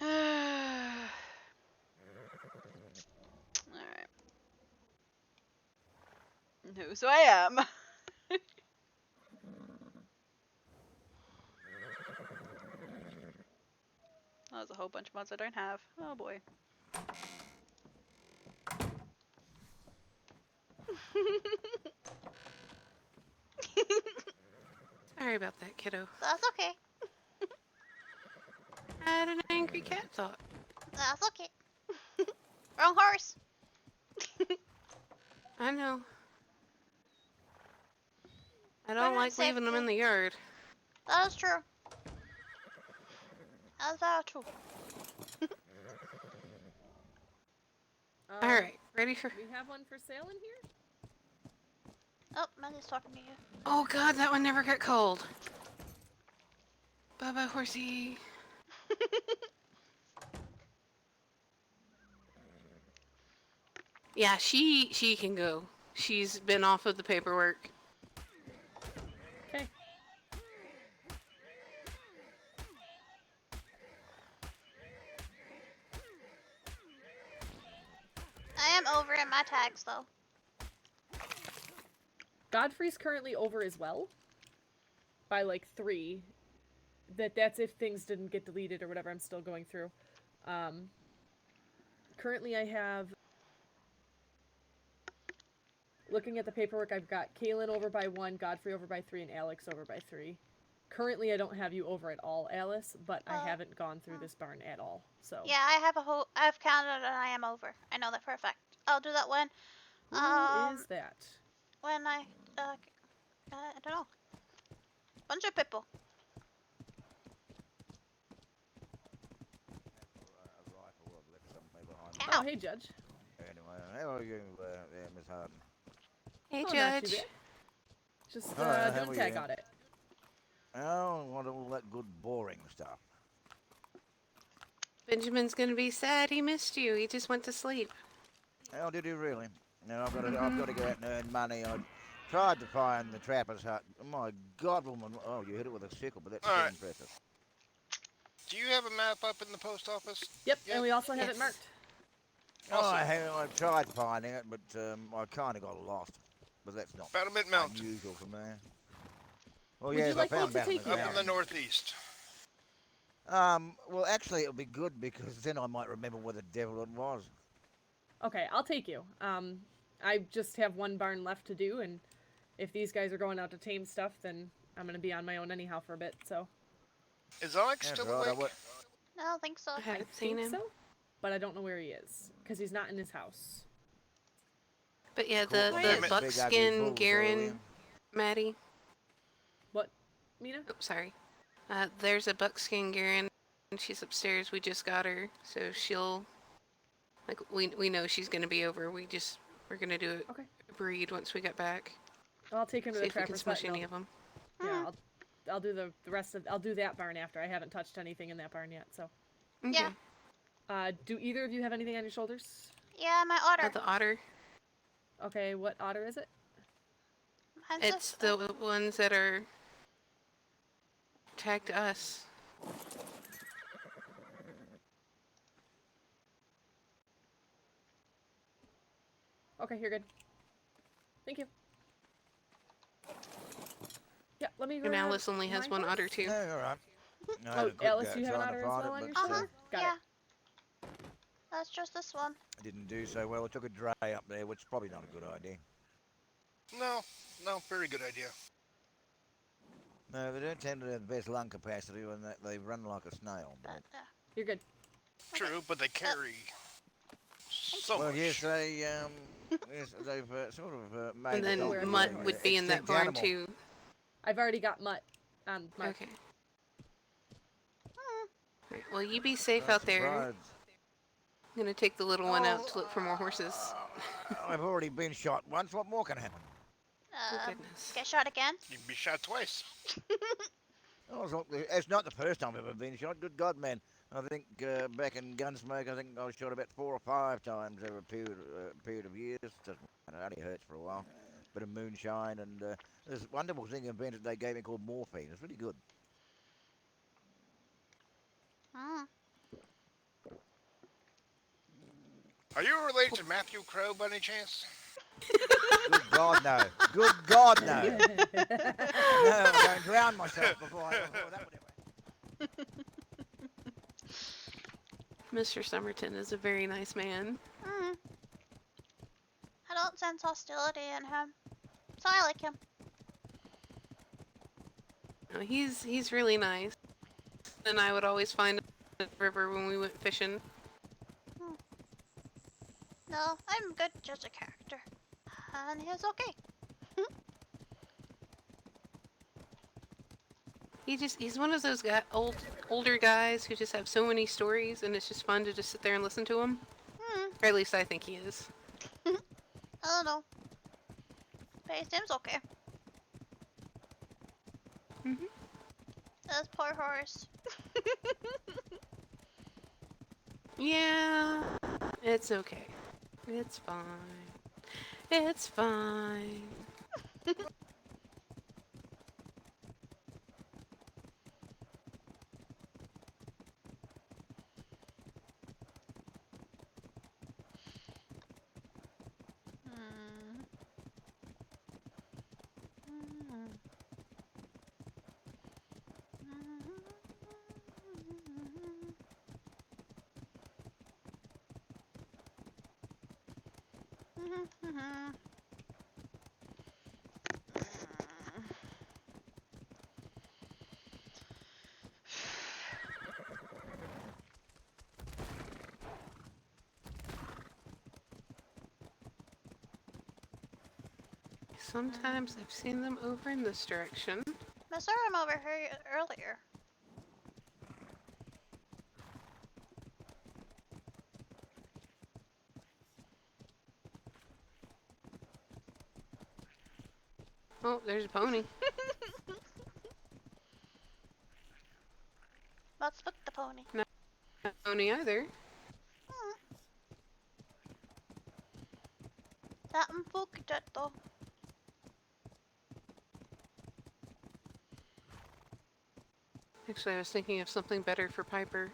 Alright. Knows who I am. Oh, there's a whole bunch of mods I don't have. Oh boy. Sorry about that, kiddo. That's okay. I had an angry cat thought. That's okay. Wrong horse. I know. I Put don't it like leaving them in the yard. That is true. That's all true. Alright, ready for... We have one for sale in here? Oh, Mandy's talking to you. Oh god, that one never got cold. Bye-bye, horsey. Yeah, she can go. She's been off of the paperwork. Okay. I am over in my tags though. Godfrey's currently over as well. By like 3. That's if things didn't get deleted or whatever I'm still going through. Currently I have... Looking at the paperwork, I've got Kaylin over by 1, Godfrey over by 3, and Alex over by 3. Currently I don't have you over at all, Alice, but I haven't gone through this barn at all, so... Yeah, I've counted and I am over. I know that for a fact. I'll do that when... Who is that? When I don't know. Bunch of people. Oh, hey, Judge. Anyway, how are you, Miss Harden? Hey, Oh, not too Judge. bad. Just Hi, how doing are tag you? audit. Oh, what all that good boring stuff. Benjamin's gonna be sad he missed you. He just went to sleep. Oh, did you really? No, I've got to go out and earn money. I tried to find the trapper's hut. Oh, my God, woman! Oh, you hit it with a sickle, but that's All still right. impressive. Do you have a map up in the post office? Yep, yet? and we also have it marked. Oh, I tried finding it, but I kind of got lost. But that's not Battlement Mountain. unusual for me. Oh, Would yes, you like I me found to take Battlement you Up there? in the Mountain. northeast. Well, actually, it'll be good because then I might remember where the devil it was. Okay, I'll take you. I just have one barn left to do, and if these guys are going out to tame stuff, then I'm gonna be on my own anyhow for a bit, so... Is Onyx That's still right, awake? I don't think so. I I haven't seen think him. so, but I don't know where he is, because he's not in his house. But yeah, Cool. the Big ugly buckskin bulls, Garen, Maddie. What, Mina? Oh, sorry. There's a buckskin Garen, and she's upstairs. We just got her, so she'll... Like, we know she's gonna be over. We're gonna do Okay. a breed once we get back. I'll take him to See the if we can trapper's smush hut, and any of them. Yeah, I'll do the rest of... I'll do that barn after. I haven't touched anything in that barn yet, so... Yeah. Do either of you have anything on your shoulders? Yeah, my otter. The otter. Okay, what otter is it? Mine's It's this- the ones that are tagged to us. Okay, you're good. Thank you. Yeah, let me And grab Alice only has my one horse. otter too. Yeah, all right. I had Oh, a quick Alice, you have an trying otter to as find well it, on your but, shoulder? Got yeah. it. That's just this one. didn't do so well. I took a dray up there, which is probably not a good idea. No, very good idea. No, they don't tend to have the best lung capacity when they run like a snail. But... You're good. True, but they carry so well, much. yes, they've sort of made. And then adult Mutt an would be in that extinct barn animal. too. I've already got Mutt on mark. Okay. Right, well, you be safe I'm out there. surprised. I'm gonna take the little one out to look for more horses. I've already been shot once. What more can happen? Oh goodness. Get shot again? You can be shot twice. Oh, it's not the first time I've ever been shot. Good God, man. I think back in Gunsmoke, I think I was shot about 4 or 5 times over a period of years. Doesn't matter, it only hurts for a while. Bit of moonshine, and this wonderful thing invented they gave me called morphine. It's really good. Are you related to Matthew Crow by any chance? Good God, no. Good God, no. No, I'm going to drown myself before that would ever. Mr. Somerton is a very nice man. I don't sense hostility in him, so I like him. No, he's really nice. And I would always find him at the river when we went fishing. No, I'm good just a character. And he's okay. He's one of those older guys who just have so many stories, and it's just fun to just sit there and listen to them. Or at least I think he is. I don't know. But he seems okay. This poor horse. Yeah, it's okay. It's fine. It's fine. Sometimes I've seen them over in this direction. I saw him over here earlier. Oh, there's a pony. Let's book the pony. Not a pony either. Something spooky that though. Actually, I was thinking of something better for Piper.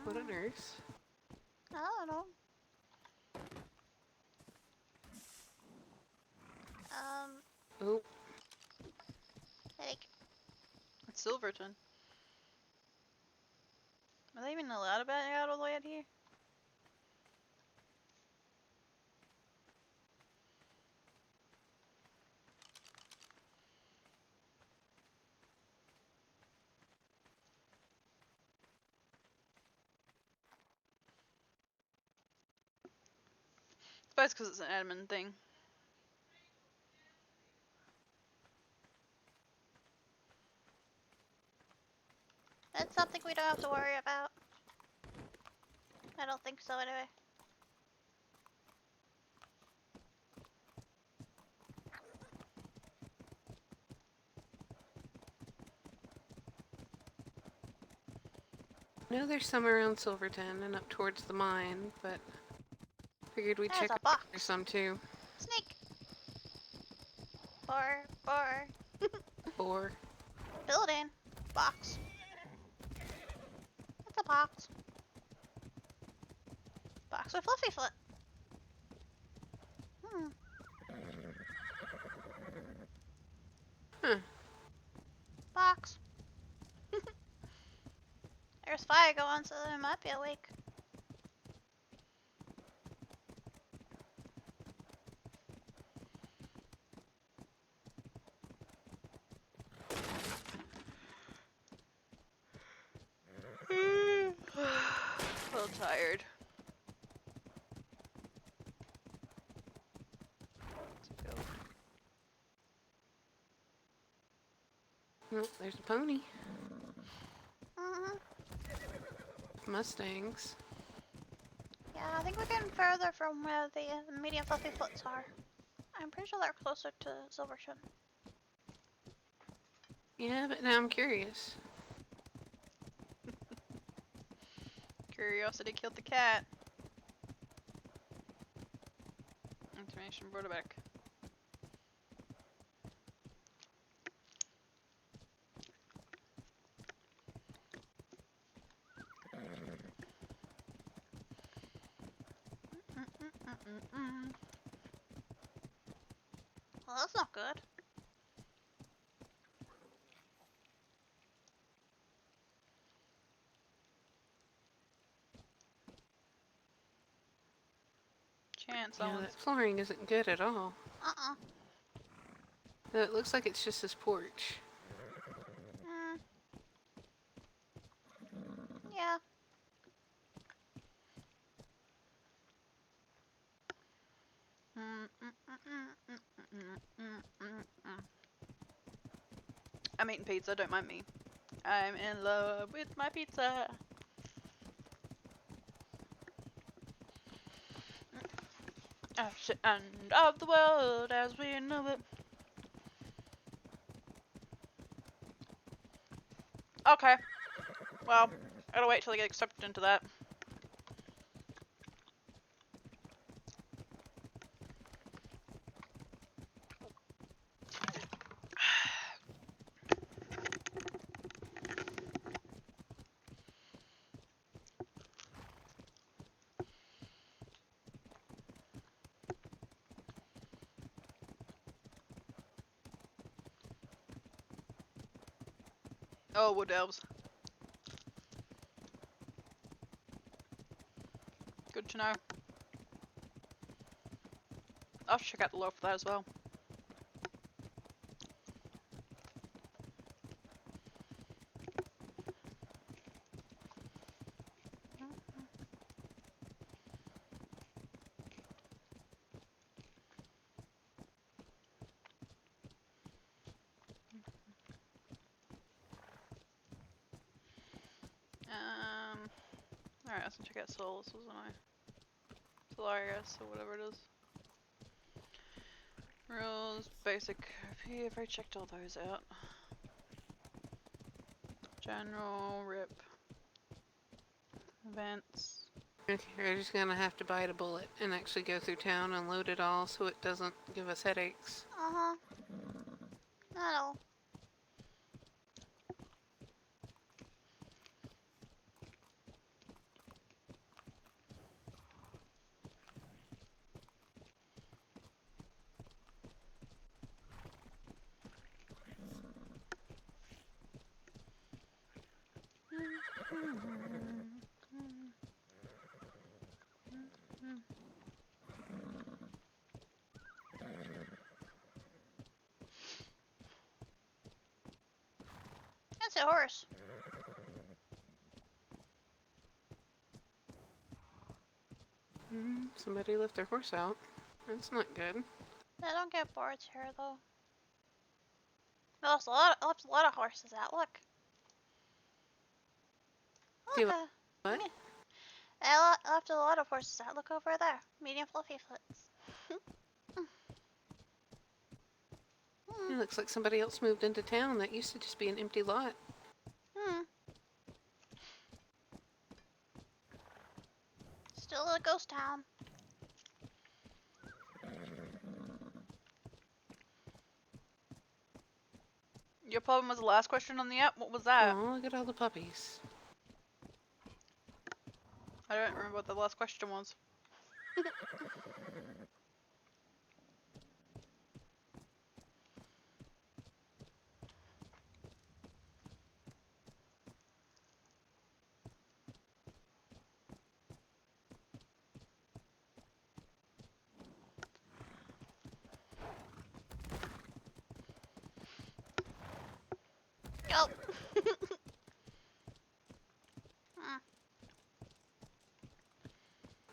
What on earth? I don't know. Oh. Like, It's Silverton. Are they even allowed to back out all the way out here? I suppose because it's an admin thing. that's something we don't have to worry about. I don't think so anyway. I know there's some around Silverton and up towards the mine, but figured we'd There's check a up box. for some too. Snake. Boar. Boar. Building. Box. It's a box. Box with fluffy foot. Huh. Box. There's fire going, so they might be awake. A little tired. Let's go. Oh, there's a pony. Mm-hmm. Mustangs. Yeah, I think we're getting further from where the medium fluffy foots are. I'm pretty sure they're closer to Silverton. Yeah, but now I'm curious. Curiosity killed the cat. Information brought it back. Well, that's not good. Chance Yeah, someone's. that flooring isn't good at all. It looks like it's just this porch. Mm. Yeah. I'm eating pizza, don't mind me. I'm in love with my pizza. At the end of the world as we know it. Okay. Well, I gotta wait till I get accepted into that. Oh, wood elves. Good to know. I'll check out the lore for that as well. Alright, let's check out souls, wasn't I? Solarius, or whatever it is. Rules, basic RP, if I checked all those out. General, RIP. Events. Okay, we're just gonna have to bite a bullet and actually go through town and load it all so it doesn't give us headaches. Uh-huh. That'll. That's a horse. Somebody left their horse out. That's not good. I don't get bored here though. I left a lot of horses out. Look. Do Look. what? I left a lot of horses out. Look over there. Medium fluffy foots. It looks like somebody else moved into town. That used to just be an empty lot. Still a ghost town. Your problem was the last question on the app? What was that? Oh, look at all the puppies. I don't remember what the last question was. Go.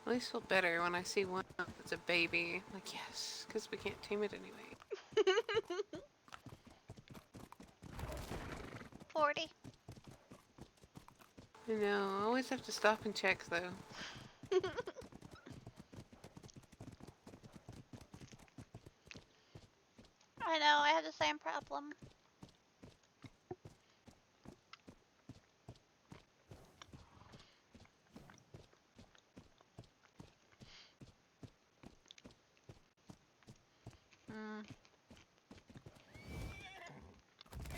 I always feel better when I see one that's a baby. I'm like, yes, because we can't tame it anyway. 40. I know, I always have to stop and check though. I know, I had the same problem.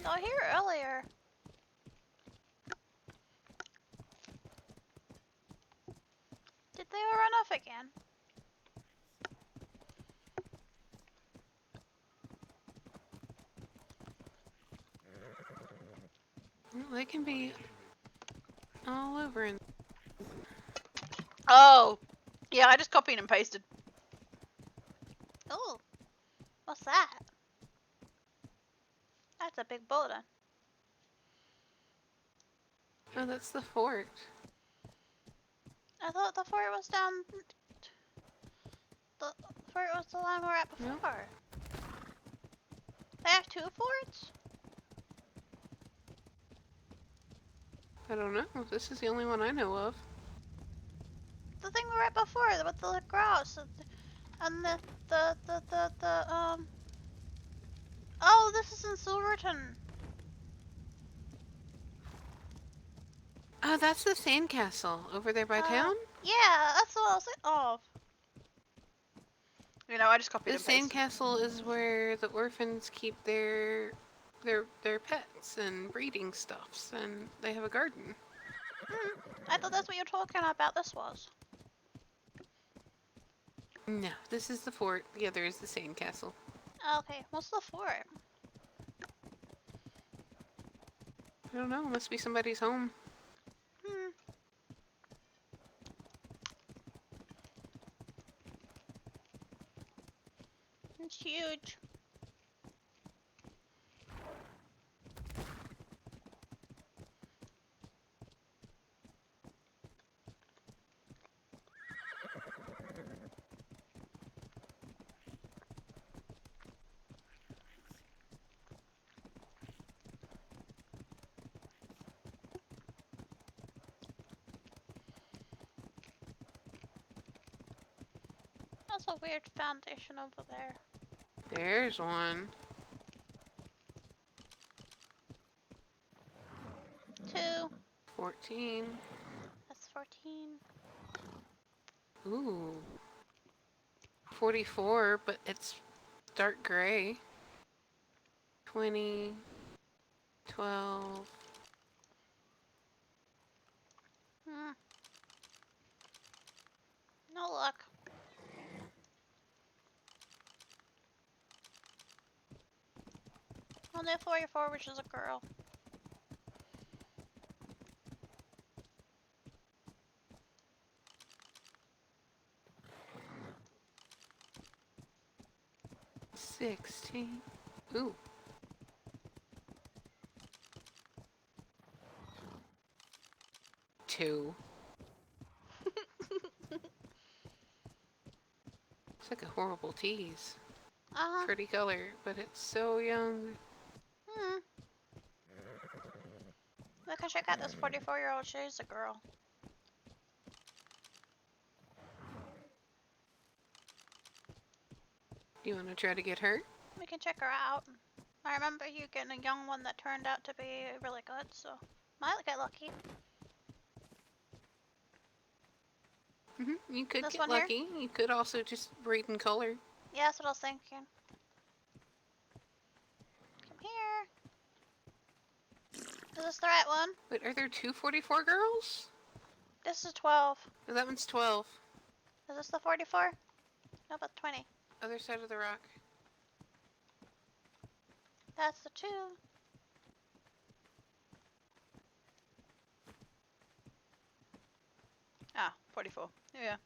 No, here earlier. Did they all run off again? Well, they can be all over. And Oh, yeah, I just copied and pasted. Ooh, what's that? That's a big boulder. oh, that's the fort. I thought the fort was down. The fort was the one we were at before. Nope. They have two forts? I don't know. This is the only one I know of. The thing we were at before with the grass and the. Oh, this is in Silverton. Oh, that's the sandcastle over there by town? Yeah, that's what I was thinking of. You know, I just copied The and pasted. sandcastle is where the orphans keep their pets and breeding stuffs, and they have a garden. I thought that's what you were talking about. This was. No, this is the fort. The other is the sandcastle. Okay, what's the fort? I don't know. Must be somebody's home. It's huge. That's a weird foundation over there. There's one. 2. 14. That's 14. Ooh. 44, but it's dark gray. 20. 12. No luck. Only 44, which is a girl. $16. Ooh. $2. It's like a horrible tease. Pretty color, but it's so young. Look, I check out this 44-year-old. She's a girl. You want to try to get her? We can check her out. I remember you getting a young one that turned out to be really good, so might get lucky. You could This get one here? lucky. You could also just breed in color. Yeah, that's what I was thinking. Come here. Is this the right one? Wait, are there 244 girls? This is 12. No, that one's 12. Is this the 44? No, but 20. Other side of the rock. That's the 2. Ah, 44. Yeah.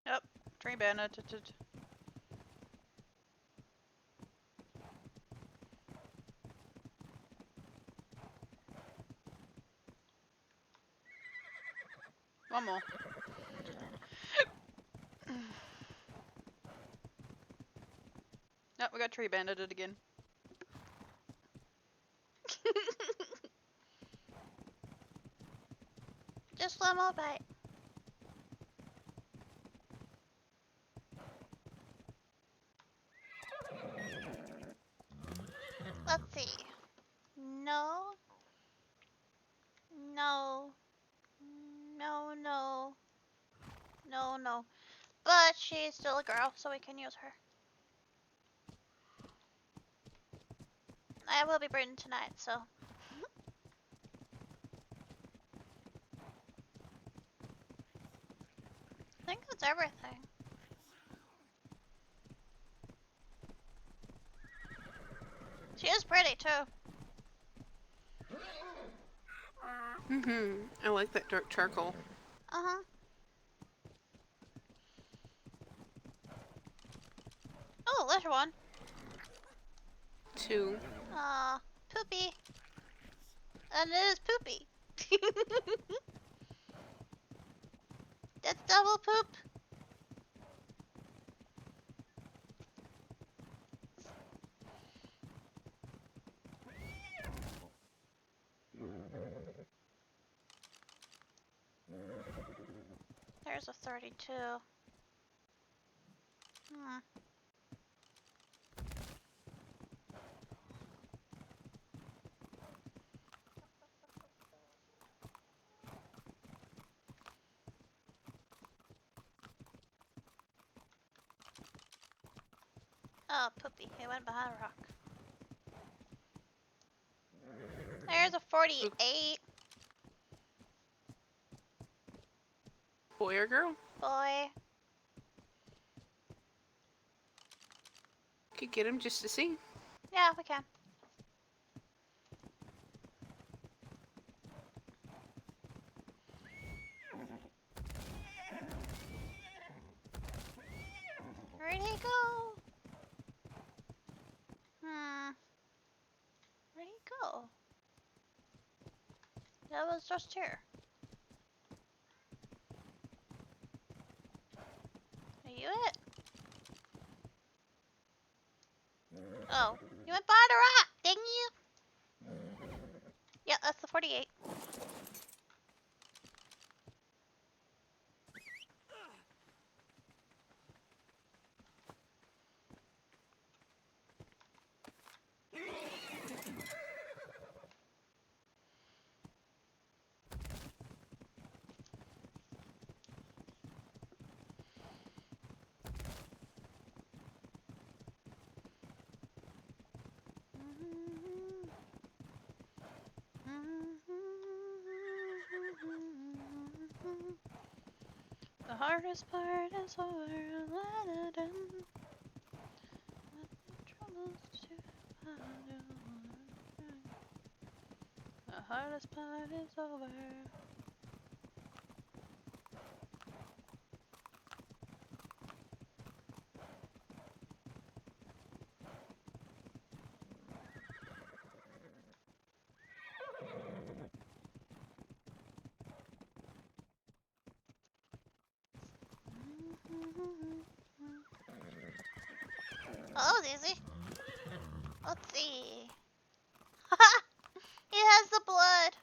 Yep, tree banner. One more. Oh, we got tree banded again. Just one more bite. Let's see. No. No. No, no. No, no. But she's still a girl, so we can use her. I will be breeding tonight, so. I think that's everything. She is pretty, too. I like that dark charcoal. Uh-huh. Oh, there's one. 2. Poopy. And it is poopy. That's double poop. There's a 32. Oh, poopy. He went behind a rock. There's a 48. Boy or girl? Boy. Could get him just to see. Yeah, we can. Where'd he go? Where'd he go? That was just here. Are you it? Oh, you went behind a rock, didn't you? Yeah, that's the 48. The hardest part is over. The hardest part is over. Oh, easy. Let's see. He has the blood.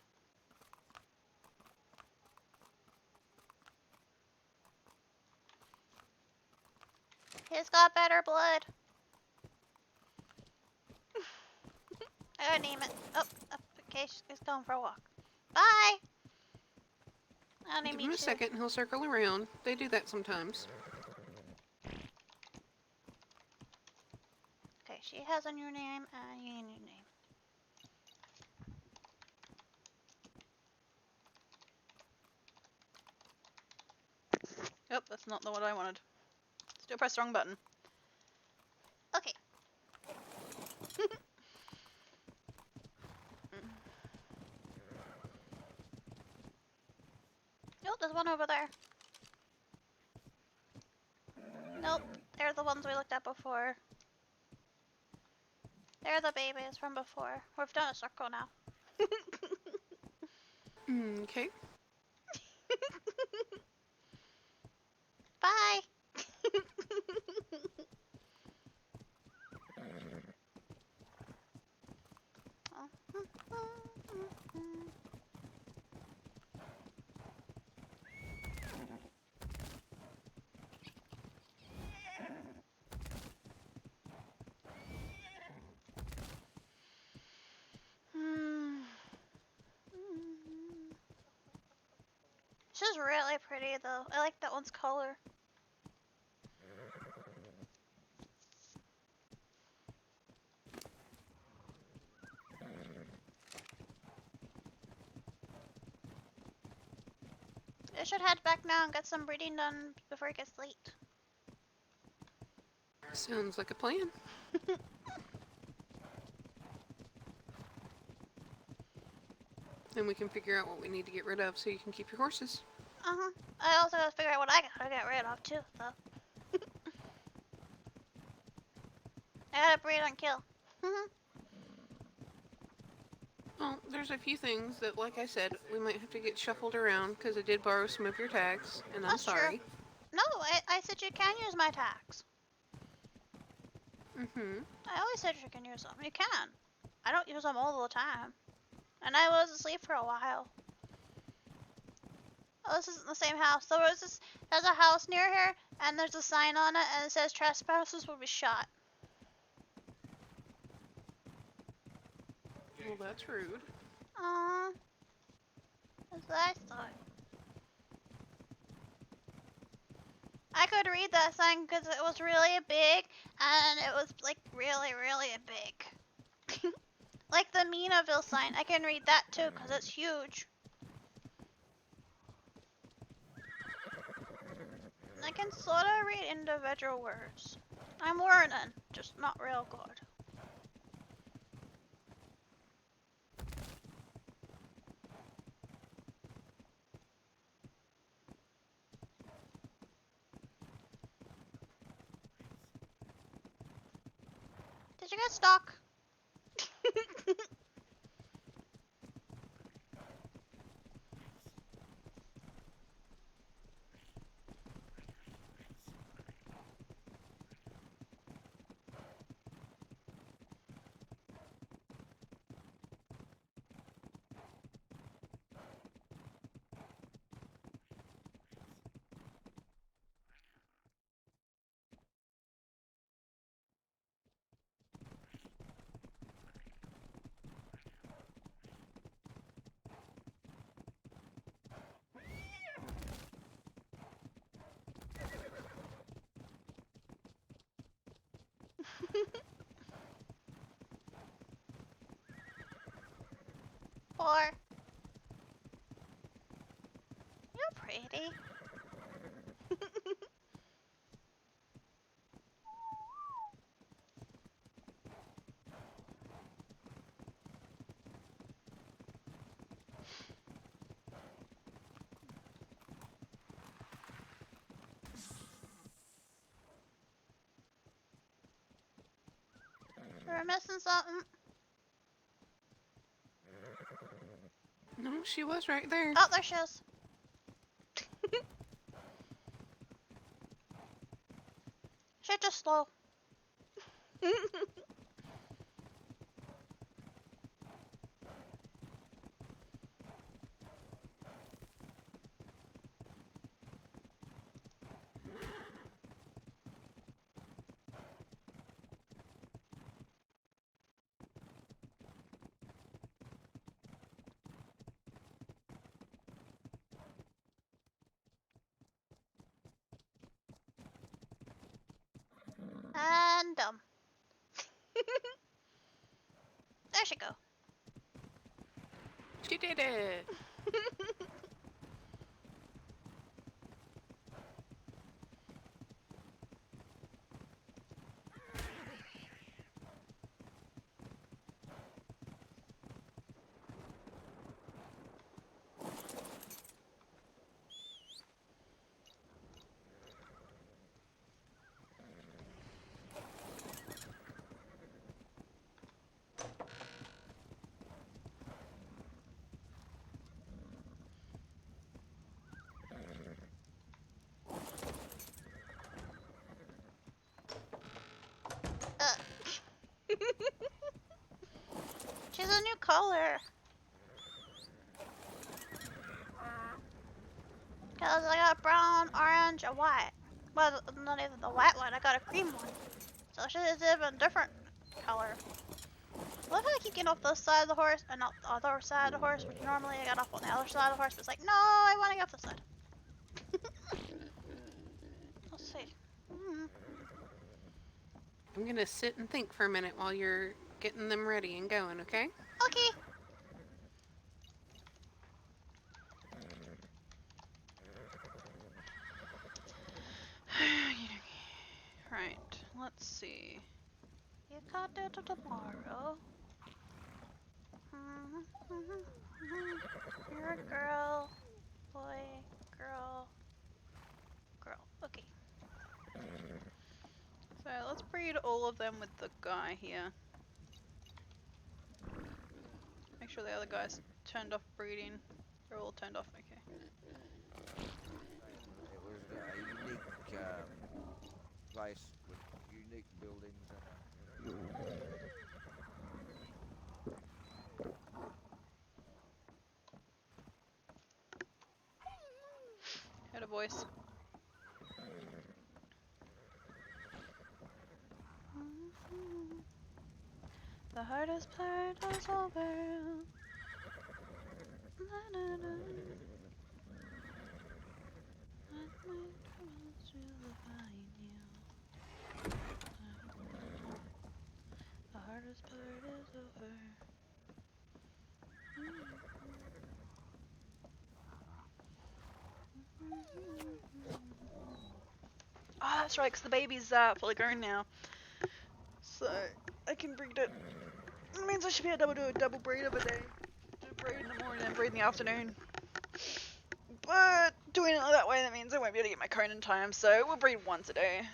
He's got better blood. I gotta name it. Oh, okay, she's going for a walk. Bye. I'll name Give you him a too. second and he'll circle around. They do that sometimes. Okay, she has a new name and you need a new name. Yep, that's not the one I wanted. Still press the wrong button. Okay. Oh, there's one over there. Nope, they're the ones we looked at before. They're the babies from before. We've done a circle now. Okay. is really pretty though. I like that one's color. I should head back now and get some breeding done before it gets late. Sounds like a plan. Then we can figure out what we need to get rid of so you can keep your horses. Uh-huh. I also gotta figure out what I gotta get rid of too, though. I gotta breed and kill. Well, there's a few things that, like I said, we might have to get shuffled around because I did borrow some of your tags, and I'm That's sorry. true. No, I said you can use my tags. Mm-hmm. I always said you can use them. You can. I don't use them all the time. And I was asleep for a while. Oh, this isn't the same house. There's a house near here, and there's a sign on it, and it says trespassers will be shot. Well, that's rude. That's what I thought. I could read that sign because it was really big, and it was like really, really big. Like the Minaville sign, I can read that too because it's huge. I can sort of read individual words. I'm learning, just not real good. Did you get stuck? Four. You're pretty. We're missing something. No, she was right there. Oh, there she is. She's just slow. And dumb. There she go. She did it. She's a new color. Cause I got brown, orange, and white. Well, not even the white one. I got a cream one. So she's even different color. I love how I keep getting off this side of the horse and not the other side of the horse, which normally I got off on the other side of the horse, but it's like, no, I want to get off this side. I'm gonna sit and think for a minute while you're getting them ready and going, okay? Okay. Right, let's see. You got it tomorrow. You're a girl, boy, girl, girl. Okay. So let's breed all of them with the guy here. Make sure the other guys turned off breeding. They're all turned off, okay. It was a unique place with unique buildings and Had a voice. The hardest part is over. Na, na, na. The hardest part is over. Oh, that's right, 'cause the baby's fully grown now. So, I can breed it. It means I should be able to do a double breed of a day. Do breed in the morning and breed in the afternoon. But doing it that way, that means I won't be able to get my cone in time, so we'll breed once a day.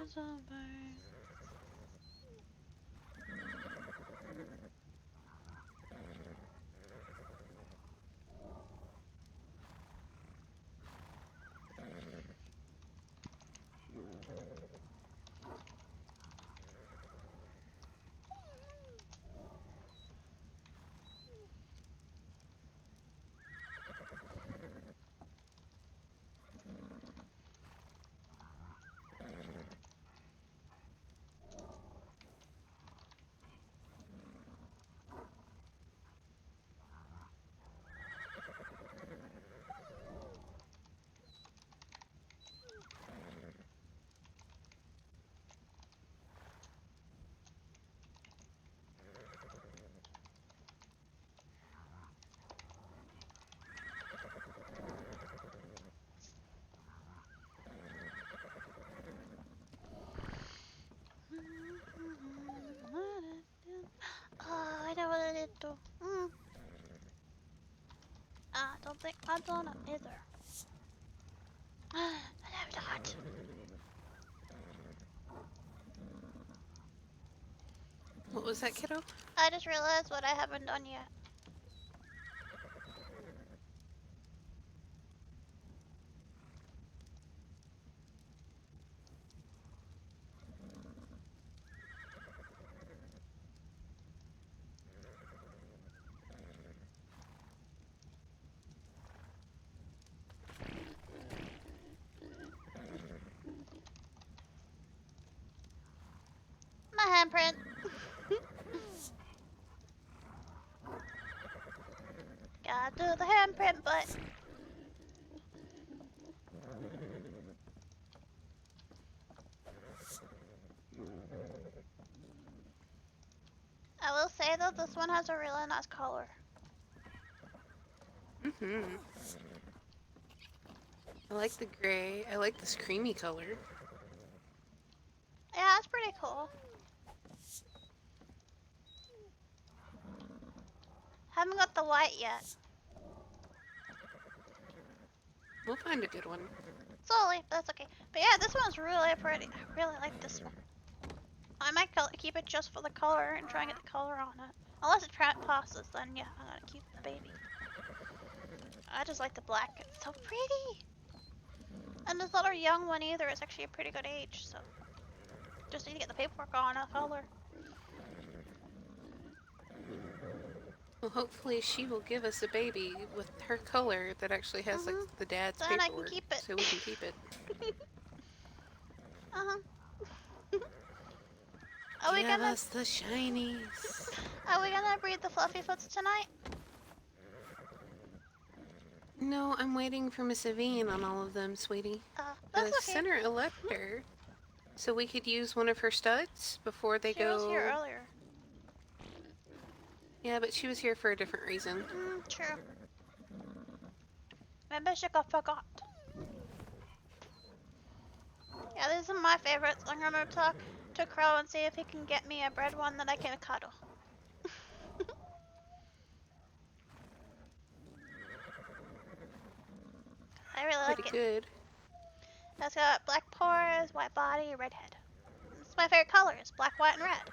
It's over. to. I don't think I don't know either. Hello, Dot. What was that, kiddo? I just realized what I haven't done yet. My handprint. Gotta do the handprint, but I will say that this one has a really nice color. I like the gray. I like this creamy color. Yeah, it's pretty cool. Haven't got the white yet. We'll find a good one. Slowly, but that's okay. But yeah, this one's really pretty. I really like this one. I might keep it just for the color and try and get the color on it. Unless it passes, then yeah, I'm gonna keep the baby. I just like the black. It's so pretty. And this other young one either is actually a pretty good age, so just need to get the paperwork on a color. Well, hopefully she will give us a baby with her color that actually has like the dad's Then I paperwork, can keep it. so we can keep it. Are we Give gonna us the shinies. Are we gonna breed the fluffy foots tonight? No, I'm waiting for Miss Avine on all of them, sweetie. That's The okay. center elector, so we could use one of her studs before they She go. was here earlier. Yeah, but she was here for a different reason. True. Maybe she got forgot. Yeah, these are my favorites. I'm gonna talk to Crow and see if he can get me a bred one that I can cuddle. I really like it. Pretty good. It's got black pores, white body, red head. It's my favorite colors, black, white, and red.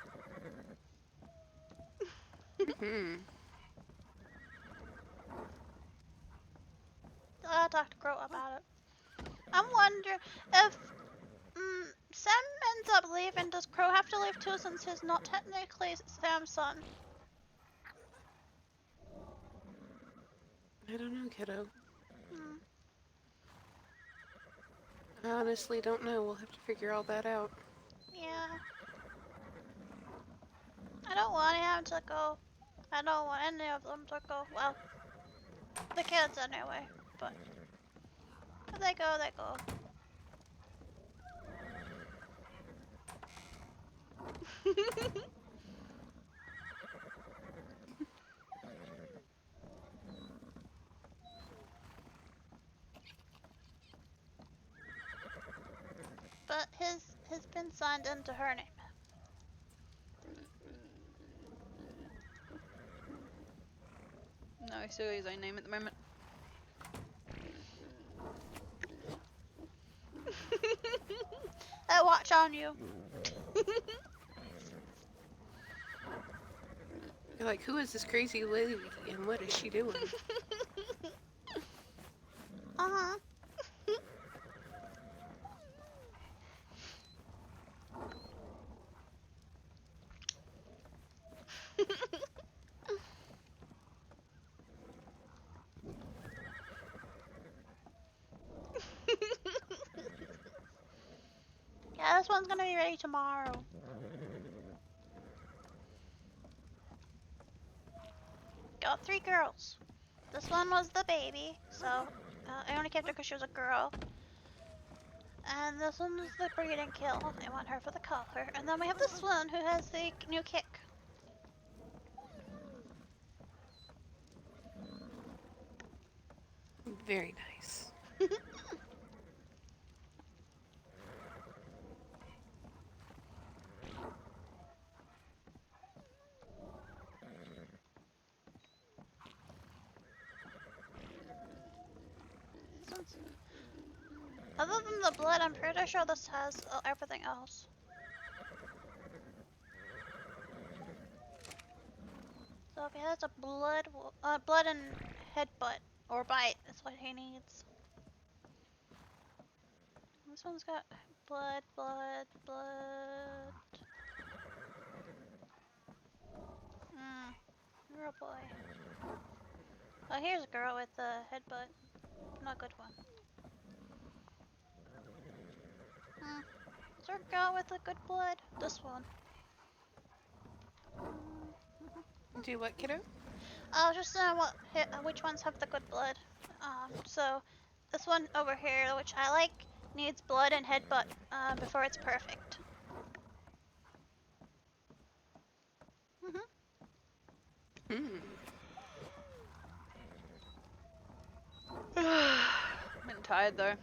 I'll talk to Crow about it. I'm wondering if Sam ends up leaving, does Crow have to leave too since he's not technically Sam's son? I don't know, kiddo. I honestly don't know. We'll have to figure all that out. Yeah. I don't want him to go. I don't want any of them to go. Well, the kids anyway, but if they go, they go. But his been signed into her name. No, he's still his own name at the moment. I watch on you. You're like, who is this crazy lady and what is she doing? Uh-huh. Yeah, this one's gonna be ready tomorrow. Got 3 girls. This one was the baby, so I only kept her because she was a girl. And this one was the breeding kill. I want her for the color. And then we have this one who has the new kick. Very nice. Other than the blood, I'm pretty sure this has everything else. So if he has a blood and headbutt or bite, that's what he needs. This one's got blood. Oh boy. Oh, here's a girl with a headbutt. Not a good one. Is there a girl with a good blood? This one. Do what, kiddo? I was just saying which ones have the good blood. So this one over here, which I like, needs blood and headbutt before it's perfect. I'm getting tired though.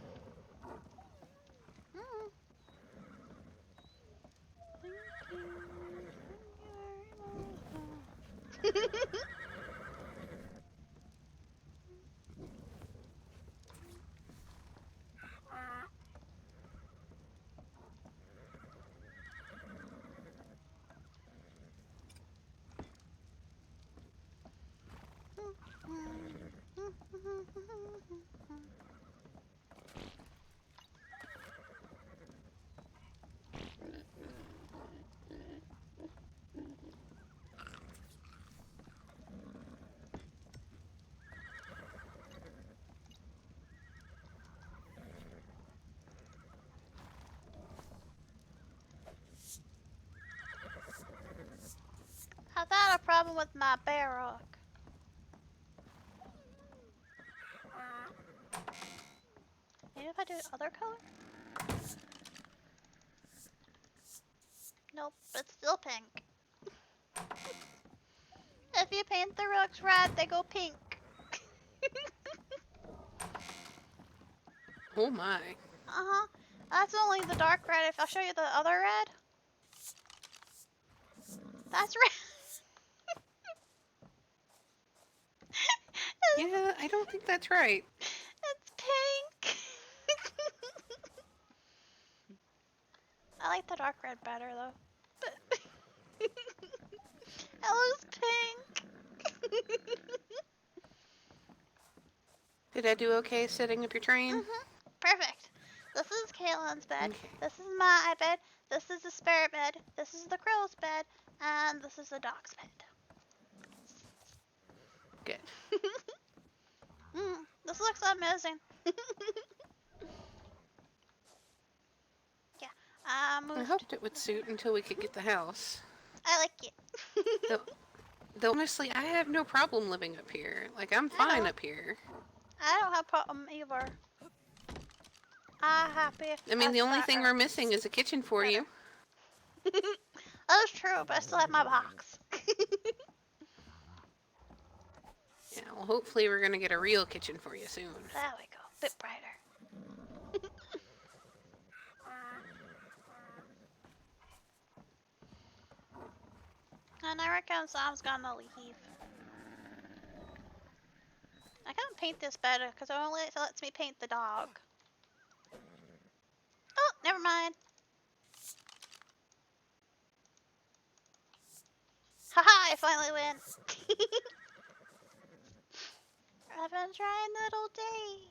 I've had a problem with my bear rock. Maybe if I do other color? Nope, it's still pink. If you paint the rocks red, they go pink. Oh my. Uh-huh. That's only the dark red. If I'll show you the other red. That's red. Yeah, I don't think that's right. It's pink. I like the dark red better though. But it was pink. Did I do okay setting up your train? Perfect. This is Kaylin's bed. Okay. This is my bed. This is the spirit bed. This is the crow's bed. And this is the dog's bed. Good. This looks amazing. Yeah, I moved. I hoped it would suit until we could get the house. I like it. Though honestly, I have no problem living up here. Like, I'm fine up here. I don't have a problem either. I'm happy. I mean, the only thing we're missing is a kitchen for you. That is true, but I still have my box. Yeah, well, hopefully we're gonna get a real kitchen for you soon. There we go. Bit brighter. And I reckon Sam's gonna leave. I can't paint this better because it only lets me paint the dog. Oh, never mind. Haha, I finally win. I've been trying that all day.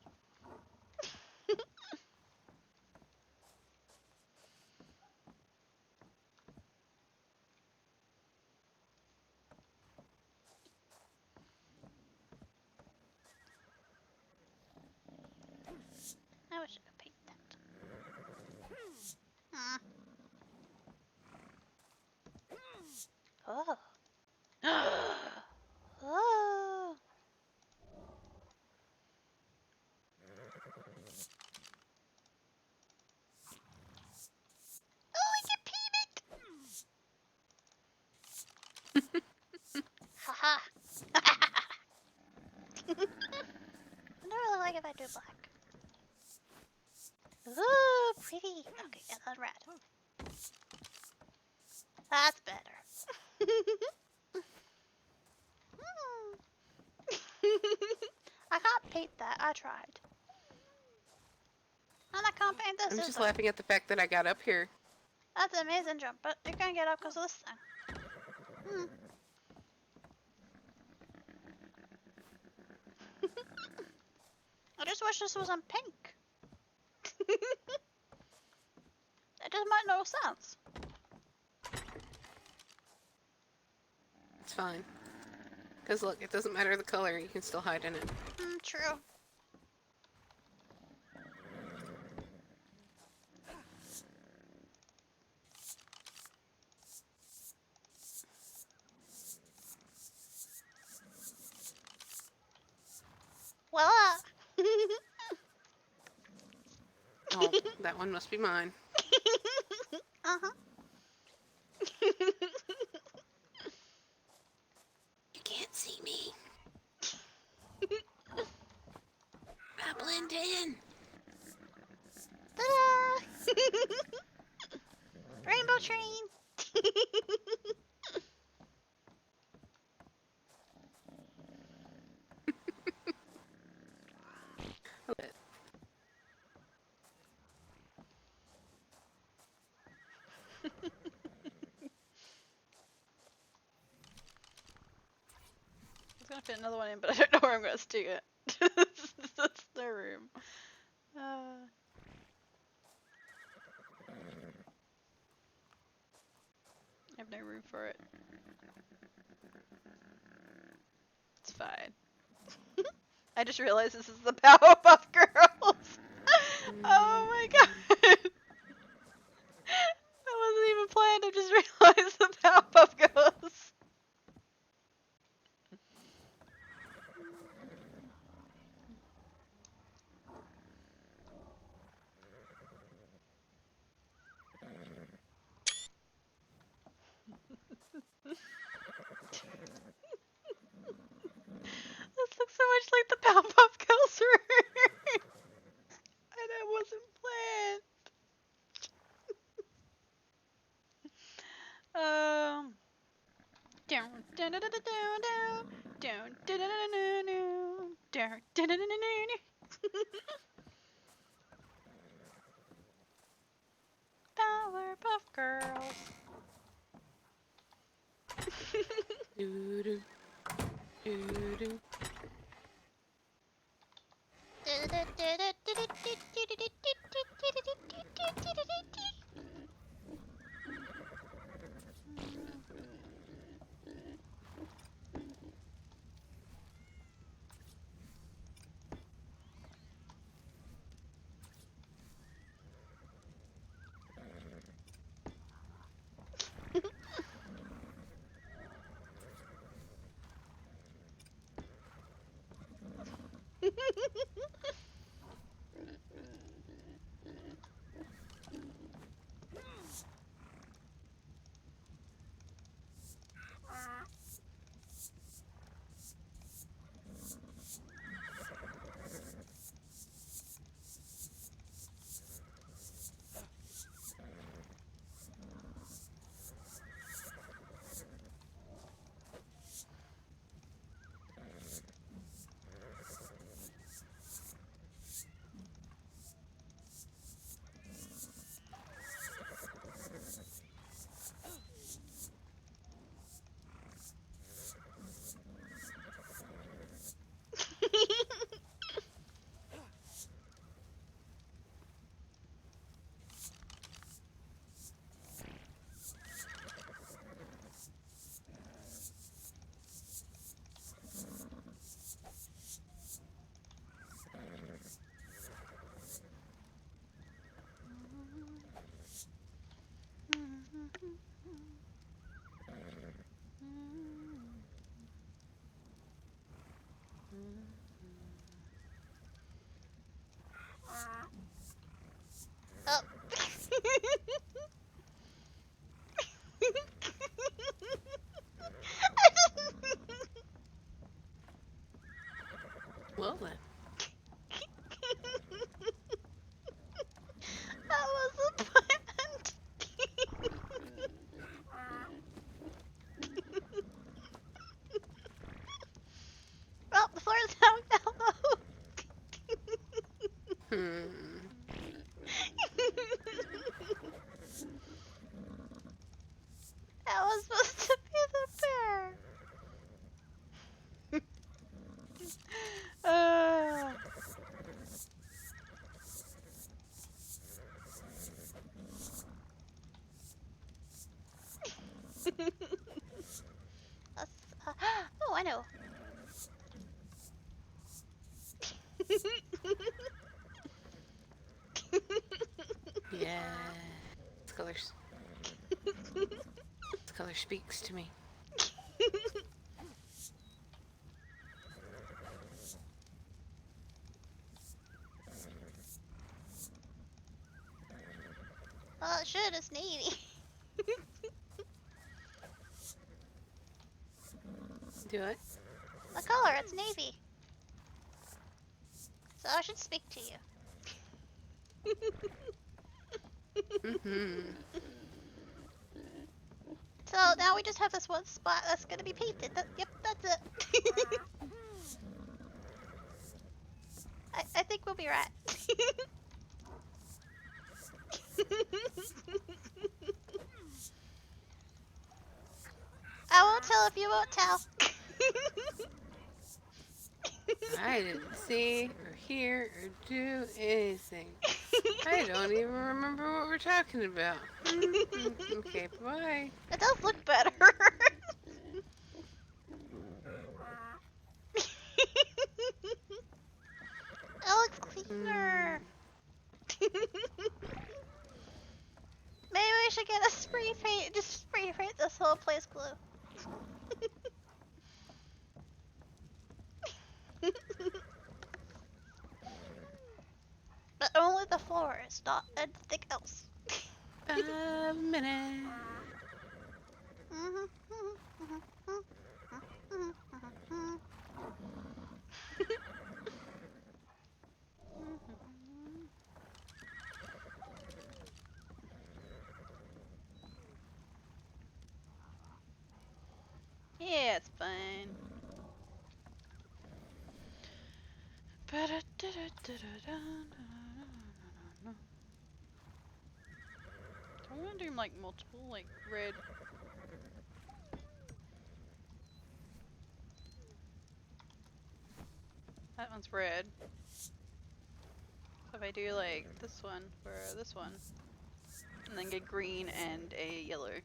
I wish I could paint that. Oh. Oh. Oh, I can paint it! Haha. I don't really like if I do black. Ooh, pretty. Okay, and then red. That's better. I can't paint that. I tried. And I can't paint this I'm just either. laughing at the fact that I got up here. That's an amazing jump, but you're gonna get up because of this thing. Hmm. I just wish this was in pink. That just might no sense. It's fine. Because look, it doesn't matter the color, you can still hide in it. True. Well, Oh, that one must be mine. uh-huh. You can't see me. I blend in. Ta-da! Rainbow train. I was gonna fit another one in, but I don't know where I'm gonna stick it. That's no room. I have no room for it. It's fine. I just realized this is the Powerpuff Girls. Oh my god. That wasn't even planned. I just realized the Powerpuff Girls. This looks so much like the Powerpuff Girls room. And it wasn't planned. Down, down, down, down, down, down, down, down, down. Powerpuff Girls. Doo-doo. Doo-doo. Oh. Well then. That was planned. Well, the floor is now yellow. Hmm. Yeah. This color, this color speaks to me. Well, it should. It's navy. Do it. The color, it's navy. So I should speak to you. So now we just have this one spot that's gonna be painted. Yep, that's it. I think we'll be right. I won't tell if you won't tell. I didn't see or hear or do anything. I don't even remember what we're talking about. Okay, bye. It does look better. It looks cleaner. Maybe we should get a spray paint. Just spray paint this whole place blue. But only the floors, not anything else. 5 minutes. Yeah, it's fine. I want to do like multiple, like red. That one's red. So if I do like this one for this one, and then get green and a yellow.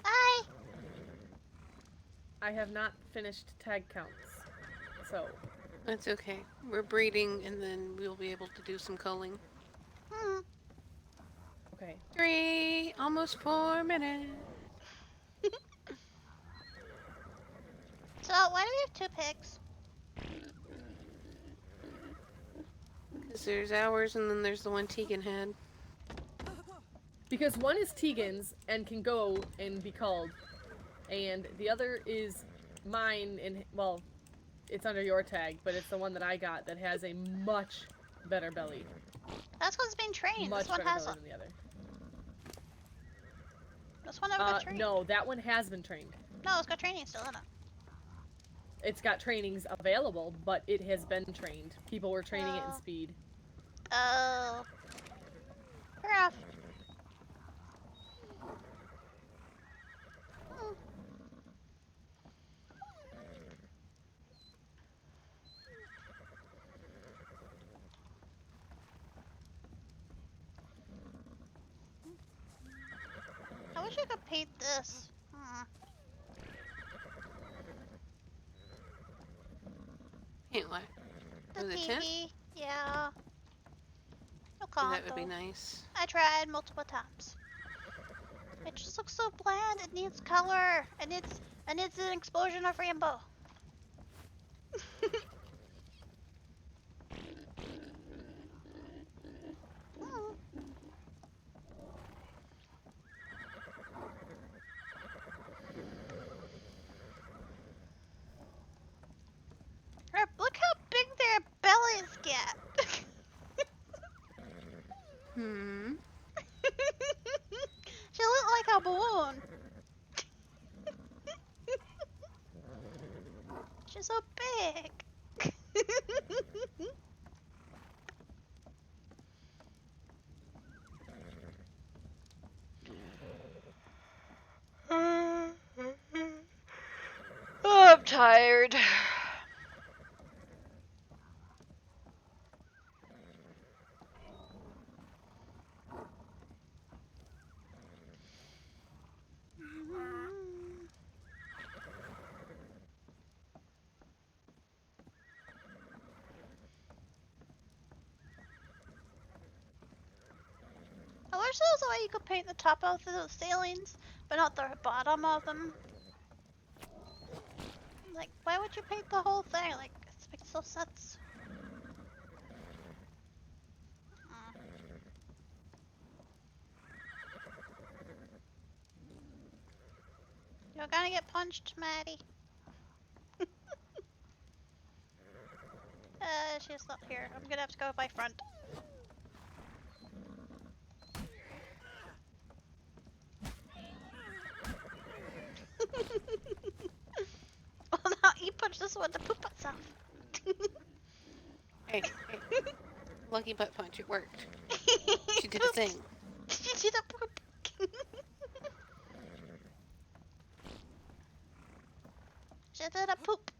Hi. I have not finished tag counts, so. That's okay. We're breeding and then we'll be able to do some culling. Okay. 3, almost 4 minutes. So why do we have 2 pigs? Because there's ours and then there's the one Tegan had. Because one is Tegan's and can go and be called, and the other is mine and, well, it's under your tag, but it's the one that I got that has a much better belly. That's because it's been trained. Much This one better has belly a. than the other. This one never got trained. No, that one has been trained. No, it's got training still in it. It's got trainings available, but it has been trained. People were training it in speed. Oh. Fair enough. I wish I could paint this. Paint what? The The TV. tent? Yeah. No That would be condo. nice. I tried multiple times. It just looks so bland. It needs color. It needs an explosion of rainbow. Look how big their bellies get. She looked like a balloon. She's so big. Oh, I'm tired. wish there was a way you could paint the top of the ceilings, but not the bottom of them. Like, why would you paint the whole thing? Like, it makes no sense. You're gonna get punched, Maddie. She's not here. I'm gonna have to go by front. Oh, now you punch this one to poop itself. Hey, lucky butt punch. It worked. She did a thing. She did a poop. She did a poop.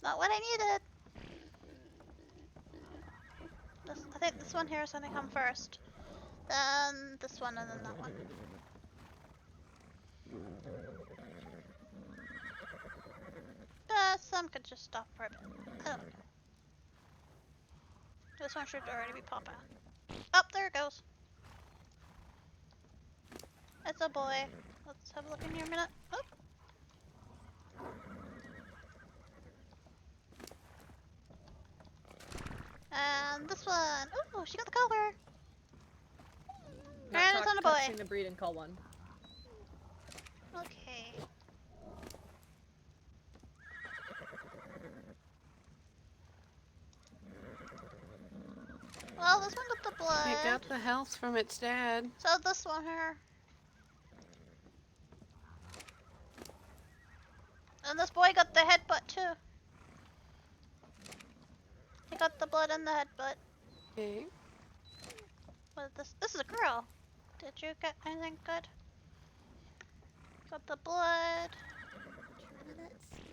Not what I needed. I think this one here is gonna come first. Then this one and then that one. Some could just stop for a bit. I don't know. This one should already be popping. Up there it goes. It's a boy. Let's have a look in here a minute. Oh. And this one. Oh, she got the color. And it's on a boy. The breed and call one. Okay. Well, this one got the blood. It got the health from its dad. So this one here. And this boy got the headbutt too. He got the blood and the headbutt. Okay. What is this? This is a girl. Did you get anything good? Got the blood.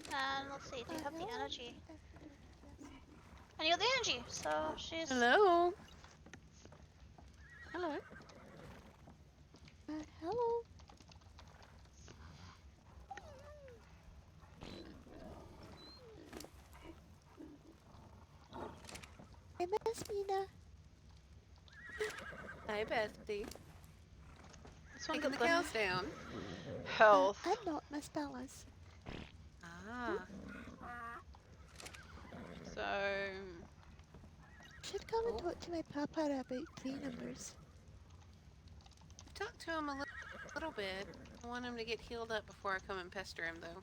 And let's see, do you have the energy? And you got the energy, so she's... Hello. Hello. Hello. I miss Mina. Hi, Bestie. This one Taking got the cows down. health. I'm not Miss Bella's. Ah. So Should come and talk to my papa about 3 numbers. Talk to him a little bit. I want him to get healed up before I come and pester him, though.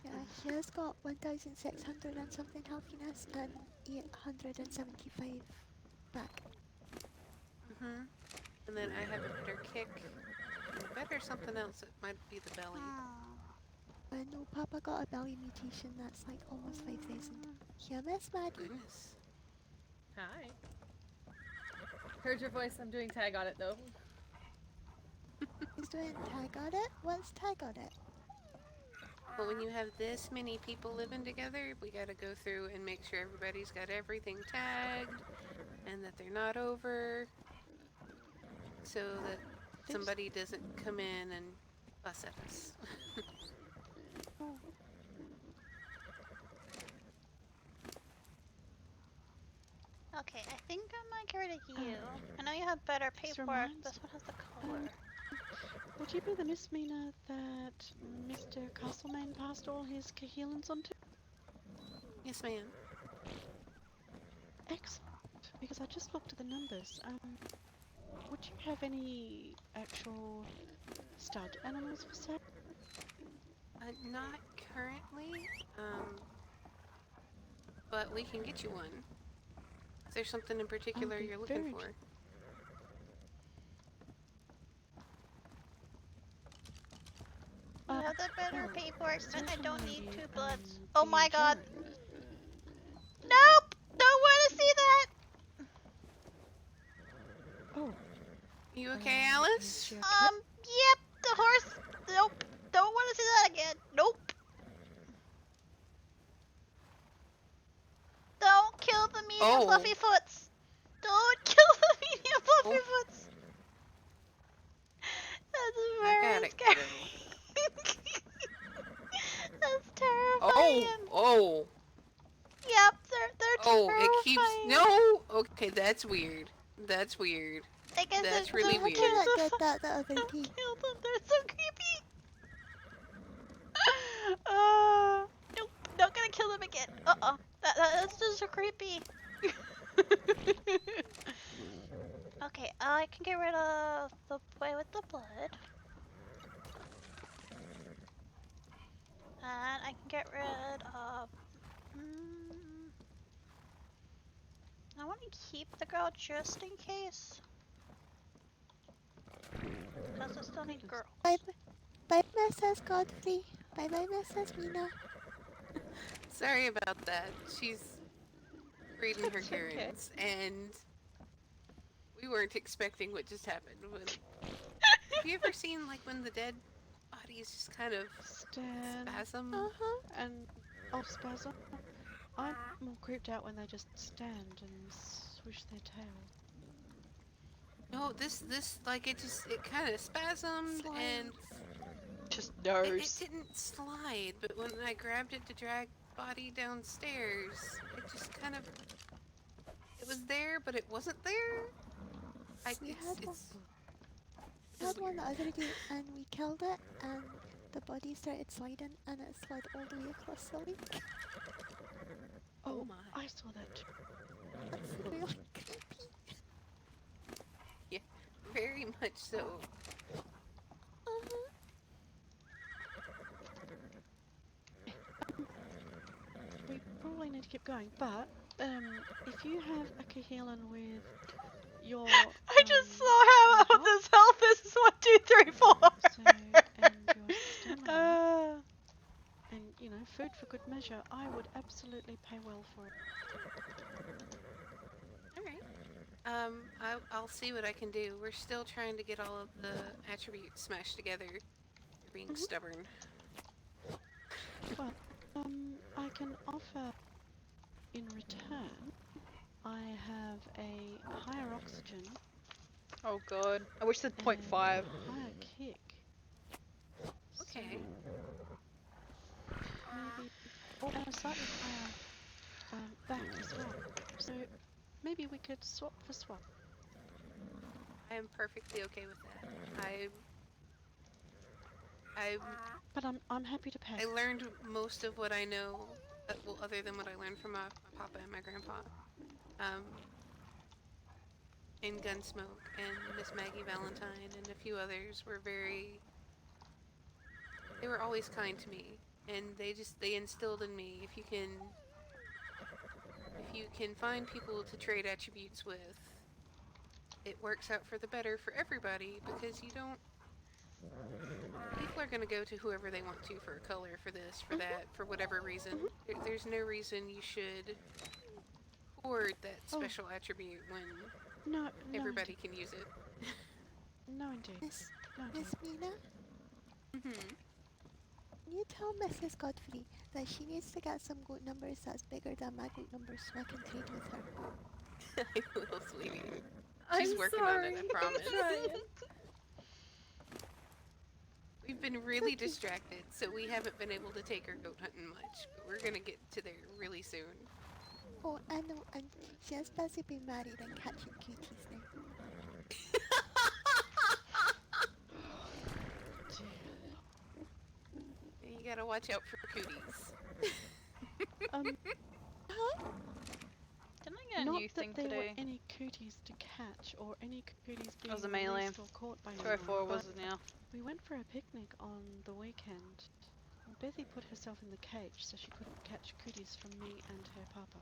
Yeah, he has got 1,600 and something healthiness and 875 back. Mm-hmm. And then I have a better kick. Better something else. It might be the belly. I know Papa got a belly mutation that's like almost 5,000. Yeah, Miss Maddie. Goodness. Hi. Heard your voice. I'm doing tag on it though. He's doing tag on it? What's tag on it? But when you have this many people living together, we gotta go through and make sure everybody's got everything tagged and that they're not over, so that somebody doesn't come in and fuss at us. Okay, I think I might get rid of you. I know you have better paperwork. This one has the color. Would you be the Miss Mina that Mr. Castlemaine passed all his Kahilans onto? Yes, ma'am. Excellent. Because I just looked at the numbers. Would you have any actual stud animals for sale? Not currently, but we can get you one. Is there something in particular you're looking for? You have the better paperwork, but I don't need 2 bloods. Oh my god! Nope! Don't want to see that! Oh. You okay, Alice? Yep, the horse. Nope. Don't want to see that again. Nope. Don't kill the medium fluffy foots. Don't kill the medium fluffy foots. That's very scary. That's terrifying. Oh. Yep, they're terrifying. Oh, it keeps. No. Okay, that's weird. That's weird. I guess That's it's really How weird. come that did that the other Don't day? kill them. They're so creepy. Nope. Not gonna kill them again. That's just so creepy. okay. I can get rid of the boy with the blood, and I can get rid of. I want to keep the girl just in case, because I still need girls. Bye, Mrs. Godfrey. Bye, Mrs. Mina. Sorry about that. She's reading her It's okay. errands, and we weren't expecting what just happened. Have you ever seen like when the dead bodies just kind of Stand spasm? and spasm. I'm more creeped out when they just stand and swish their tail. No, this like it kind of spasmed and Just it knows. didn't slide, but when I grabbed it to drag body downstairs, it just kind of it was there, but it wasn't there. We had one the other day and we killed it and the body started sliding and it slid all the way across the lake. Oh my! I saw that too. That's really creepy. Yeah, very much so. We probably need to keep going, but if you have a Kahelan with your I just saw how this health is 1, 2, 3, 4. and your stamina, and you know, food for good measure, I would absolutely pay well for it. Alright. I'll see what I can do. We're still trying to get all of the attributes smashed together. You're being stubborn. Well, I can offer in return. I have a higher oxygen. Oh god. I wish it said 0.5. Higher kick. Okay. Maybe, and a slightly higher back as well. So maybe we could swap for swap. I am perfectly okay with that. But I'm happy to pay. I learned most of what I know, well, other than what I learned from my papa and my grandpa, in Gunsmoke, and Miss Maggie Valentine and a few others were they were always kind to me, and they instilled in me if you can find people to trade attributes with, it works out for the better for everybody, because people are going to go to whoever they want to for a color, for this, for that, for whatever reason. There's no reason you should hoard that special attribute when everybody can use it. No indeed. Miss Mina? Mm-hmm. Can you tell Mrs. Godfrey that she needs to get some goat numbers that's bigger than my goat numbers so I can trade with her? I will, sweetie. She's working on it, I promise. We've been really distracted, so we haven't been able to take her goat hunting much, but we're gonna get to there really soon. Oh, I know, and she has busy being married and catching cuties now. You gotta watch out for cooties. Didn't I get a Not new thing that there were today? any cooties to catch or any cooties being was a melee. released or caught by 204 anyone, was but it now? we went for a picnic on the weekend. Bethy put herself in the cage so she couldn't catch cooties from me and her papa.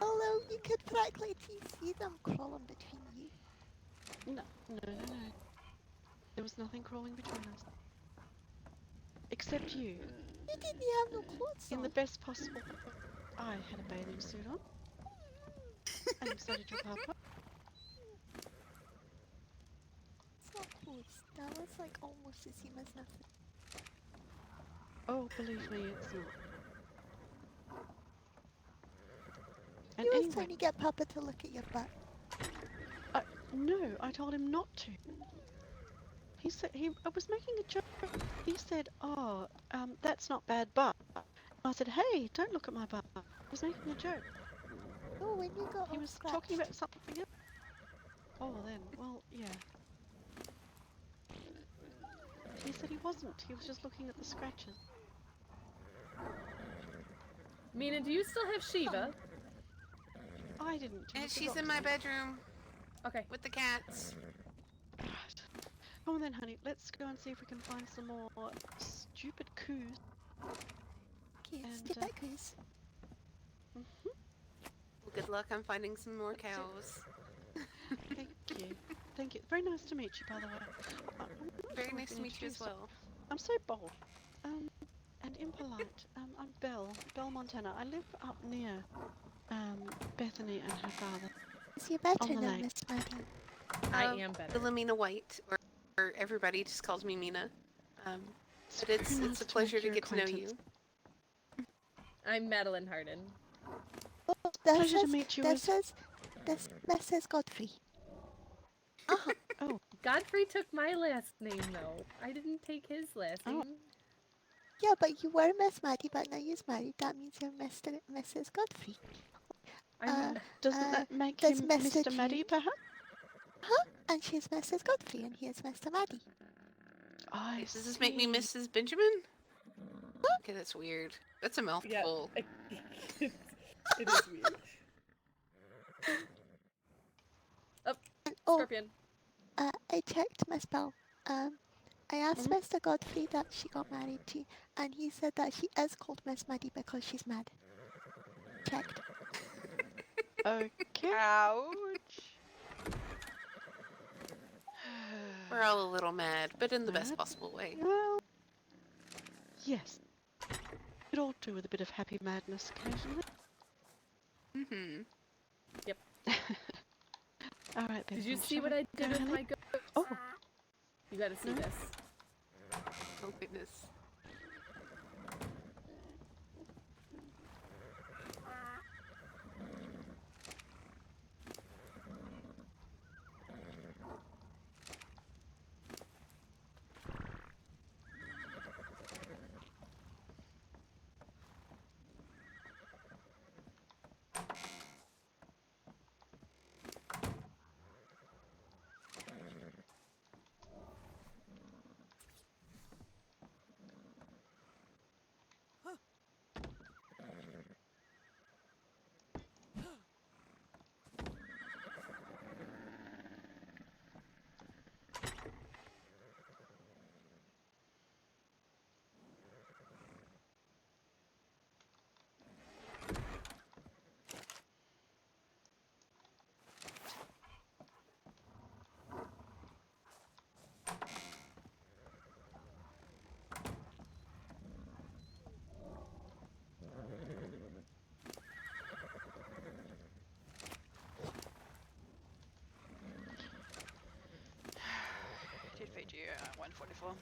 Although you could practically see them crawling between you. No. There was nothing crawling between us. Except you. You didn't have no clothes on. In the best possible... I had a bathing suit on. And so did your papa. It's not clothes. That was like almost the same as nothing. Oh, believe me, it's not. And You was anyway, trying to get Papa to look at your butt. no, I told him not to. He said I was making a joke. He said, "Oh, that's not bad butt." I said, "Hey, don't look at my butt." I was making a joke. Oh, when you got He all was scratched. talking about something else. Oh, then. Well, yeah. He said he wasn't. He was just looking at the scratches. Mina, do you still have Shiva? I didn't. He And she's forgot in my to. bedroom Okay. with the cats. Right. Come on then, honey. Let's go and see if we can find some more stupid coos. Okay, And, stupid coos. Well, good luck on finding some more cows. Thank you. Thank you. Very nice to meet you, by the way. Very nice to meet you as well. I'm so bold. And impolite. I'm Belle Montana. I live up near Bethany and her father. Is you better On the than lake. Miss Maddie? I am better. Philomena White, or everybody just calls me Mina. But it's very nice a to pleasure make to your get to know acquaintance. you. I'm Madeline Harden. Oh, that Pleasure to says, meet you that as- says, that says Godfrey. Uh-huh. Oh, Godfrey took my last name, though. I didn't take his last name. Yeah, but you were Miss Maddie, but now you're married. That means you're Mrs. Godfrey. doesn't that make does him Mr. Mr. Maddie, June- perhaps? Huh? And she's Mrs. Godfrey, and he is Mr. Maddie. I Does this make me Mrs. Benjamin? Okay, that's weird. That's a mouthful. It is weird. Oh, Scorpion. I checked Miss Bell. I asked Mr. Godfrey that she got married to, and he said that she is called Miss Maddie because she's mad. Checked. Okay. Ouch. We're all a little mad, but in the best Mad? possible way. Well, yes. It all do with a bit of happy madness occasionally. Mm-hmm. Yep. All right then. Did you shall see what we I did go, with honey? my goat? Oh. You gotta see this. Oh goodness. Did feed you 144.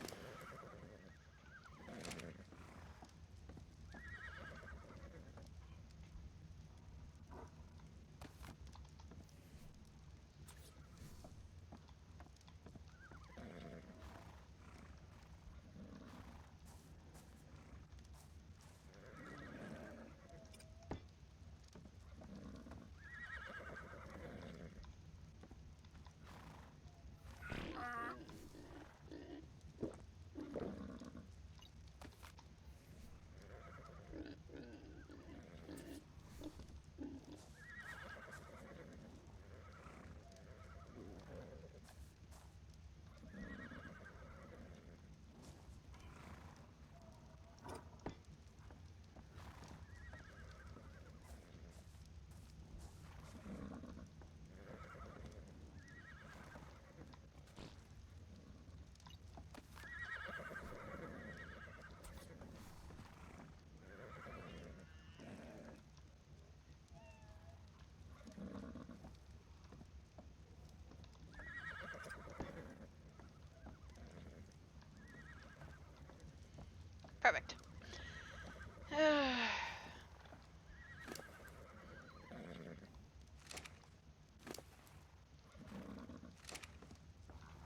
Perfect.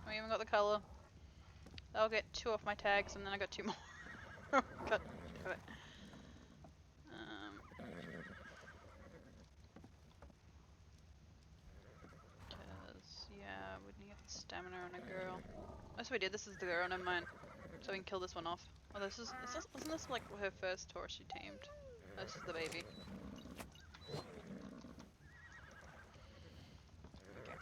We even got the color. I'll get 2 off my tags, and then I got 2 more. got it. Yes, we did. This is the girl. Never mind. So we can kill this one off. Oh, wasn't this like her first horse she tamed? Oh, this is the baby. Okay.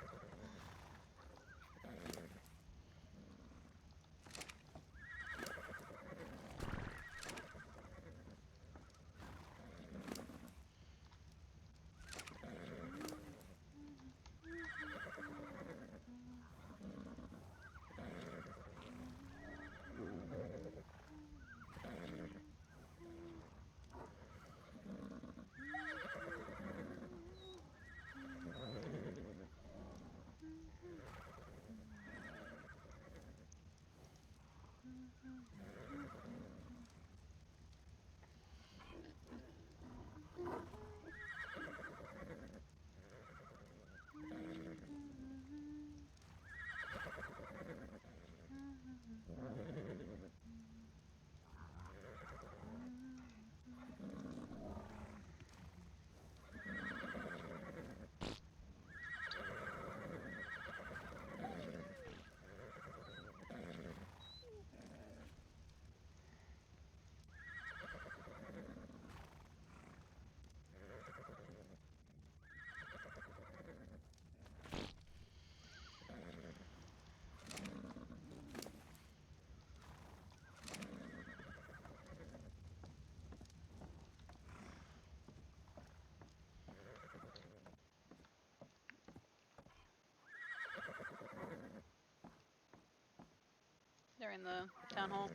They're in the town hall.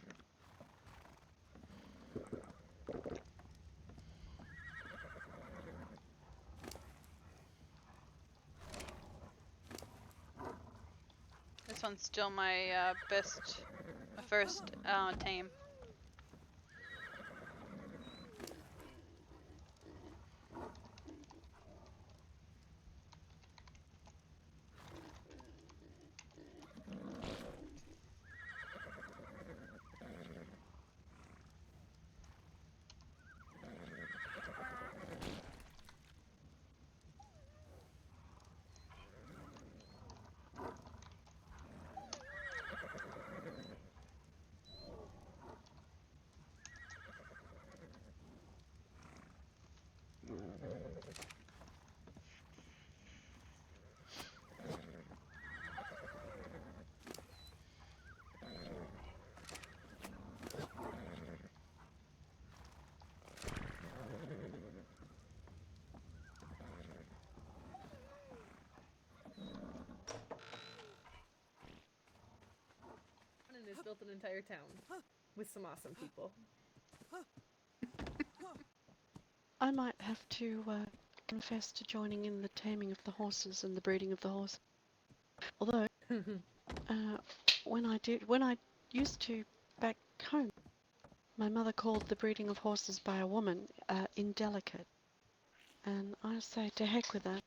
This one's still my my first tame. And has built an entire town with some awesome people. I might have to confess to joining in the taming of the horses and the breeding of the horse. Although, when I used to back home, my mother called the breeding of horses by a woman indelicate, and I say to heck with that.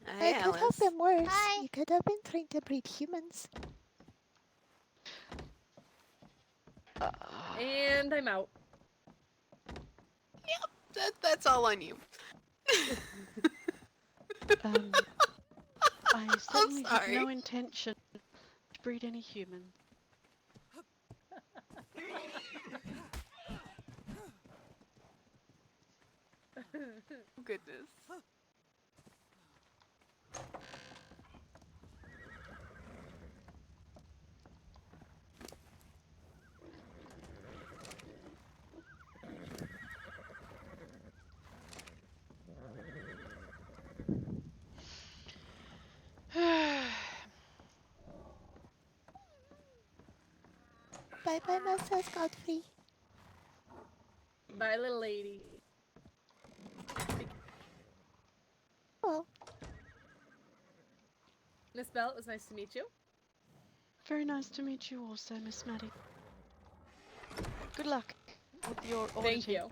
Hi, It could have Alice. been worse. Hi. You could have been trying to breed humans. And I'm out. That's all on you. I certainly have sorry. no intention to breed any human. Goodness. Bye bye, Mrs. Godfrey. Bye, little lady. Well, Miss Bell, it was nice to meet you. Very nice to meet you also, Miss Maddie. Good luck with your auditing. Thank you.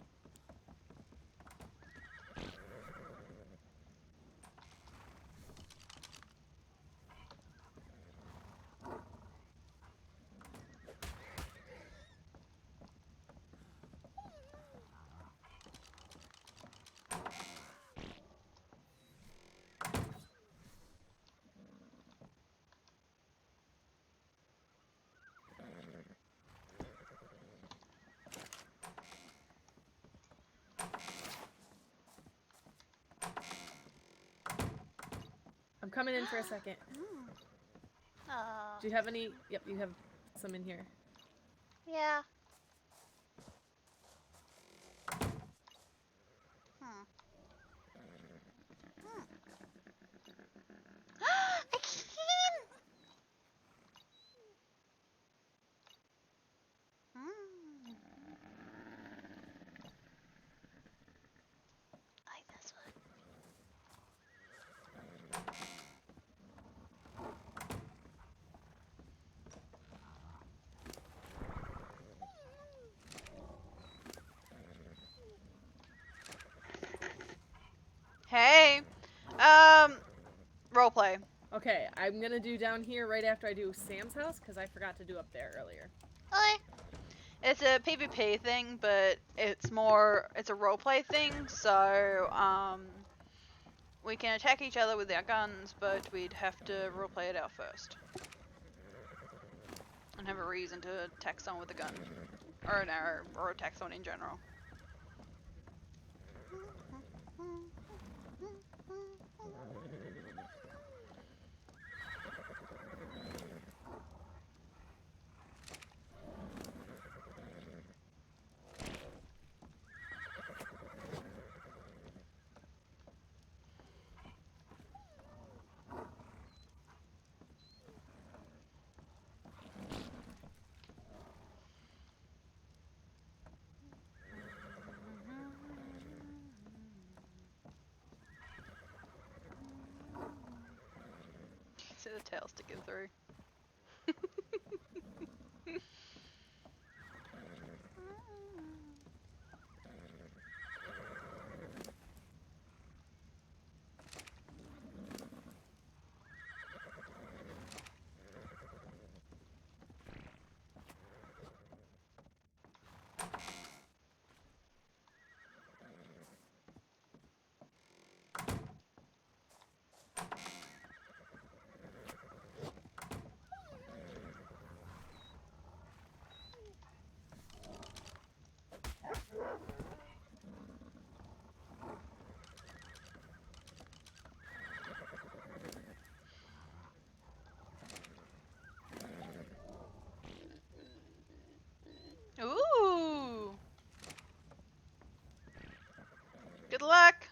coming in for a second. Do you have any? Yep, you have some in here. Yeah. I can't. I like this one. Hey, roleplay. Okay, I'm gonna do down here right after I do Sam's house because I forgot to do up there earlier. Okay. It's a PvP thing, but it's a roleplay thing, so, we can attack each other with our guns, but we'd have to roleplay it out first. And have a reason to attack someone with a gun. Or an arrow, or attack someone in general. See the tail sticking through. Ooh! Good luck!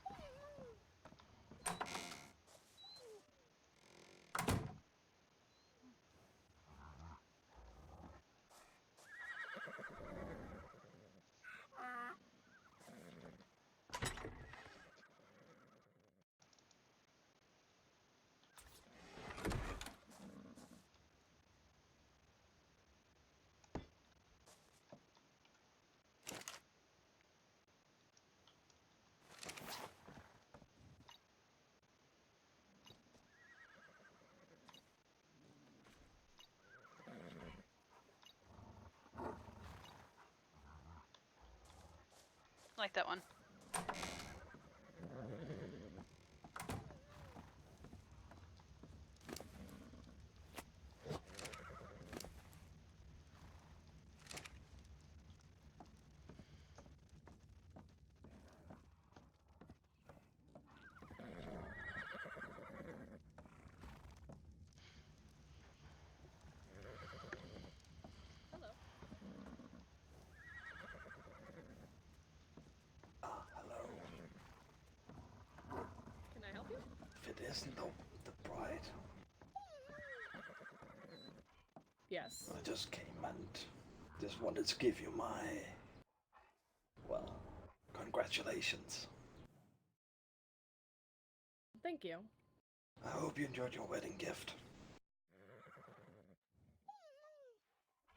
I like that one. Hello. Can I help you? If it isn't the bride, Yes. I just came and just wanted to give you my, well, congratulations. Thank you. I hope you enjoyed your wedding gift.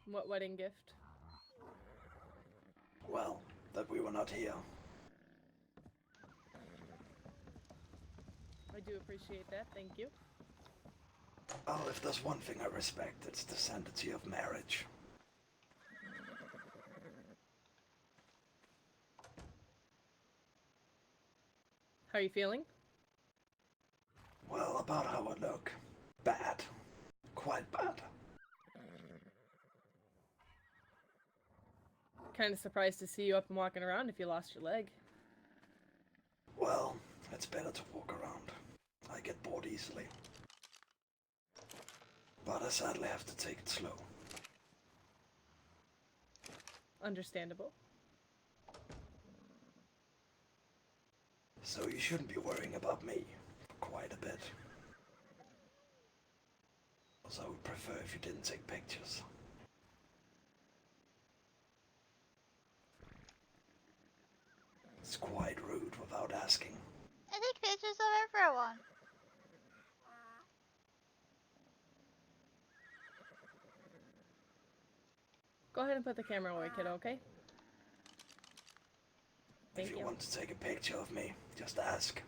What wedding gift? Well, that we were not here. I do appreciate that, thank you. Oh, if there's one thing I respect, it's the sanctity of marriage. How are you feeling? Well, about how I look. Bad. Quite bad. Kind of surprised to see you up and walking around if you lost your leg. Well, it's better to walk around. I get bored easily. but I sadly have to take it slow. Understandable. So you shouldn't be worrying about me quite a bit. Also, I would prefer if you didn't take pictures. It's quite rude without asking. I take pictures of everyone. Go ahead and put the camera away, kiddo, okay? Thank If you you. want to take a picture of me, just ask.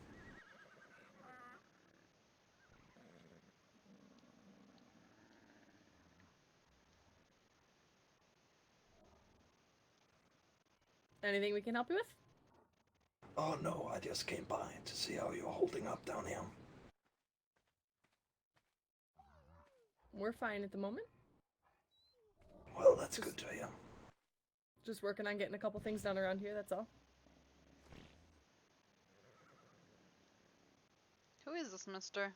Anything we can help you with? Oh no, I just came by to see how you're holding up down here. We're fine at the moment. Well, that's good to hear. Just working on getting a couple things done around here, that's all. Who is this mister?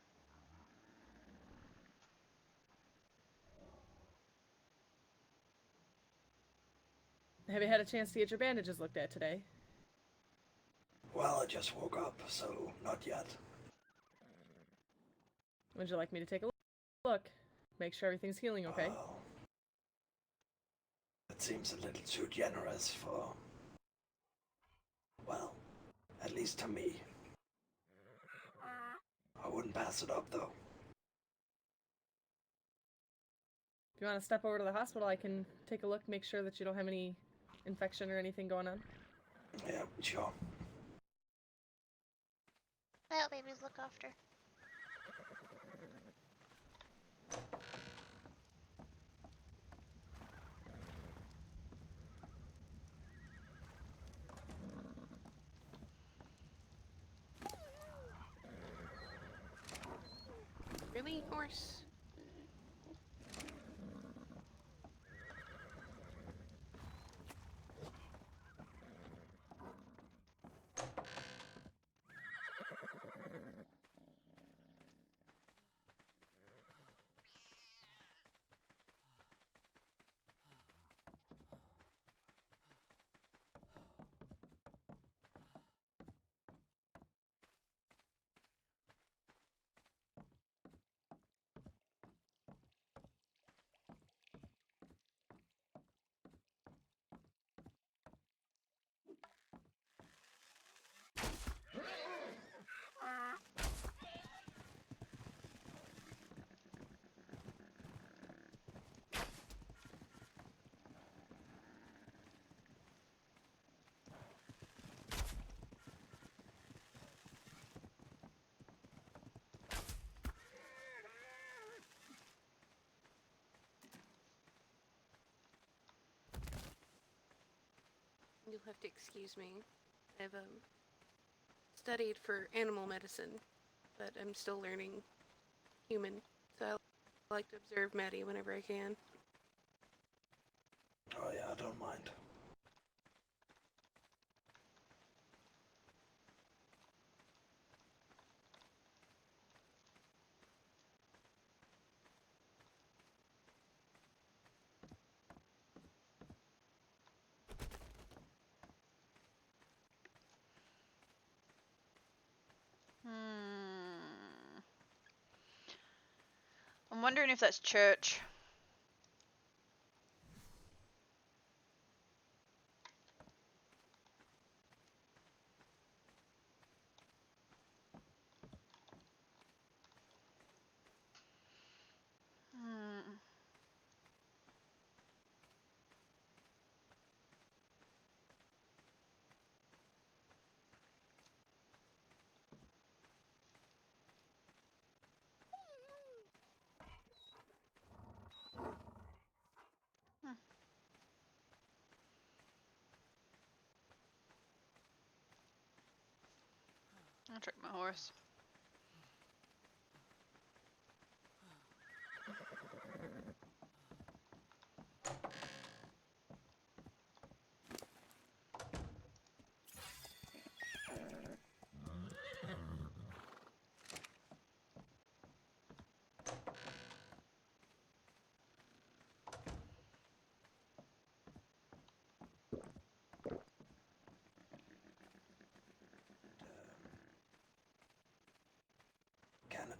Have you had a chance to get your bandages looked at today? Well, I just woke up, so not yet. Would you like me to take a look? Make sure everything's healing okay? It seems a little too generous for... well, at least to me. I wouldn't pass it up, though. If you want to step over to the hospital, I can take a look, make sure that you don't have any infection or anything going on. Yeah, sure. I help babies look after. Really, horse? You'll have to excuse me. I've studied for animal medicine, but I'm still learning human, so I like to observe Maddie whenever I can. Oh yeah, I don't mind. I'm wondering if that's church. I'll check my horse.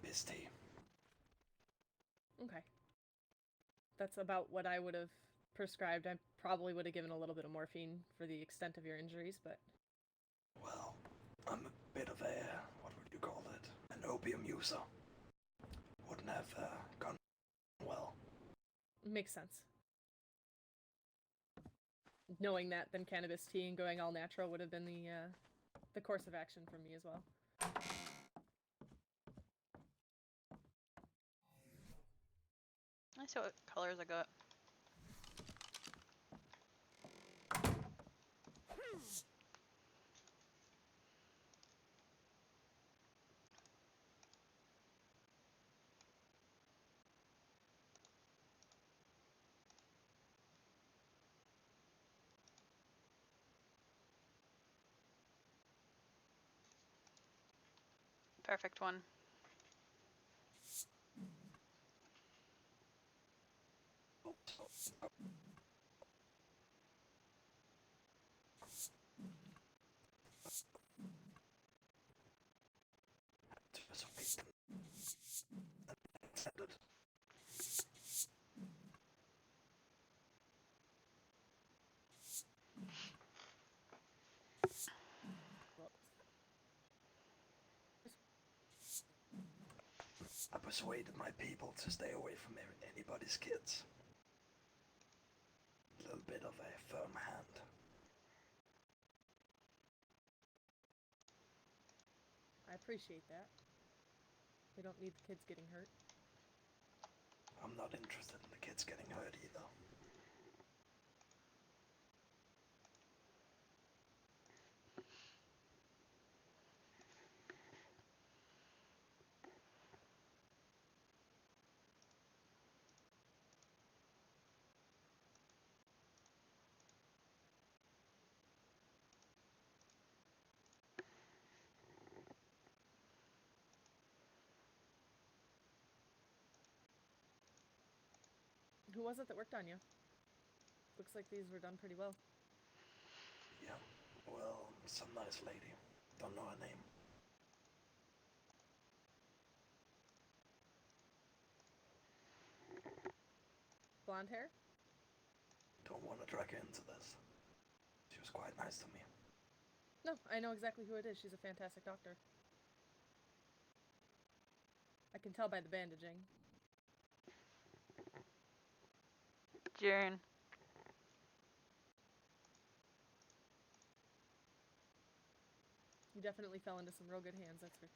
cannabis tea. Okay. That's about what I would have prescribed. I probably would have given a little bit of morphine for the extent of your injuries, but... Well, I'm a bit of a, what would you call it? An opium user. Wouldn't have gone well. Makes sense. Knowing that, then cannabis tea and going all natural would have been the course of action for me as well. I see what colors I got. Perfect one. I persuaded my people to stay away from anybody's kids. A little bit of a firm hand. I appreciate that. We don't need the kids getting hurt. I'm not interested in the kids getting hurt either. Who was it that worked on you? Looks like these were done pretty well. Yeah, well, some nice lady. Don't know her name. Blonde hair? Don't want to drag her into this. She was quite nice to me. No, I know exactly who it is. She's a fantastic doctor. I can tell by the bandaging. June. You definitely fell into some real good hands, that's for...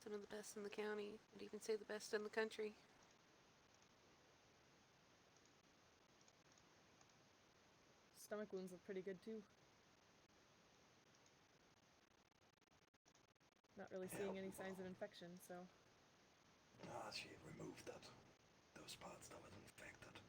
Some of the best in the county. I'd even say the best in the country. Stomach wounds look pretty good too. Not really seeing any signs of infection, so... She removed that. Those parts that were infected.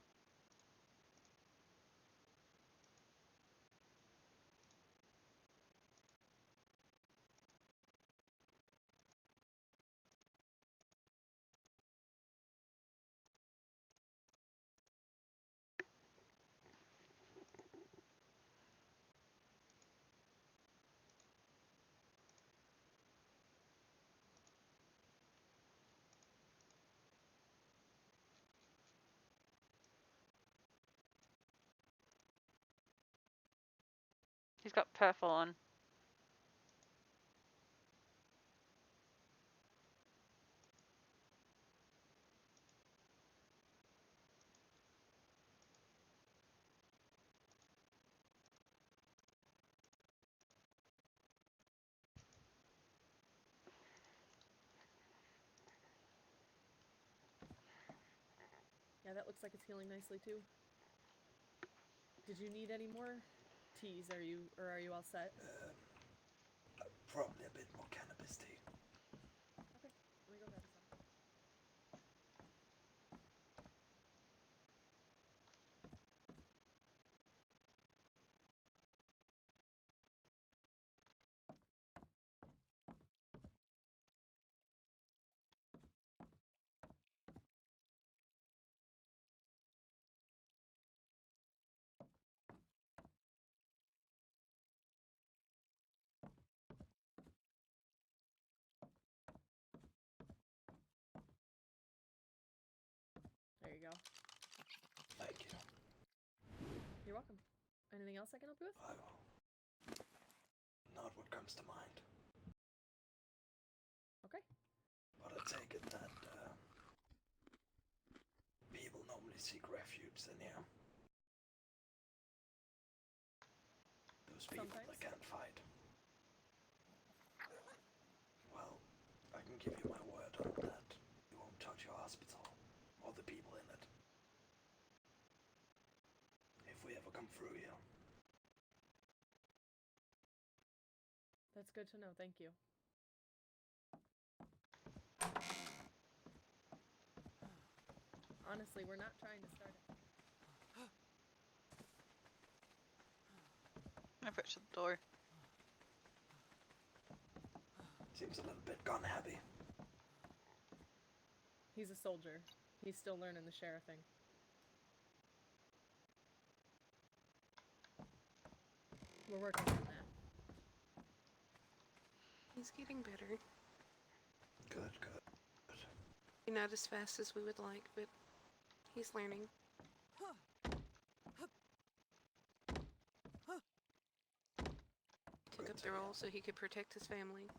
He's got purple on. Yeah, that looks like it's healing nicely too. Did you need any more teas? Are you all set? Probably a bit more cannabis tea. Okay, let me go grab some. welcome. Anything else I can help you with? Not what comes to mind. Okay. But I take it that people normally seek refuge in here. Those people that can't fight. Well, I can give you my word on that. You won't touch your hospital or the people in it. If we ever come through here. That's good to know. Thank you. Honestly, we're not trying to start it. I approach the door. Seems a little bit gun heavy. He's a soldier. He's still learning the sheriffing. We're working on that. He's getting better. Good. Not as fast as we would like, but he's learning. Took up the role so he could protect his family.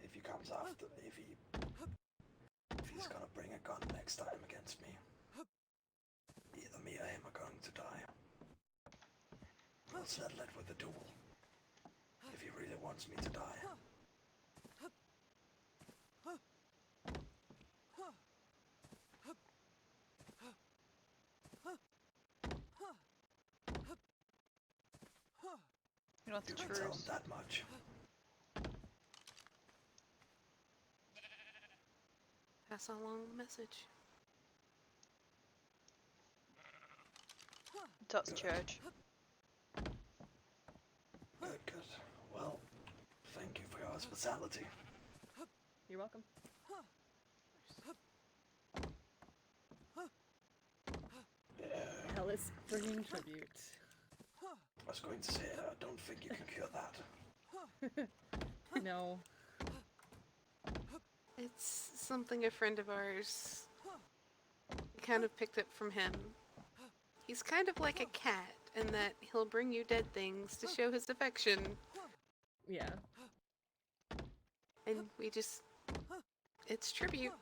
If he comes after, if he's gonna bring a gun next time against me, either me or him are going to die. We'll settle it with a duel. If he really wants me to die. You don't have to You can tell him choose. that much. Pass along the message. Dot's church. Good. Well, thank you for your hospitality. You're welcome. Hell is bringing tribute. I was going to say, I don't think you can cure that. No. It's something a friend of ours kind of picked up from him. He's kind of like a cat in that he'll bring you dead things to show his affection. Yeah. And we just... It's tribute.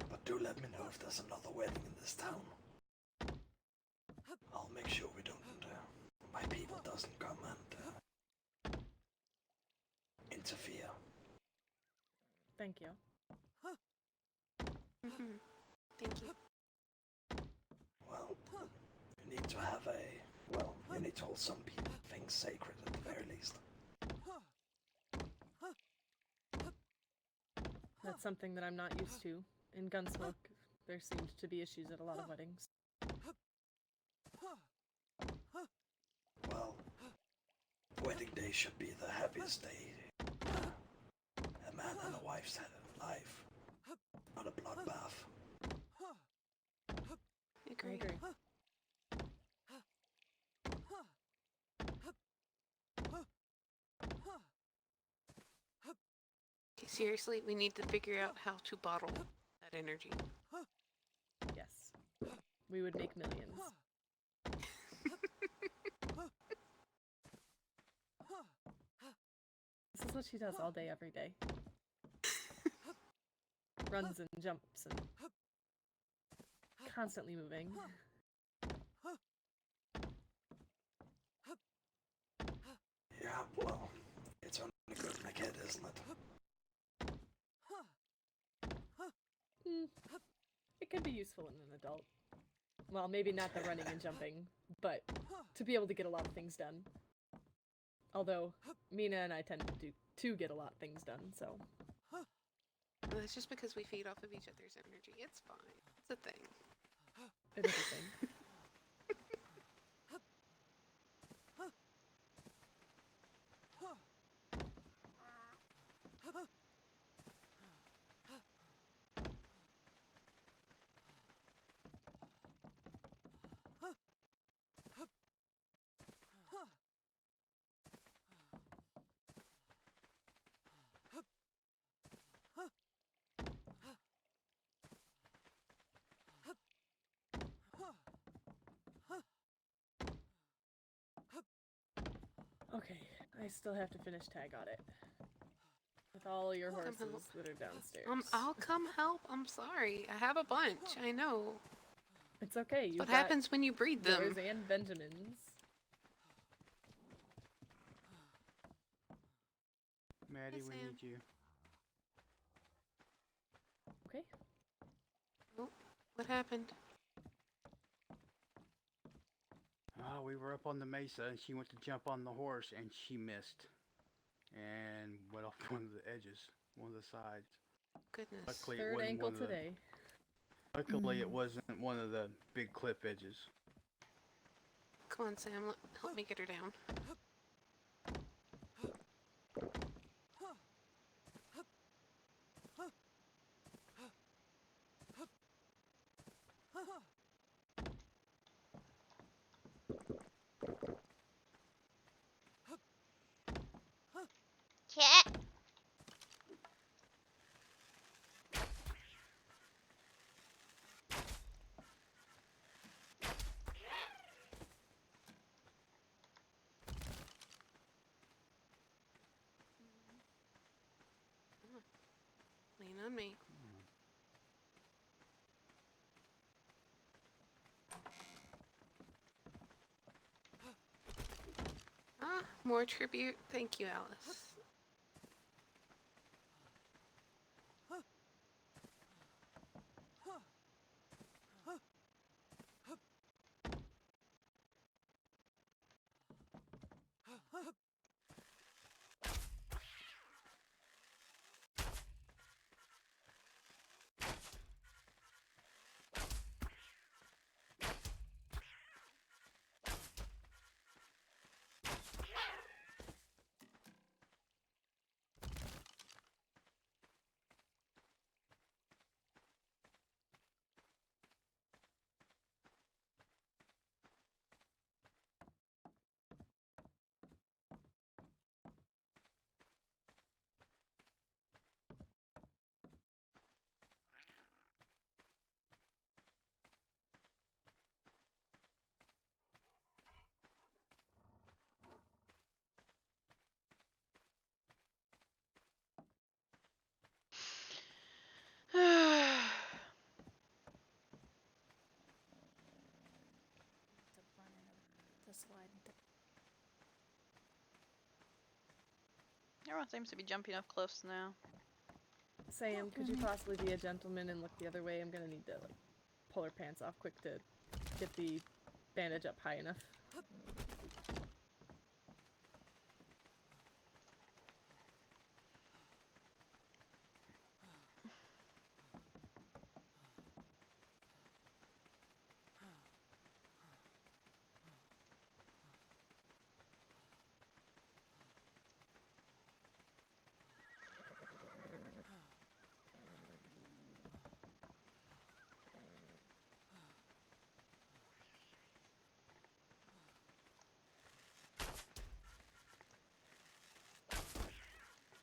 But do let me know if there's another wedding in this town. I'll make sure we don't, my people doesn't come and interfere. Thank you. Thank you. Well, you need to have you need to hold some people things sacred at the very least. That's something that I'm not used to. In Gunsmoke, there seemed to be issues at a lot of weddings. Well, wedding day should be the happiest day. A man and a wife's life, not a bloodbath. I agree. Okay, seriously, we need to figure out how to bottle that energy. Yes. We would make millions. This is what she does all day, every day. Runs and jumps and constantly moving. Yeah, well, it's only good in a kid, isn't it? It can be useful in an adult. Well, maybe not the running and jumping, but to be able to get a lot of things done. Although, Mina and I tend to get a lot of things done, so... Well, it's just because we feed off of each other's energy. It's fine. It's a thing. It is a thing. Okay, I still have to finish tag audit. With all your Come horses help. that are downstairs. I'll come help. I'm sorry. I have a bunch. I know. It's okay. You've What got happens when you breed them? yours and Benjamin's. Maddie, Hey, we Sam. need you. Okay. Oh, what happened? Oh, we were up on the mesa and she went to jump on the horse and she missed. And went off one of the edges, one of the sides. Goodness. Luckily, it Third wasn't ankle one of the, today. luckily it wasn't one of the big cliff edges. Come on, Sam. Help me get her down. Cat. Lean on me. Ah, more tribute. Thank you, Alice. Everyone seems to be jumping off cliffs now. Sam, could you possibly be a gentleman and look the other way? I'm gonna need to like pull her pants off quick to get the bandage up high enough.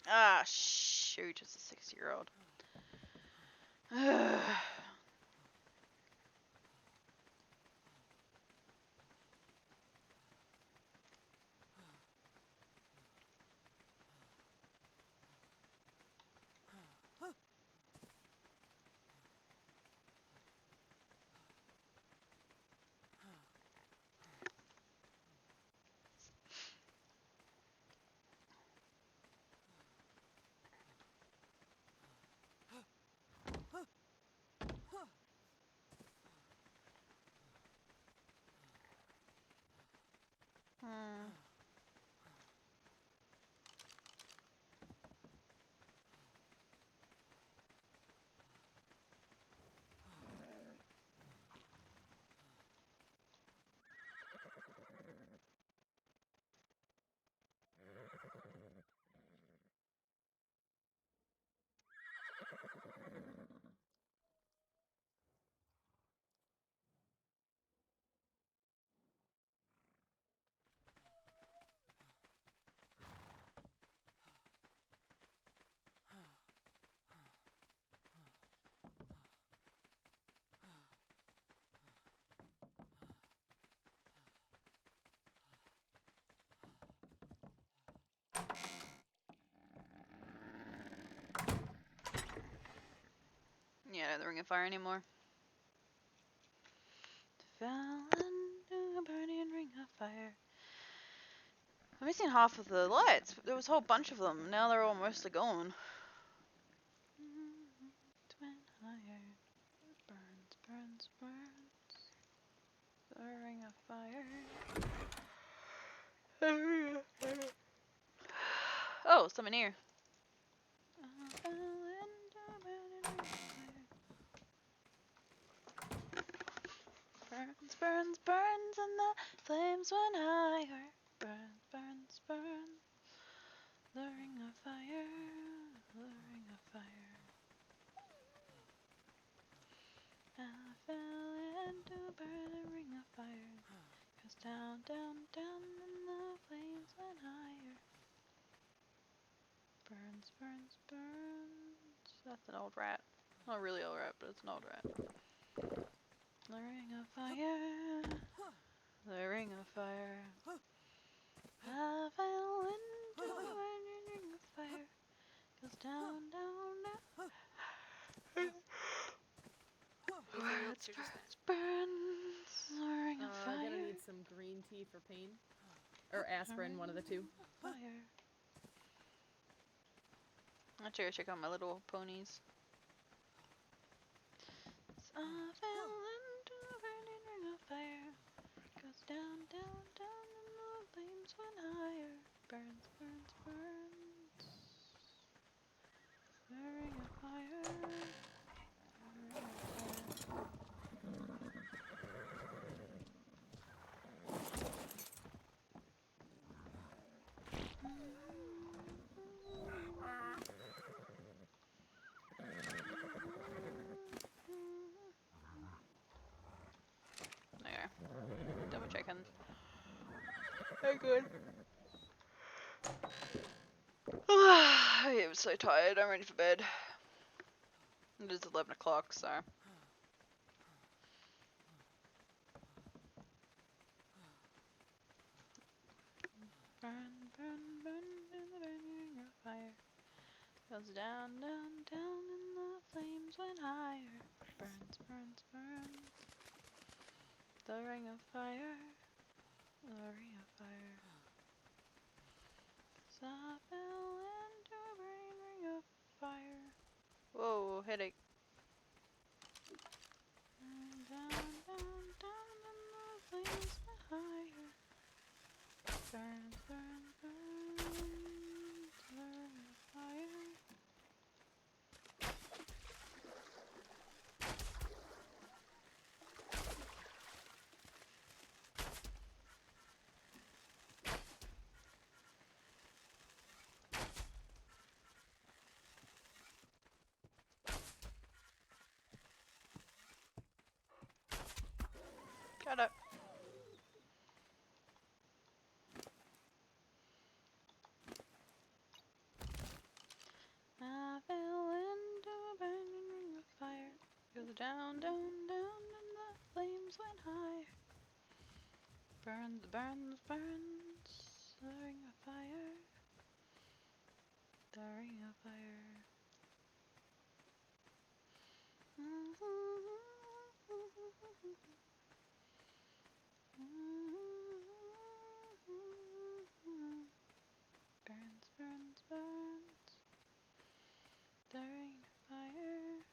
Ah, shoot, it's a 60-year-old. the Ring of Fire anymore. Fell into a burning ring of fire. I'm missing half of the lights. There was a whole bunch of them. Now they're all mostly gone. Twin higher. Burns, burns, burns. The ring of fire. The ring of fire. Oh, someone here. Burns, burns, burns, and the flames went higher. Burns, burns, burns. The ring of fire. The ring of fire. I fell into a burning ring of fire. Goes down, down, down, and the flames went higher. Burns, burns, burns. That's an old rat. Not a really old rat, but it's an old rat. The ring of fire. The ring of fire. I fell into a burning ring of fire. Goes down, down, down. Anything else or just that? Burns. The ring of fire. Gonna need some green tea for pain. Or aspirin, one of the two. Fire. I'll check out my little ponies. I fell into a burning ring of fire. Goes down, down, down, and the flames went higher. Burns, burns, burns. The ring of fire. The ring of fire. Okay. Double checking. Very good. I'm so tired. I'm ready for bed. It is 11 o'clock, so. Burn, burn, burn in the burning ring of fire. Goes down, down, down, and the flames went higher. Burns, burns, burns. The ring of fire. The ring of fire. 'Cause I fell into a burning ring of fire. Whoa, headache. Down, down, down, and the flames went higher. Burns, burns, burns. The ring of fire. Shut up. I fell into a burning ring of fire. Goes down, down, down, and the flames went higher. Burns, burns, burns. The ring of fire. The ring of fire. Burns, burns, burns. The ring of fire.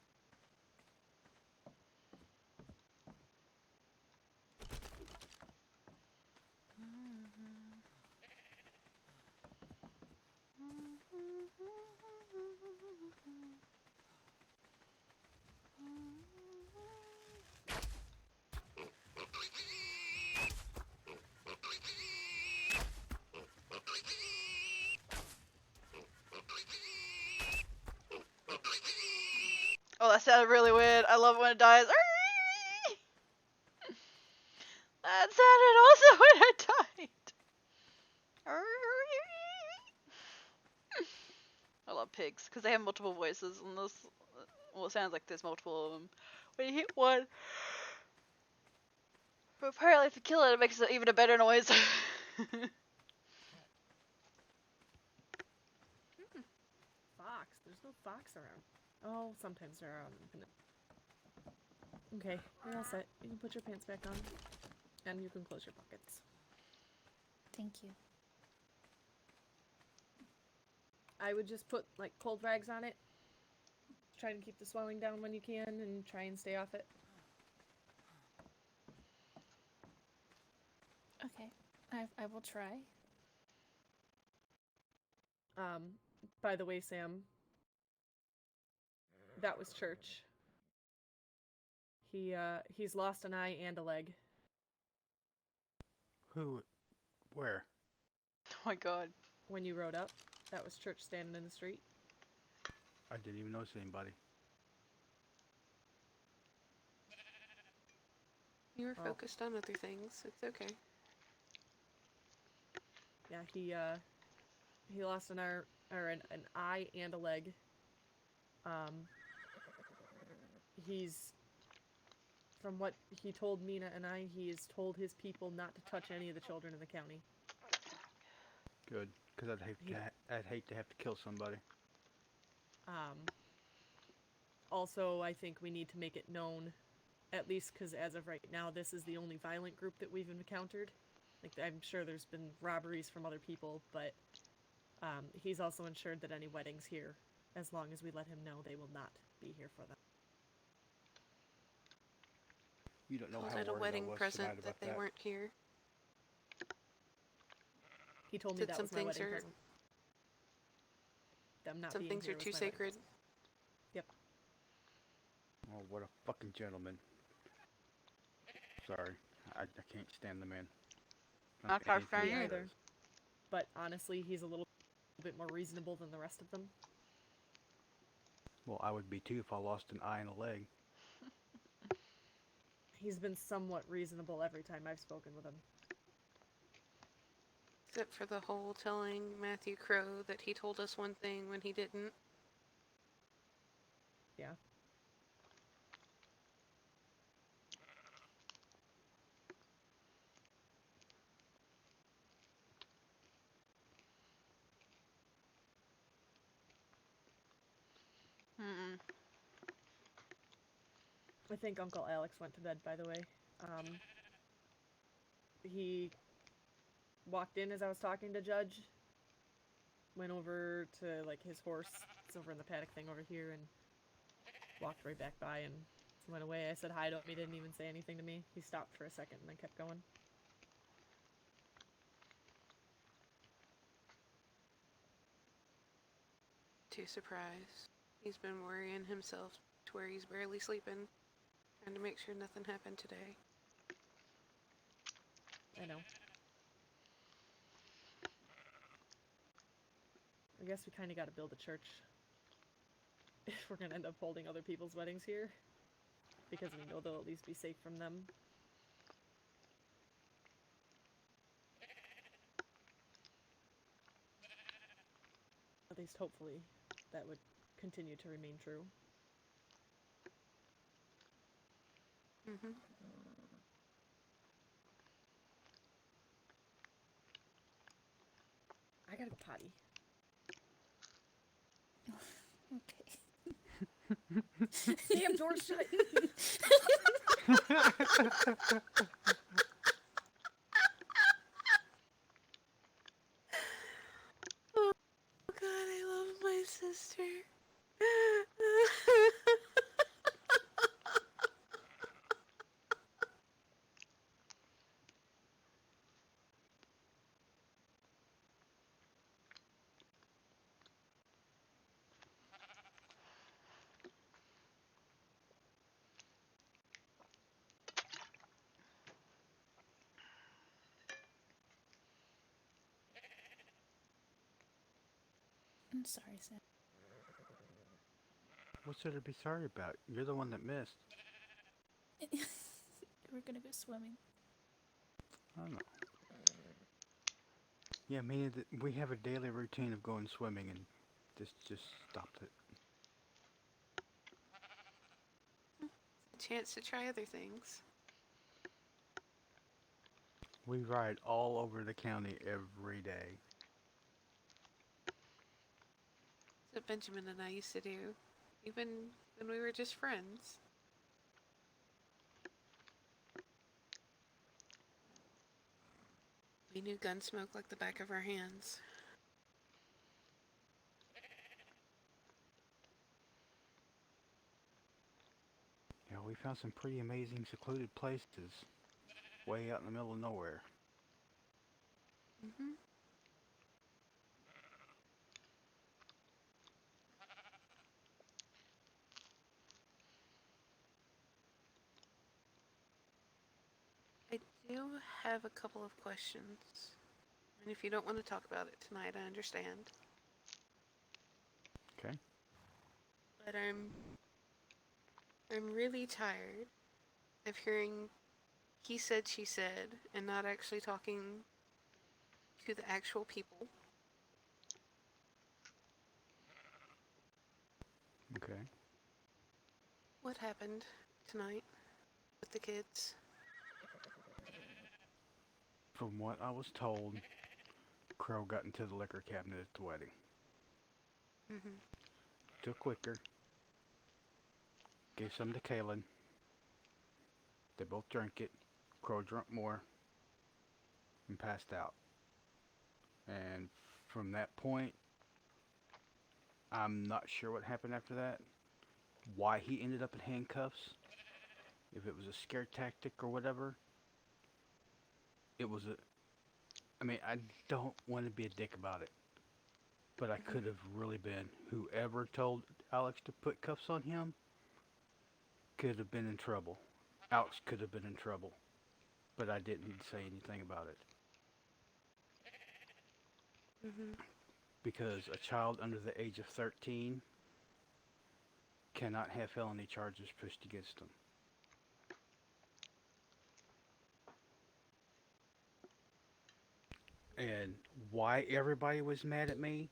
Oh, that sounded really weird. I love it when it dies. That sounded awesome when it died. I love pigs because they have multiple voices, and this, well, it sounds like there's multiple of them. When you hit one, but apparently if you kill it, it makes even a better noise. Fox. There's no fox around. Oh, sometimes they're around. Okay, you're all set. You can put your pants back on. And you can close your pockets. Thank you. I would just put, like, cold rags on it. Try and keep the swelling down when you can, and try and stay off it. Okay, I will try. By the way, Sam, that was Church. He's lost an eye and a leg. Who? Where? Oh my god. When you rode up, that was Church standing in the street. I didn't even notice anybody. You were Oh. focused on other things. It's okay. Yeah, he lost an eye and a leg. He's, from what he told Mina and I, he has told his people not to touch any of the children in the county. Good, because I'd hate to have to kill somebody. Also, I think we need to make it known, at least because as of right now, this is the only violent group that we've encountered. Like, I'm sure there's been robberies from other people, but he's also ensured that any weddings here, as long as we let him know, they will not be here for them. You don't know Was how it a worried wedding I was present tonight about that they weren't here? He told me that was my things wedding are present. Them not some being things here are was too my wedding sacred. present. Yep. Oh, what a fucking gentleman. Sorry, I can't stand the man. I can't Anything stand he you either. does. But honestly, he's a little bit more reasonable than the rest of them. Well, I would be too if I lost an eye and a leg. He's been somewhat reasonable every time I've spoken with him. Except for the whole telling Matthew Crow that he told us one thing when he didn't. Yeah. Mm-mm. I think Uncle Alex went to bed, by the way. He walked in as I was talking to Judge, went over to, like, his horse. It's over in the paddock thing over here, and walked right back by and went away. I said hi to him. He didn't even say anything to me. He stopped for a second and then kept going. Too surprised. He's been worrying himself to where he's barely sleeping, trying to make sure nothing happened today. I know. I guess we kind of got to build a church if we're going to end up holding other people's weddings here, because we know they'll at least be safe from them. At least hopefully that would continue to remain true. Mm-hmm. I gotta go potty. Okay. Damn, door's shut. Oh God, I love my sister. I'm sorry, Sam. What's there to be sorry about? You're the one that missed. We're gonna go swimming. I don't know. Yeah, we have a daily routine of going swimming, and this just stopped it. A chance to try other things. We ride all over the county every day. That's what Benjamin and I used to do, even when we were just friends. We knew Gunsmoke like the back of our hands. Yeah, we found some pretty amazing secluded places way out in the middle of nowhere. Mm-hmm. I do have a couple of questions. And if you don't want to talk about it tonight, I understand. Okay. But I'm really tired of hearing he said, she said, and not actually talking to the actual people. Okay. What happened tonight with the kids? From what I was told, Crow got into the liquor cabinet at the wedding. Mm-hmm. Took liquor, gave some to Kaylin. They both drank it. Crow drank more and passed out. And from that point, I'm not sure what happened after that. Why he ended up in handcuffs. If it was a scare tactic or whatever. It was a... I mean, I don't want to be a dick about it. But I could have really been. Whoever told Alex to put cuffs on him could have been in trouble. Alex could have been in trouble. But I didn't say anything about it. Mm-hmm. Because a child under the age of 13 cannot have felony charges pushed against them. And why everybody was mad at me,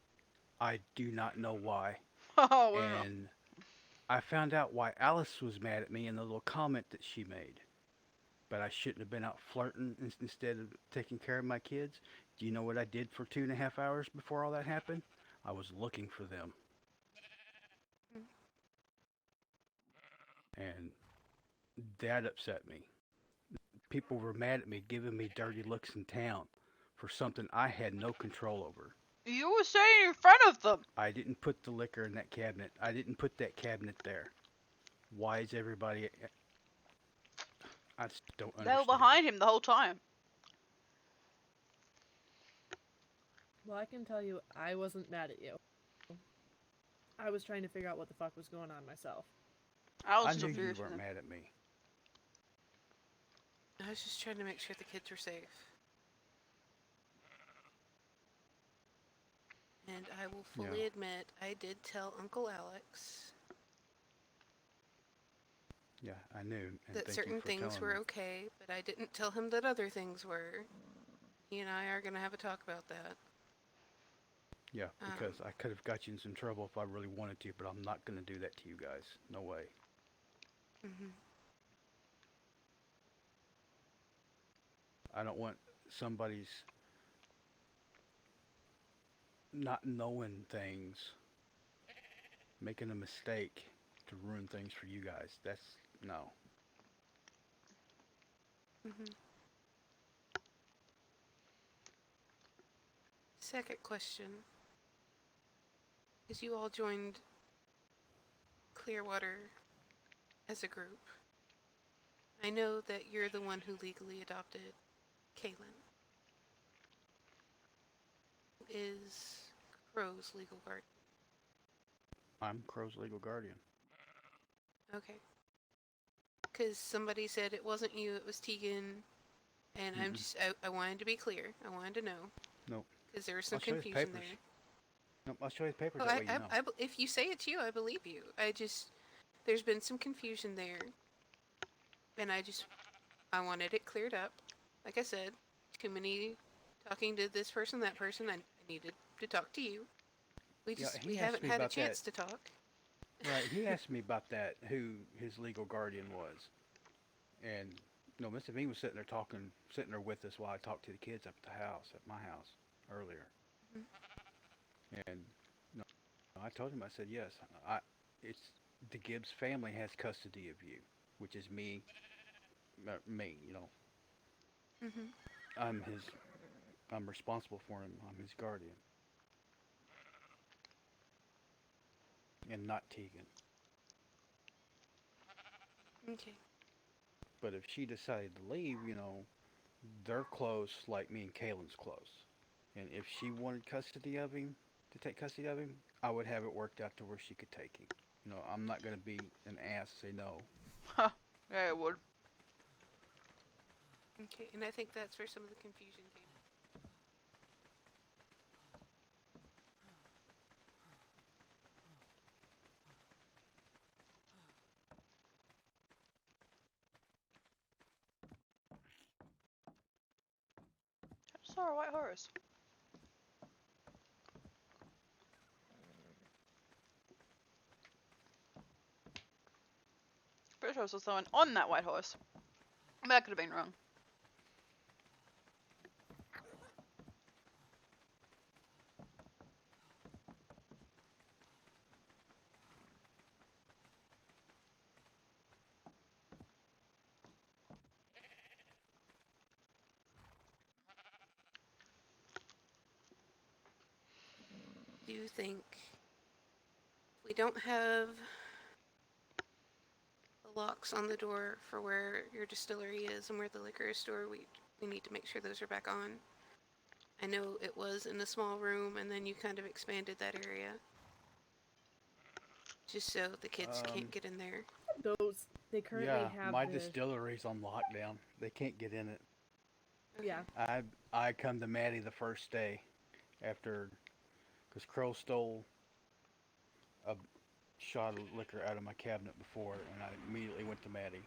I do not know why. Oh, wow. And I found out why Alice was mad at me in the little comment that she made. But I shouldn't have been out flirting instead of taking care of my kids. Do you know what I did for 2.5 hours before all that happened? I was looking for them. And that upset me. People were mad at me, giving me dirty looks in town for something I had no control over. You were saying in front of them. I didn't put the liquor in that cabinet. I didn't put that cabinet there. Why is everybody... I just don't understand. They were behind him the whole time. Well, I can tell you, I wasn't mad at you. I was trying to figure out what the fuck was going on myself. I knew you weren't mad at me. I was just trying to make sure the kids were safe. And I will fully admit, I did tell Uncle Alex I knew. And that certain things were okay, but I didn't tell him that other things were. He and I are going to have a talk about that. Yeah, because I could have got you in some trouble if I really wanted to, but I'm not going to do that to you guys. No way. Mm-hmm. I don't want somebody's not knowing things, making a mistake to ruin things for you guys. That's... no. Mm-hmm. Second question. Because you all joined Clearwater as a group. I know that you're the one who legally adopted Kaylin. Who is Crow's legal guardian? I'm Crow's legal guardian. Okay. Because somebody said it wasn't you, it was Tegan. And I'm just, I wanted to be clear. I wanted to know. Nope. Because there was some I'll show you the confusion papers. there. Nope, I'll show you the papers, Well, that way you know. if you say it's you, I believe you. There's been some confusion there. And I wanted it cleared up. Like I said, too many talking to this person, that person. I needed to talk to you. We haven't had a chance to talk. Right, he asked me about that, who his legal guardian was. And, Mr. Bean was sitting there with us while I talked to the kids up at my house, earlier. Mm-hmm. And, I told him, I said, yes, it's the Gibbs family has custody of you, which is me. Mm-hmm. I'm his I'm responsible for him. I'm his guardian, and not Tegan. Okay. But if she decided to leave, they're close like me and Kaylin's close. And if she wanted custody of him, to take custody of him, I would have it worked out to where she could take him. I'm not going to be an ass and say no. Huh. Yeah, it would. Okay, and I think that's where some of the confusion came. I saw a white horse. Pretty sure I saw someone on that white horse. But I could have been wrong. Do you think we don't have the locks on the door for where your distillery is and where the liquor store, we need to make sure those are back on? I know it was in a small room and then you kind of expanded that area. Just so the kids can't get in there. They currently have my the... distillery's on lockdown. They can't get in it. Okay. Yeah. I come to Maddie the first day after, because Crow stole a shot of liquor out of my cabinet before, and I immediately went to Maddie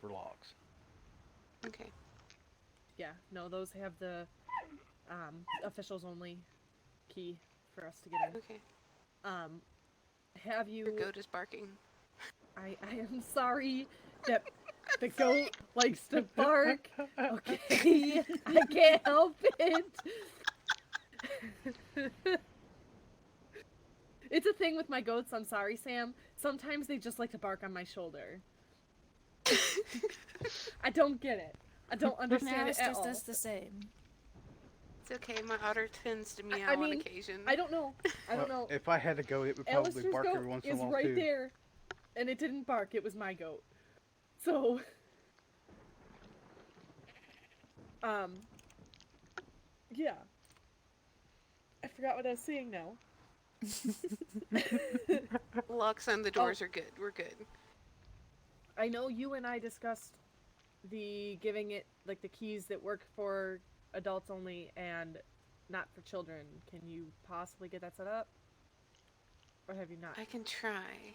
for locks. Okay. Yeah, no, those have the officials only key for us to get in. Okay. Have you... Your goat is barking. I am sorry that the goat likes to bark. Okay, I can't help it. It's a thing with my goats, I'm sorry, Sam. Sometimes they just like to bark on my shoulder. I don't get it. I don't understand it at all. does the same. It's okay, my otter tends to meow on occasion. I don't know. I don't know. If I had to go, it would probably Alistair's bark goat every once in a is while right too. there, and it didn't bark. It was my goat. So, yeah. I forgot what I was saying now. Locks on the doors are good. We're good. I know you and I discussed the giving it, like, the keys that work for adults only and not for children. Can you possibly get that set up? Or have you not? I can try.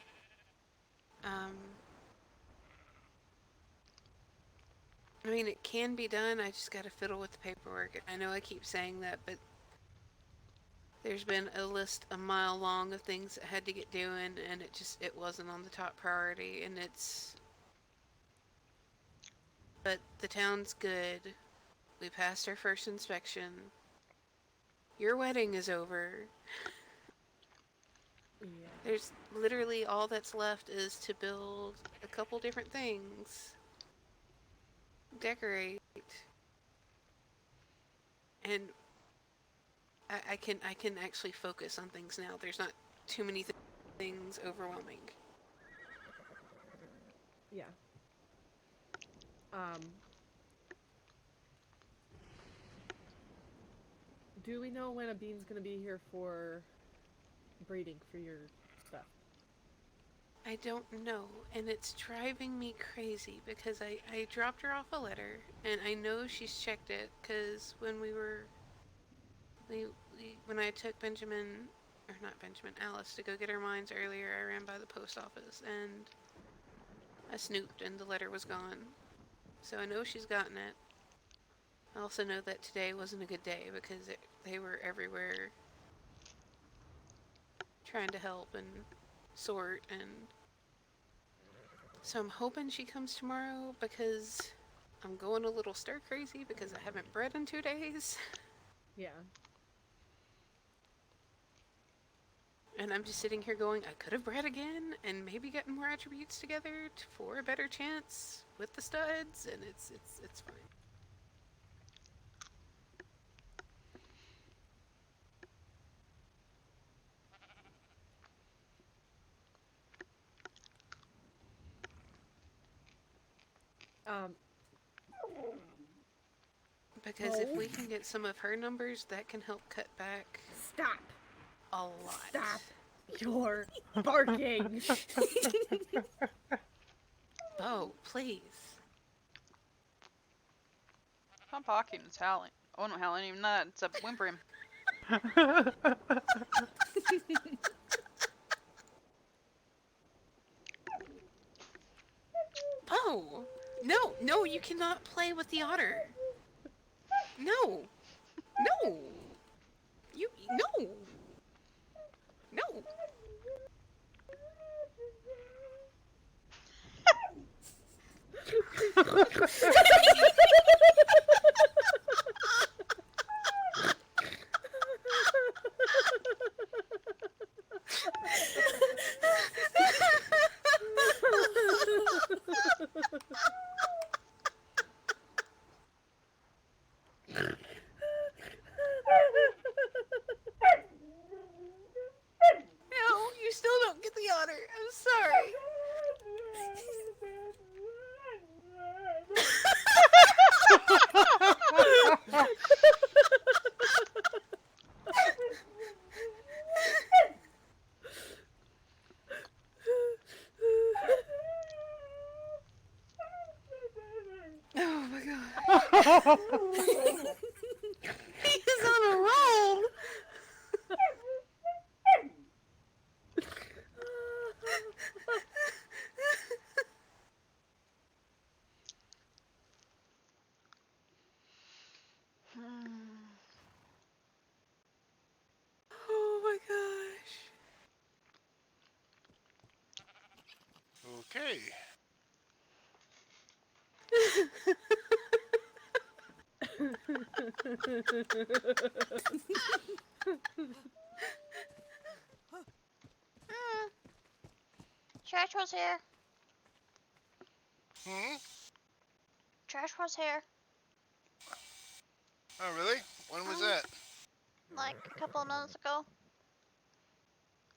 I mean, it can be done. I just gotta fiddle with the paperwork. I know I keep saying that, but there's been a list a mile long of things that had to get doing, and it wasn't on the top priority, and it's... But the town's good. We passed our first inspection. Your wedding is over. Yeah. There's literally all that's left is to build a couple different things. Decorate. And I can actually focus on things now. There's not too many things overwhelming. Yeah. Do we know when a bean's gonna be here for breeding for your stuff? I don't know, and it's driving me crazy because I dropped her off a letter, and I know she's checked it because when when I took Alice to go get her mines earlier, I ran by the post office and I snooped and the letter was gone. So I know she's gotten it. I also know that today wasn't a good day because they were everywhere trying to help and sort, and so I'm hoping she comes tomorrow because I'm going a little stir crazy because I haven't bred in 2 days. Yeah. And I'm just sitting here going, I could have bred again and maybe gotten more attributes together for a better chance with the studs, and it's fine. Um, Because if we can get some of her numbers, that can help cut back stop. a lot. Stop your barking. Oh, please. It's not barking, it's howling. Oh, not howling, even that. It's a whimpering. Oh! No, you cannot play with the otter. No! No! No! No! No, you still don't get the otter. I'm sorry. Oh my god. He is on a roll. Oh my gosh. Okay. Church was here. Hmm? Church was here. Oh, really? When was that? Like a couple of minutes ago.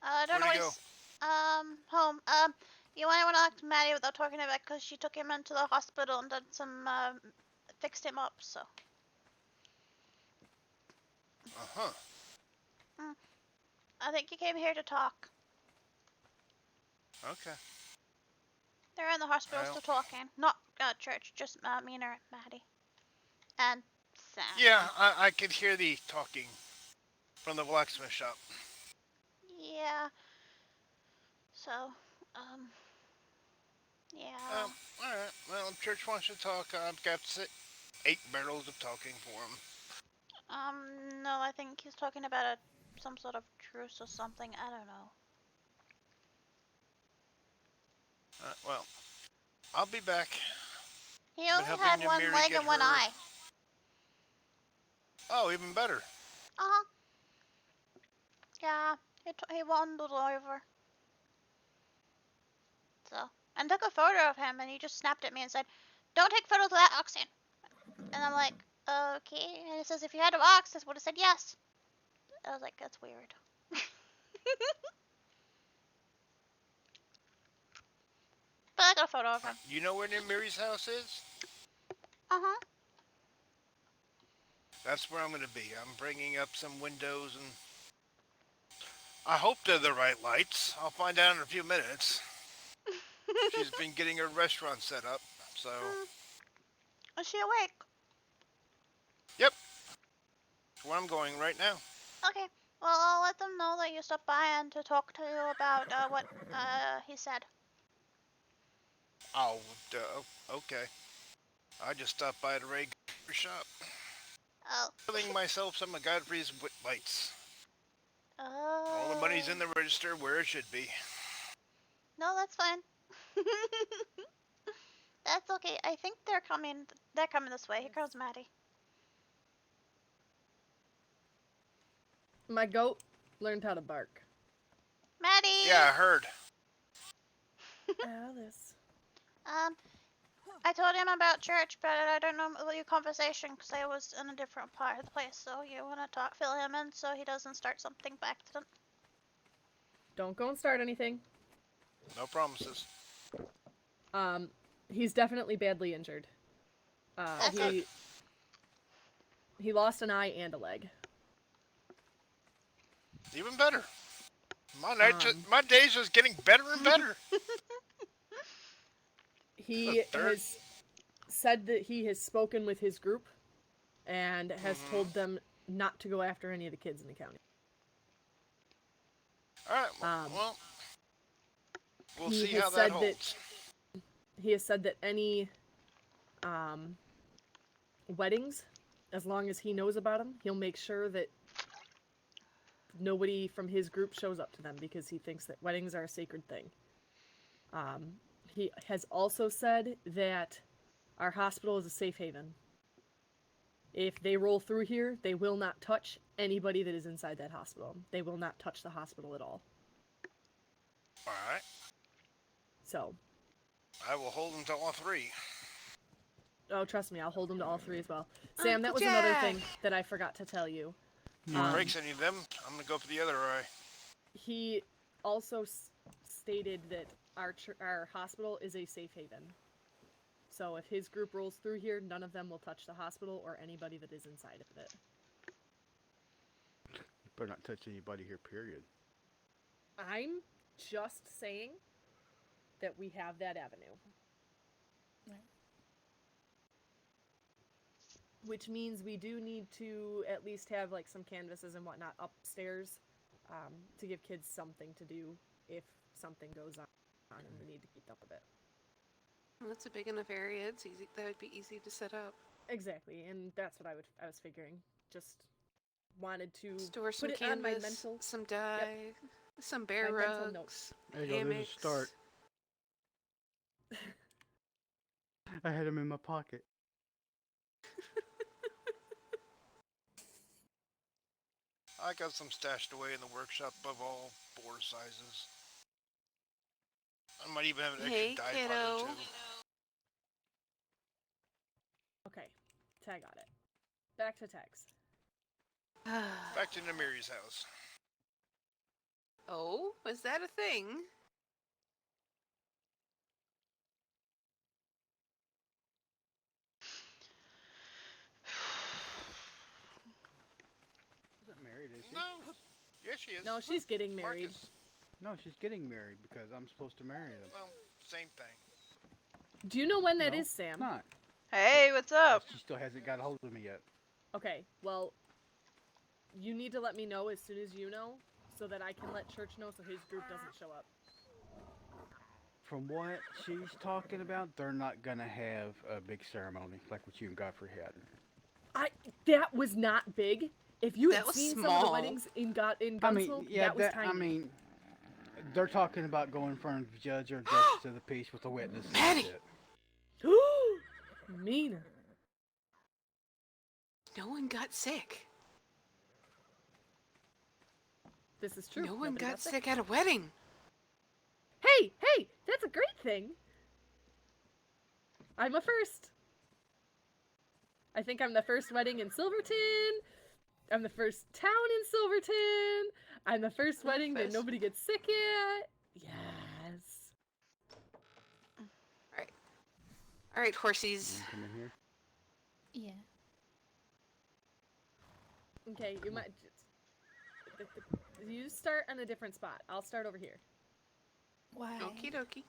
I don't Where'd he always. Home. You might want to ask Maddie without talking about it because she took him into the hospital and done some, fixed him up, so. Uh-huh. I think he came here to talk. Okay. They're in the hospital Well. still talking. Not, church, just, me and Maddie. And Sam. Yeah, I could hear the talking from the blacksmith shop. Yeah. So, yeah. Alright. Well, if church wants to talk, I've got 8 barrels of talking for him. No, I think he's talking about some sort of truce or something. I don't know. Well, I'll be back. He Been only helping had Ymir one to leg get and one her- eye. Oh, even better. Uh-huh. Yeah, he wandered over. So, and took a photo of him, and he just snapped at me and said, "Don't take photos of that oxen." And I'm like, okay. And it says, if you had an ox, I would have said yes. I was like, that's weird. But I got a photo of him. You know where Ymiri's house is? Uh-huh. That's where I'm going to be. I'm bringing up some windows and I hope they're the right lights. I'll find out in a few minutes. She's been getting her restaurant set up, so... Is she awake? Yep. That's where I'm going right now. Okay. Well, I'll let them know that you stopped by and to talk to you about what he said. Oh, okay. I just stopped by the regular shop. Oh. Filling myself some of Godfrey's lights. Oh. All the money's in the register where it should be. No, that's fine. That's okay. I think they're coming. They're coming this way. Here comes Maddie. My goat learned how to bark. Maddie! Yeah, I heard. Alice. I told him about church, but I don't know your conversation because I was in a different part of the place. So you want to fill him in so he doesn't start something by accident. Don't go and start anything. No promises. He's definitely badly injured. Okay. He lost an eye and a leg. Even better. My days just getting better and better. He has said that he has spoken with his group and has told them not to go after any of the kids in the county. Alright, well, we'll He see has how said that holds. He has said that any weddings, as long as he knows about them, he'll make sure that nobody from his group shows up to them because he thinks that weddings are a sacred thing. He has also said that our hospital is a safe haven. If they roll through here, they will not touch anybody that is inside that hospital. They will not touch the hospital at all. Alright. So. I will hold them to all three. Oh, trust me, I'll hold them to all three as well. Sam, that was another thing that I forgot to tell you. If he breaks any of them, I'm going to go for the other eye. He also stated that our hospital is a safe haven. So if his group rolls through here, none of them will touch the hospital or anybody that is inside of it. Better not touch anybody here, period. I'm just saying that we have that avenue. Right. Which means we do need to at least have like some canvases and whatnot upstairs to give kids something to do if something goes on and we need to keep up with it. Well, that's a big enough area. It's easy. That would be easy to set up. Exactly, and that's what I was figuring. Just wanted to store some put it canvas, on my mental, some dye, some bear my mental rugs, notes. There you go, there's a start. I had them in my pocket. I got some stashed away in the workshop of all board sizes. I might even have an extra die pot or two. Okay, Tag got it. Back to tags. Back to Namiri's house. Oh, is that a thing? Isn't married, is she? No. Yes, she is. No, she's getting married. Marcus. No, she's getting married because I'm supposed to marry them. Well, same thing. Do you know when that is, Sam? Not. Hey, what's up? She still hasn't got a hold of me yet. Okay, well, you need to let me know as soon as you know, so that I can let Church know so his group doesn't show up. From what she's talking about, they're not gonna have a big ceremony like what you and Godfrey had. That was not big. If you had seen some of the weddings in Gunsmoke, that was tiny. I mean, they're talking about going in front of the judge or justice of the peace with a witness. Maddie! Mina. No one got sick. This is true. No one got sick at a wedding. Hey, that's a great thing. I'm a first. I think I'm the first wedding in Silverton. I'm the first town in Silverton. I'm the first wedding that nobody gets sick at. Yes. All right, horsies. Come in here. Yeah. Okay, you might. You start on a different spot. I'll start over here. Why? Okie dokie.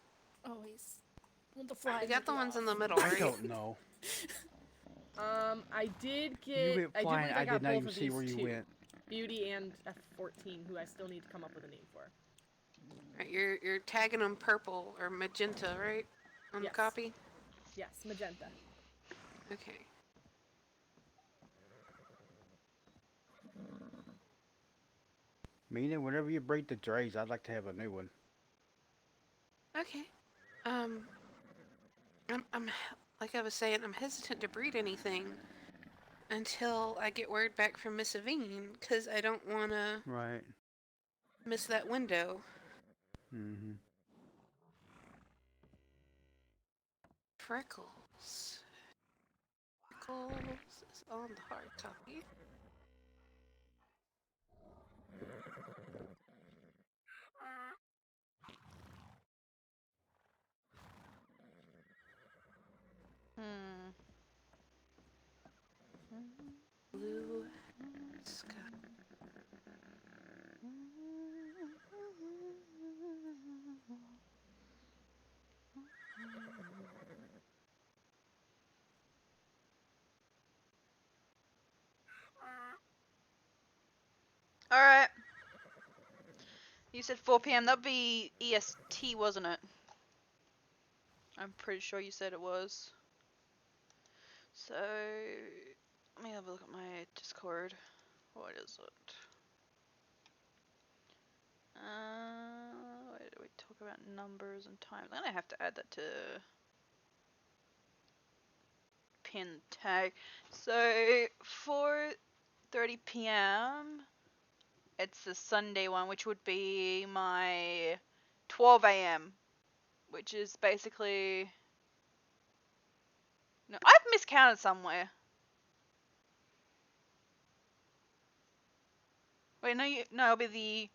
Always. Want the flies. We got the ones in the middle, I right? don't know. I did You get. went I flying. I got did not both even of see these where you two. went. Beauty and F14, who I still need to come up with a name for. Right, you're tagging them purple or magenta, right? On the copy? Yes, magenta. Okay. Mina, whenever you break the drays, I'd like to have a new one. Okay. I'm like I was saying, I'm hesitant to breed anything until I get word back from Miss Avine, because I don't want to miss that window. Mm-hmm. Freckles. Freckles is on the hard copy. You said 4 p.m. That'd be EST, wasn't it? I'm pretty sure you said it was. So, let me have a look at my Discord. What is it? Where do we talk about numbers and times? I'm gonna have to add that to pin tag. So 4:30 p.m. It's the Sunday one, which would be my 12 a.m., which is basically no. I've miscounted somewhere. Wait, no, it'll be the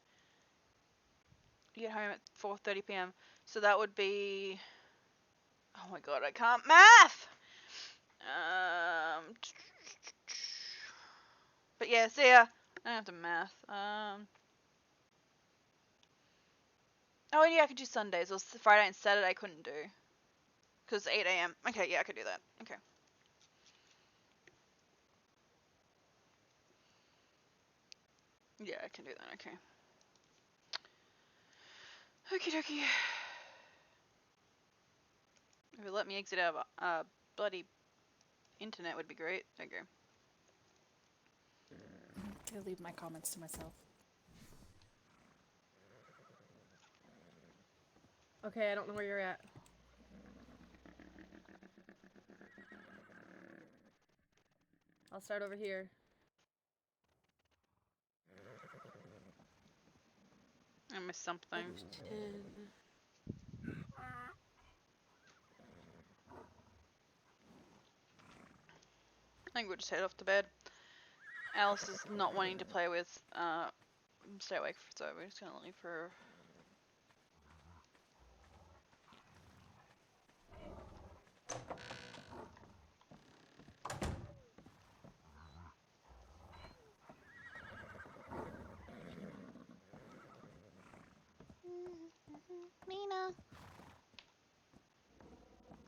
you get home at 4:30 p.m. So that would be. Oh my god, I can't math. But yeah, see ya. I don't have to math. Oh yeah, I could do Sundays. Or Friday and Saturday I couldn't do. Because 8 a.m. Okay, yeah, I could do that. Okay. Yeah, I can do that. Okay. Okie dokie. If it let me exit out of bloody internet would be great. There you go. I'll leave my comments to myself. Okay, I don't know where you're at. I'll start over here. I missed something. 10. I think we'll just head off to bed. Alice is not wanting to play with stay awake, so we're just gonna leave her. Mina.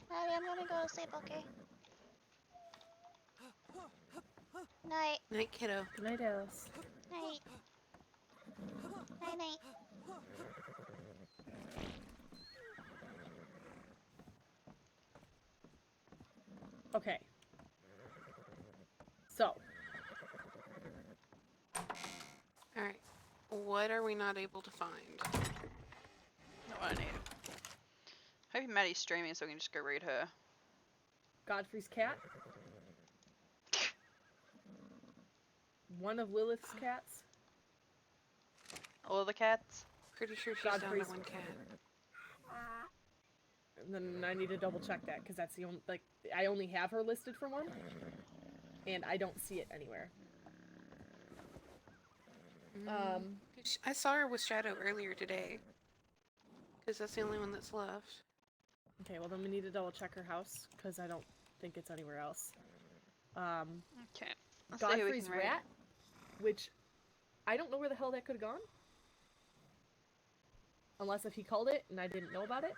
Daddy, I'm gonna go to sleep, okay? Night. Night, kiddo. Good night, Alice. Night. Night, night. Okay. So. Alright. What are we not able to find? Not what I need. Hoping Maddie's streaming so we can just go read her. Godfrey's cat. One of Lilith's cats. All of the cats? Pretty sure she's down to Godfrey's. one cat. And then I need to double check that because that's the only I only have her listed for one, and I don't see it anywhere. I saw her with Shadow earlier today. Because that's the only one that's left. Okay, well then we need to double check her house because I don't think it's anywhere else. Okay. Let's see who we Godfrey's can raid. rat, which I don't know where the hell that could have gone. Unless if he called it and I didn't know about it.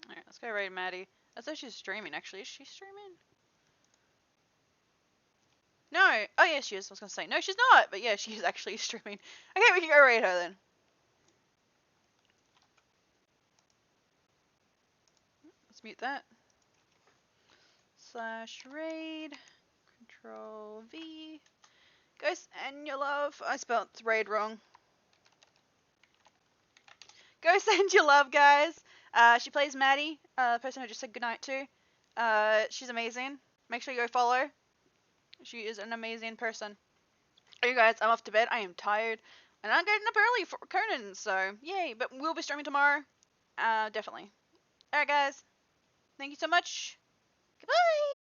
Alright, let's go raid Maddie. I thought she was streaming actually. Is she streaming? No! Oh yeah, she is. I was gonna say, no, she's not! But yeah, she is actually streaming. Okay, we can go raid her then. Let's mute that. /raid. Control V. Ghost and your love. I spelled raid wrong. Go send your love, guys. She plays Maddie, the person I just said goodnight to. She's amazing. Make sure you go follow. She is an amazing person. Hey guys, I'm off to bed. I am tired. And I'm getting up early for Conan, so yay. But we'll be streaming tomorrow. Definitely. Alright guys. Thank you so much. Goodbye.